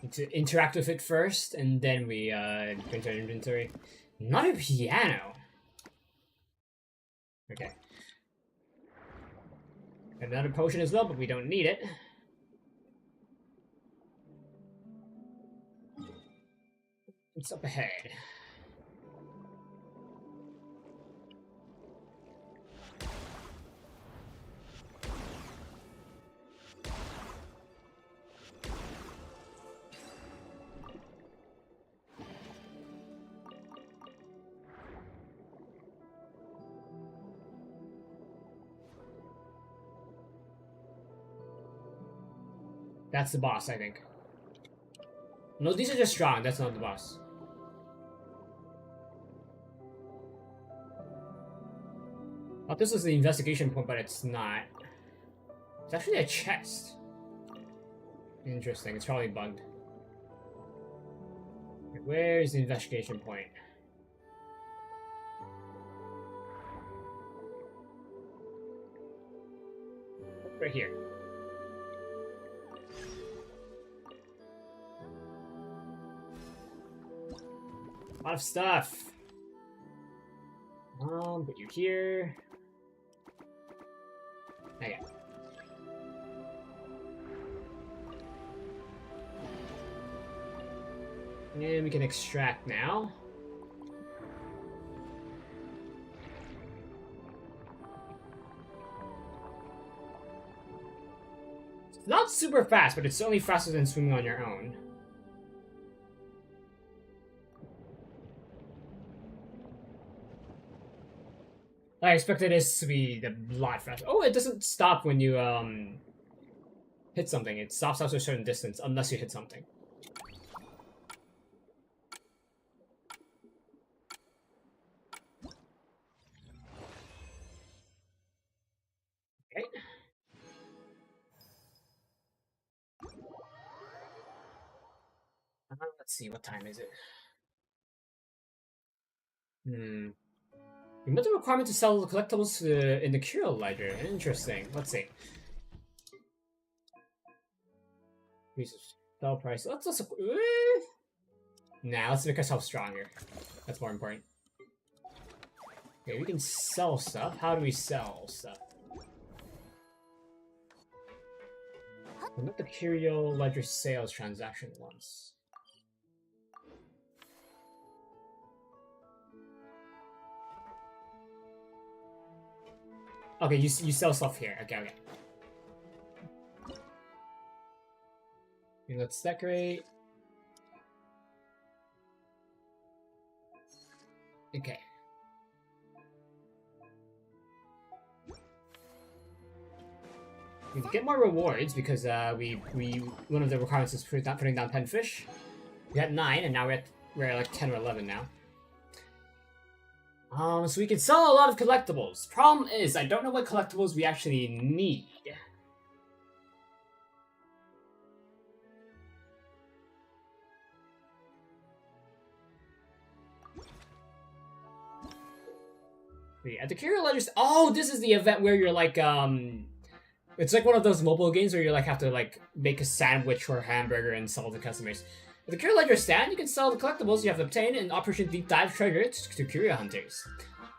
Need to interact with it first, and then we go into our inventory. Not a piano. Okay. Another potion as well, but we don't need it. What's up ahead? That's the boss, I think. No, these are just strong. That's not the boss. Oh, this is the investigation point, but it's not. It's actually a chest. Interesting. It's probably bugged. Where's the investigation point? Right here. A lot of stuff. Put you here. Okay. And we can extract now. It's not super fast, but it's certainly faster than swimming on your own. I expected this to be a lot faster. Oh, it doesn't stop when you hit something. It stops after a certain distance, unless you hit something. Okay. Let's see, what time is it? You met the requirement to sell the collectibles in the Curio Ledger. Interesting. Let's see. Sell price. Let's also. Nah, let's make ourselves stronger. That's more important. Okay, we can sell stuff. How do we sell stuff? Permit the Curio Ledger sales transaction once. Okay, you sell stuff here. Okay, okay. Okay, let's decorate. Okay. We get more rewards because one of the requirements is putting down 10 fish. We had 9, and now we're at like 10 or 11 now. So we can sell a lot of collectibles. Problem is, I don't know what collectibles we actually need. Wait, at the Curio Ledger. Oh, this is the event where you're like, it's like one of those mobile games where you like have to like make a sandwich or a hamburger and sell to customers. With the Curio Ledger stand, you can sell the collectibles you have obtained in Operation Deep Dive Treasure to Curio Hunters.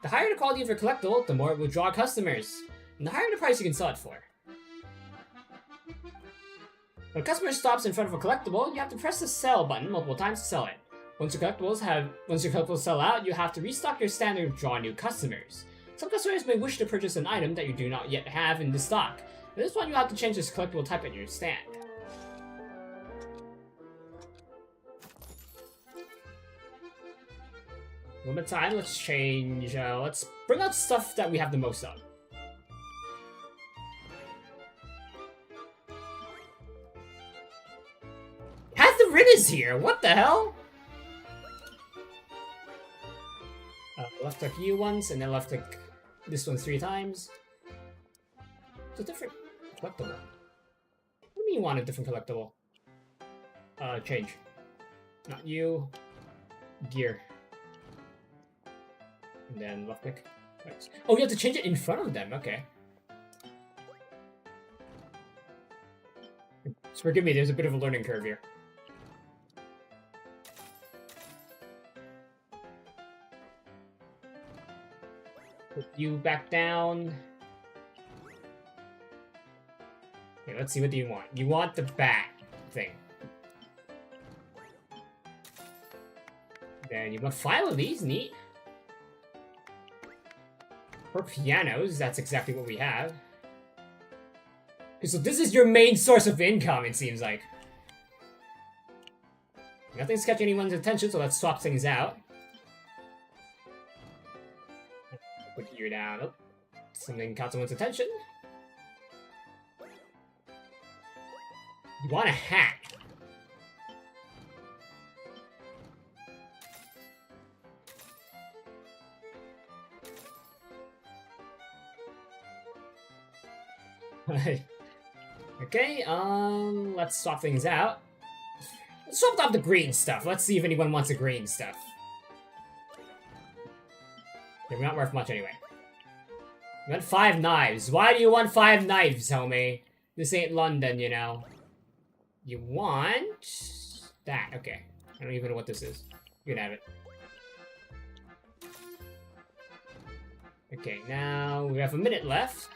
The higher the quality of your collectible, the more it will draw customers, and the higher the price you can sell it for. When a customer stops in front of a collectible, you have to press the sell button multiple times to sell it. Once your collectibles sell out, you have to restock your stand to draw new customers. Some customers may wish to purchase an item that you do not yet have in the stock. At this point, you have to change this collectible type at your stand. One more time, let's change, let's bring out stuff that we have the most of. Half the Rin is here! What the hell? Left click you once, and then left click this one 3 times. It's a different collectible. What do you mean you want a different collectible? Change. Not you. Gear. And then left click. Right. Oh, you have to change it in front of them. Okay. Forgive me, there's a bit of a learning curve here. Put you back down. Okay, let's see, what do you want? You want the bat thing. Then you want 5 of these, neat. For pianos, that's exactly what we have. Okay, so this is your main source of income, it seems like. Nothing's catching anyone's attention, so let's swap things out. Put you down. Oh, something caught someone's attention. You want a hat. Okay, let's swap things out. Let's swap out the green stuff. Let's see if anyone wants the green stuff. They're not worth much anyway. You want 5 knives. Why do you want 5 knives, homie? This ain't London, you know. You want... that, okay. I don't even know what this is. You can have it. Okay, now we have a minute left.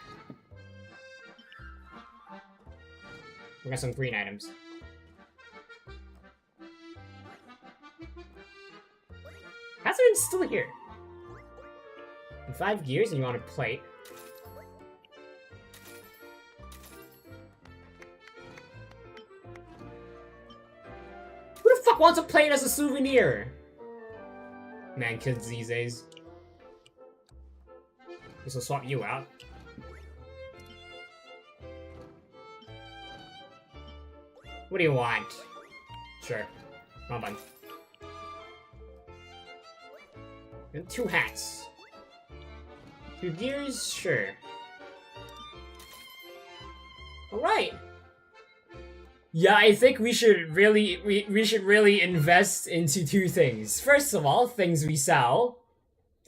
We got some green items. Catherine's still here. In 5 years, and you want a plate. Who the fuck wants a plate as a souvenir? Man, kids these days. Guess we'll swap you out. What do you want? Sure. Wrong button. And 2 hats. 2 gears? Sure. Alright! Yeah, I think we should really we should really invest into 2 things. First of all, things we sell,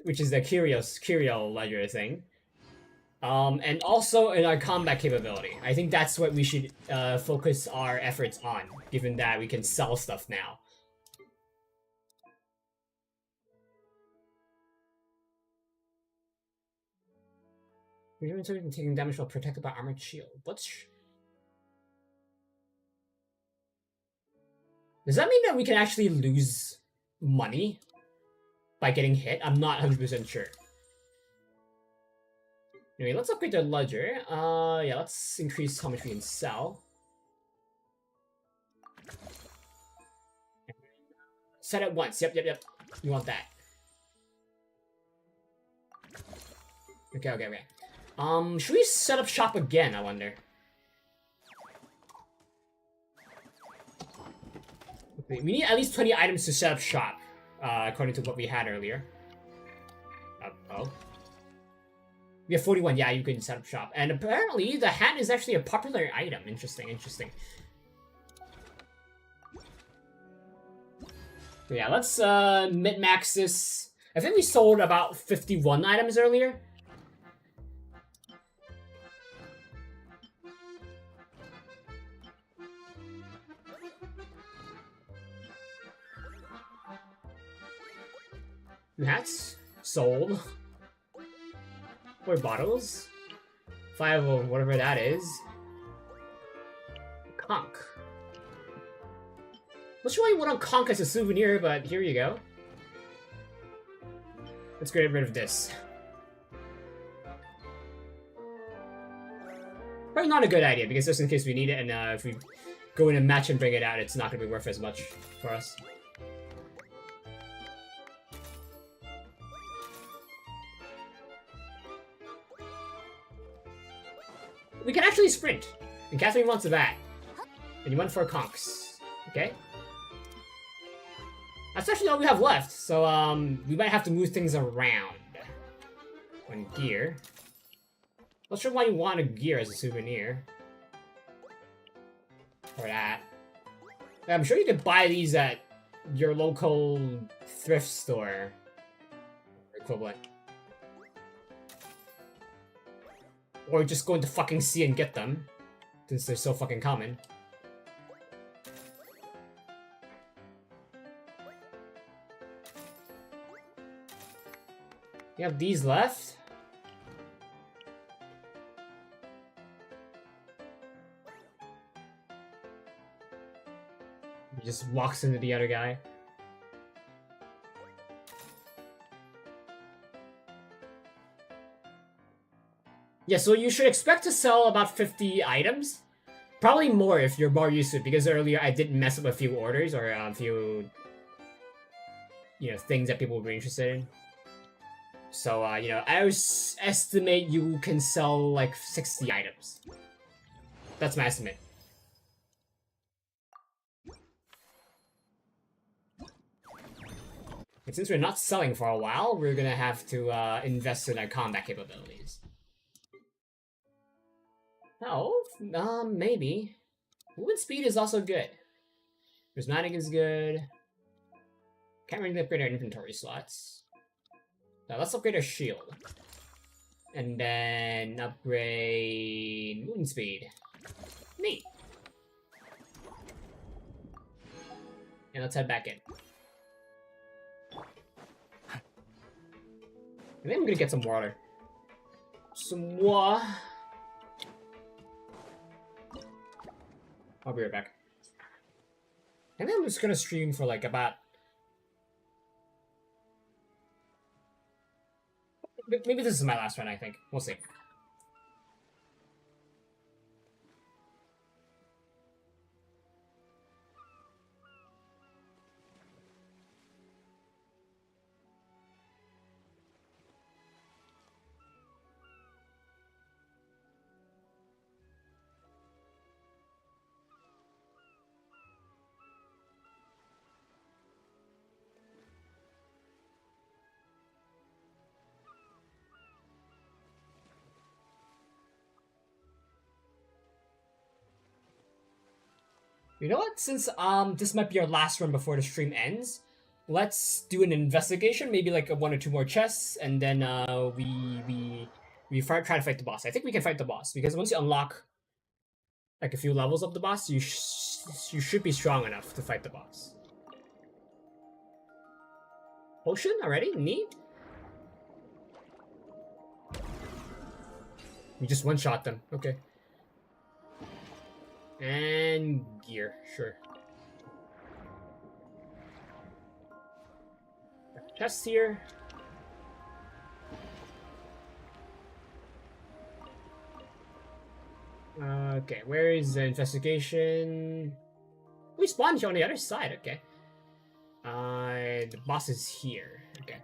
which is the curio ledger thing. And also in our combat capability. I think that's what we should focus our efforts on, given that we can sell stuff now. You're taking damage while protected by armored shield. What's... Does that mean that we can actually lose money by getting hit? I'm not 100% sure. Anyway, let's upgrade the ledger. Yeah, let's increase how much we can sell. Set it once. Yep. You want that. Okay. Should we set up shop again, I wonder? Okay, we need at least 20 items to set up shop, according to what we had earlier. Oh. We have 41, yeah, you can set up shop. And apparently, the hat is actually a popular item. Interesting. So yeah, let's min-max this. I think we sold about 51 items earlier. Hats sold. 4 bottles. 5 of whatever that is. Conch. Not sure why you want Conch as a souvenir, but here you go. Let's get rid of this. Probably not a good idea, because just in case we need it, and if we go in a match and bring it out, it's not going to be worth as much for us. We can actually sprint. And Catherine wants a bat. And you went for conchs. Okay. That's actually all we have left. So, we might have to move things around. One gear. Not sure why you want a gear as a souvenir. Or that. I'm sure you could buy these at your local thrift store. Equivalent. Or just go into fucking sea and get them. Since they're so fucking common. We have these left. He just walks into the other guy. Yeah, so you should expect to sell about 50 items. Probably more if you're more used to it, because earlier I did mess up a few orders or a few, things that people were interested in. So, I always estimate you can sell like 60 items. That's my estimate. And since we're not selling for a while, we're gonna have to invest in our combat capabilities. Oh, maybe. Movement speed is also good. Prismatic is good. Can't really upgrade our inventory slots. Now let's upgrade our shield. And then upgrade movement speed. Neat. And let's head back in. I think I'm gonna get some water. Some water. I'll be right back. I think I'm just gonna stream for like about... Maybe this is my last run, I think. We'll see. You know what? Since this might be our last run before the stream ends, let's do an investigation, maybe like one or two more chests, and then we try to fight the boss. I think we can fight the boss because once you unlock like a few levels of the boss, you should be strong enough to fight the boss. Potion already? Neat. We just one-shot them. Okay. And gear, sure. Chest here. Okay, where is the investigation? We spawned here on the other side, okay. The boss is here, okay.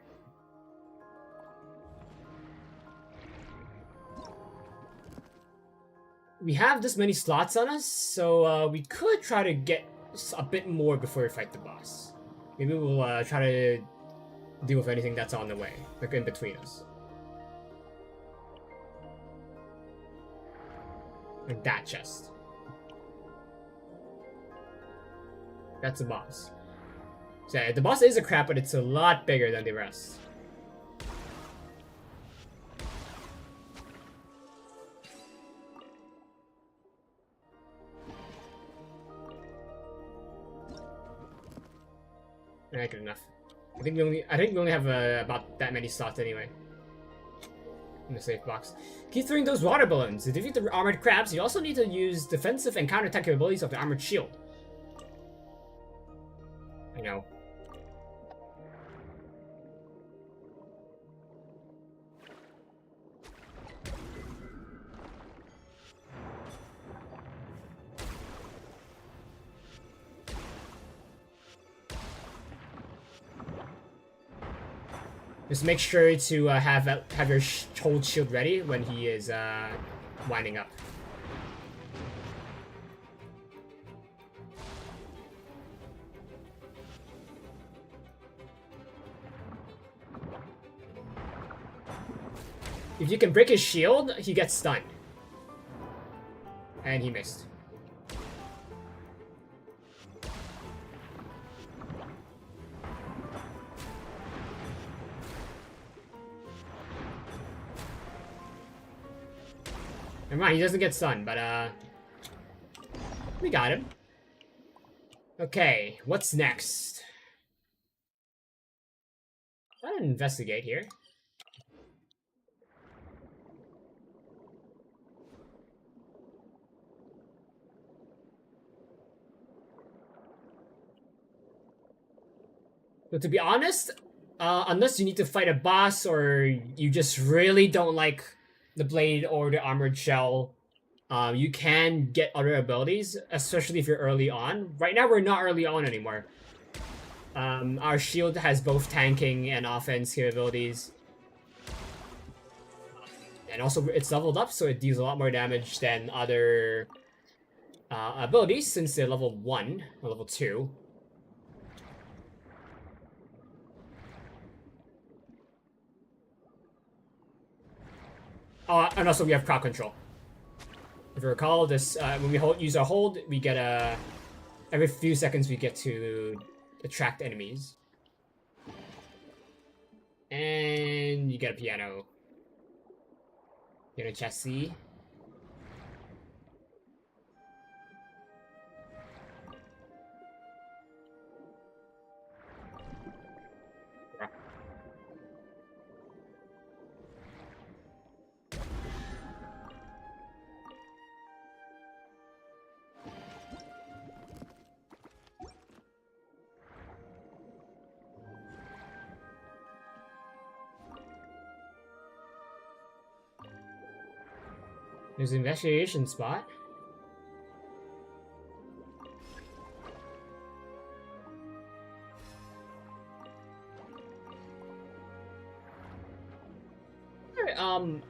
We have this many slots on us, so we could try to get a bit more before we fight the boss. Maybe we'll try to deal with anything that's on the way, like in between us. Like that chest. That's the boss. So yeah, the boss is a crap, but it's a lot bigger than the rest. Alright, good enough. I think we only have about that many slots anyway. In the safe box. Keep throwing those water balloons. To defeat the armored crabs, you also need to use defensive and counterattack capabilities of the armored shield. I know. Just make sure to have your hold shield ready when he is winding up. If you can break his shield, he gets stunned. And he missed. Never mind, he doesn't get stunned, but we got him. Okay, what's next? Gotta investigate here. But to be honest, unless you need to fight a boss or you just really don't like the blade or the armored shell, you can get other abilities, especially if you're early on. Right now, we're not early on anymore. Our shield has both tanking and offense capabilities. And also, it's leveled up, so it deals a lot more damage than other abilities, since they're level 1 or level 2. And also we have crowd control. If you recall, this when we use our hold, we get every few seconds we get to attract enemies. And you get a piano. Get a chassis. There's an investigation spot.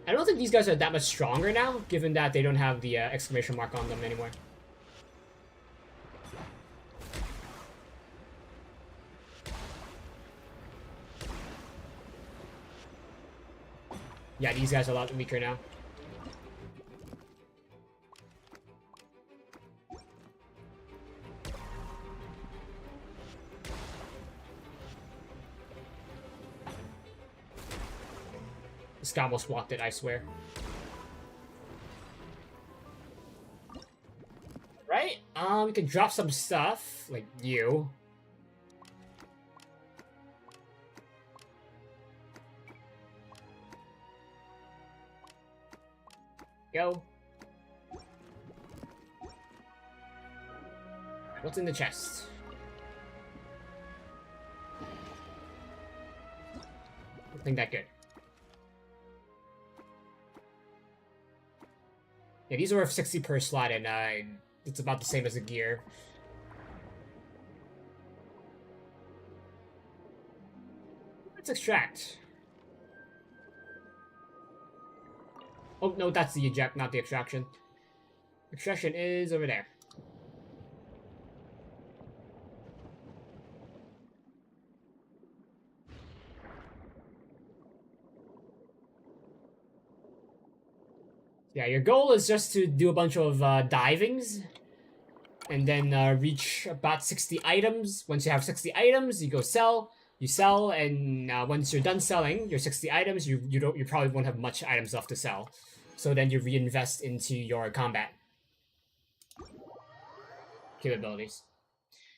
I don't think these guys are that much stronger now, given that they don't have the exclamation mark on them anymore. Yeah, these guys are a lot weaker now. This guy almost walked it, I swear. Right? We can drop some stuff, like you. Go. What's in the chest? Nothing that good. Yeah, these are worth 60 per slot, and it's about the same as the gear. Let's extract. Oh, no, that's the eject, not the extraction. Extraction is over there. Yeah, your goal is just to do a bunch of divings, and then reach about 60 items. Once you have 60 items, you go sell. You sell, and once you're done selling your 60 items, you probably won't have much items left to sell. So then you reinvest into your combat capabilities.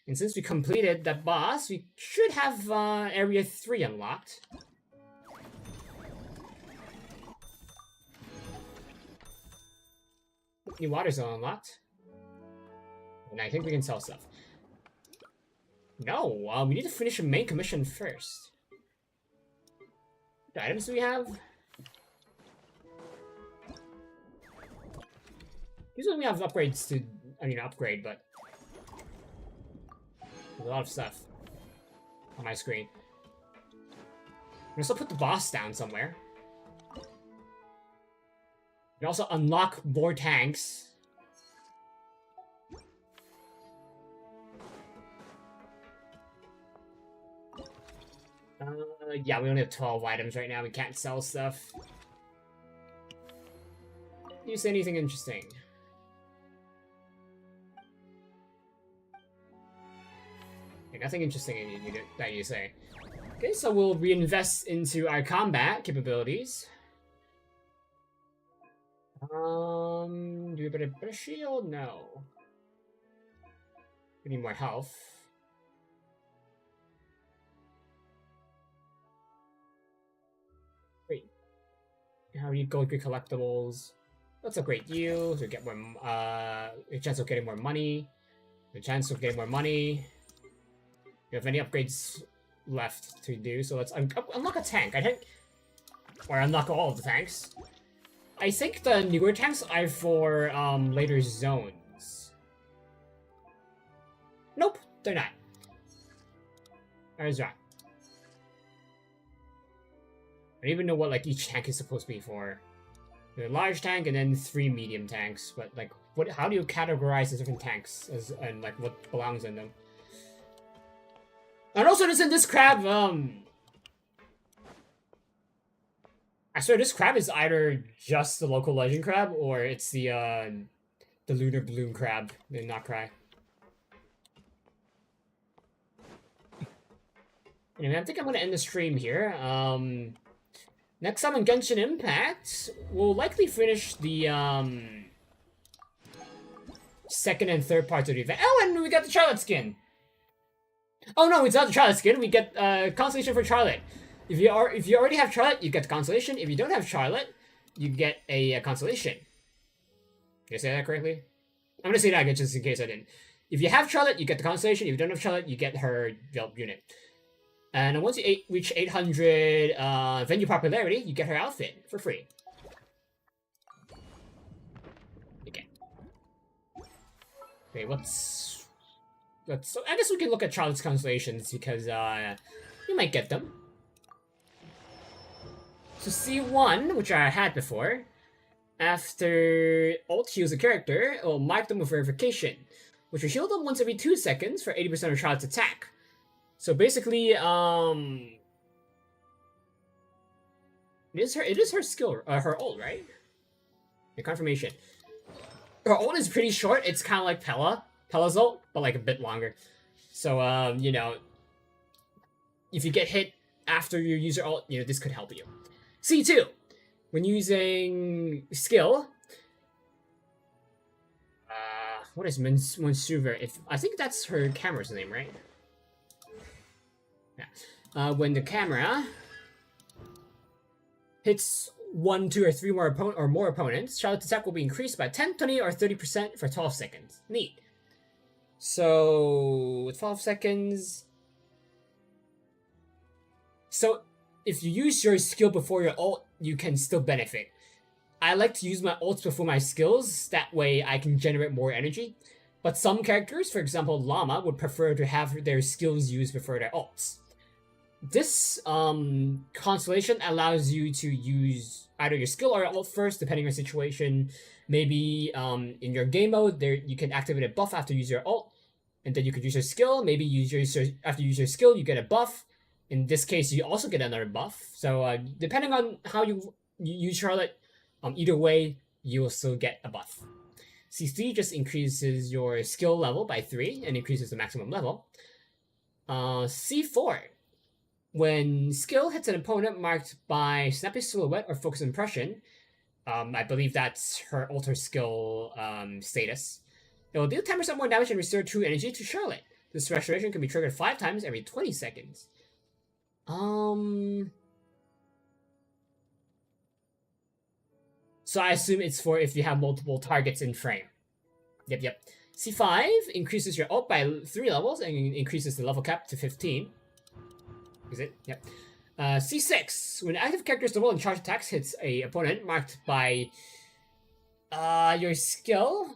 And since we completed that boss, we should have Area 3 unlocked. New water zone unlocked. And I think we can sell stuff. No, we need to finish the main commission first. What items do we have? Usually we have upgrades to, upgrade, but there's a lot of stuff on my screen. I'm gonna still put the boss down somewhere. We can also unlock more tanks. Yeah, we only have 12 items right now. We can't sell stuff. Do you say anything interesting? Okay, nothing interesting that you say. Okay, so we'll reinvest into our combat capabilities. Do we have a better shield? No. We need more health. Wait. How do you go through collectibles? Let's upgrade you to get more, a chance of getting more money. A chance of getting more money. Do you have any upgrades left to do, so let's unlock a tank. I think, or unlock all of the tanks. I think the newer tanks are for later zones. Nope, they're not. There's that. I don't even know what like each tank is supposed to be for. The large tank and then 3 medium tanks, but like, what? How do you categorize the different tanks and like what belongs in them? And also, in this crab, I swear this crab is either just the local legend crab or it's the lunar bloom crab. Did not cry. Anyway, I think I'm gonna end the stream here. Next time on Genshin Impact, we'll likely finish the second and third parts of the event. Oh, and we got the Charlotte skin. Oh no, it's not the Charlotte skin. We get consolation for Charlotte. If you already have Charlotte, you get the consolation. If you don't have Charlotte, you get a consolation. Did I say that correctly? I'm gonna say that again just in case I didn't. If you have Charlotte, you get the consolation. If you don't have Charlotte, you get her unit. And once you reach 800 venue popularity, you get her outfit for free. Okay. Okay, so I guess we can look at Charlotte's constellations because you might get them. So C1, which I had before, after ult heals a character, it will mark them with verification, which will heal them once every 2 seconds for 80% of Charlotte's attack. So basically, it is her skill, her ult, right? The confirmation. Her ult is pretty short. It's kind of like Pella's ult, but like a bit longer. So, you know, if you get hit after you use your ult, you know, this could help you. C2, when using skill, what is Mansuver? I think that's her camera's name, right? Yeah. When the camera hits 1, 2, or 3 more opponents, Charlotte's attack will be increased by 10, 20, or 30% for 12 seconds. Neat. So, 12 seconds. So, if you use your skill before your ult, you can still benefit. I like to use my ults before my skills, that way I can generate more energy. But some characters, for example Llama, would prefer to have their skills used before their ults. This constellation allows you to use either your skill or your ult first, depending on your situation. Maybe in your game mode, you can activate a buff after you use your ult, and then you could use your skill. Maybe after you use your skill, you get a buff. In this case, you also get another buff. So depending on how you use Charlotte, either way, you will still get a buff. C3 just increases your skill level by 3 and increases the maximum level. C4. When skill hits an opponent marked by Snappy Silhouette or Focus Impression, I believe that's her alter skill status, it will deal 10% more damage and restore true energy to Charlotte. This restoration can be triggered 5 times every 20 seconds. So I assume it's for if you have multiple targets in frame. Yep. C5 increases your ult by 3 levels and increases the level cap to 15. Is it? Yep. C6. When active character's double and charge attacks hits a opponent marked by your skill,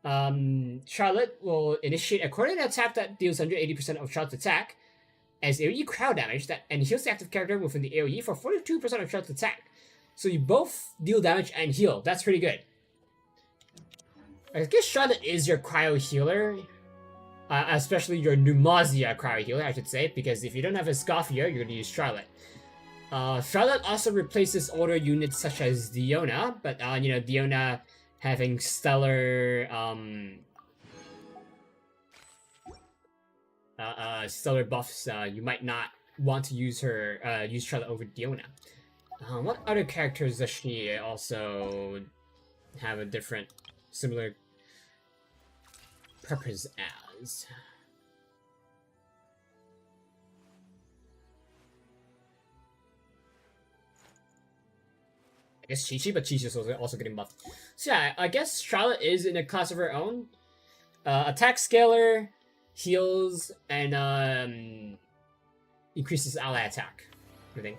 Charlotte will initiate a coordinated attack that deals 180% of Charlotte's attack as AoE crowd damage and heals the active character within the AoE for 42% of Charlotte's attack. So you both deal damage and heal. That's pretty good. I guess Charlotte is your cryo healer. Especially your Pneumasia cryo healer, I should say, because if you don't have a Scoffia, you're going to use Charlotte. Charlotte also replaces older units such as Diona, but, you know, Diona having stellar, stellar buffs, you might not want to use her, use Charlotte over Diona. What other characters does she also have a different, similar purpose as? I guess Chi-Chi, but Chi-Chi's also getting buffed. So yeah, I guess Charlotte is in a class of her own. Attack scaler, heals, and increases ally attack, I think.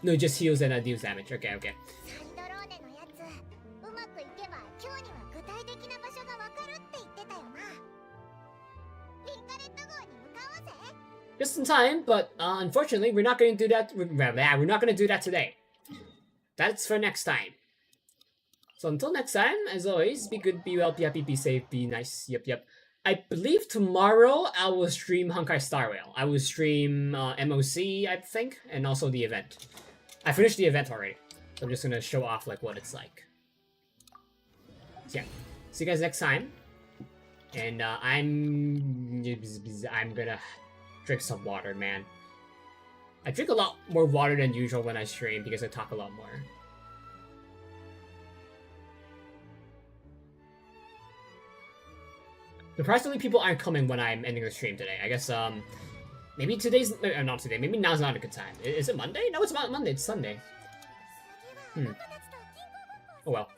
No, it just heals and deals damage. Okay, okay. サンドローネのやつ、うまくいけば今日には具体的な場所がわかるって言ってたよな。ピンカレット号に向かおうぜ。 Just in time, but unfortunately, we're not going to do that. We're not going to do that today. That's for next time. So until next time, as always, be good, be well, be happy, be safe, be nice. Yep. I believe tomorrow I will stream Honkai Star Rail. I will stream MOC, I think, and also the event. I finished the event already, so I'm just gonna show off like what it's like. So yeah, see you guys next time. And I'm gonna drink some water, man. I drink a lot more water than usual when I stream because I talk a lot more. Surprisingly, people aren't coming when I'm ending the stream today. I guess, maybe today's... not today. Maybe now's not a good time. Is it Monday? No, it's not Monday. It's Sunday. Oh well.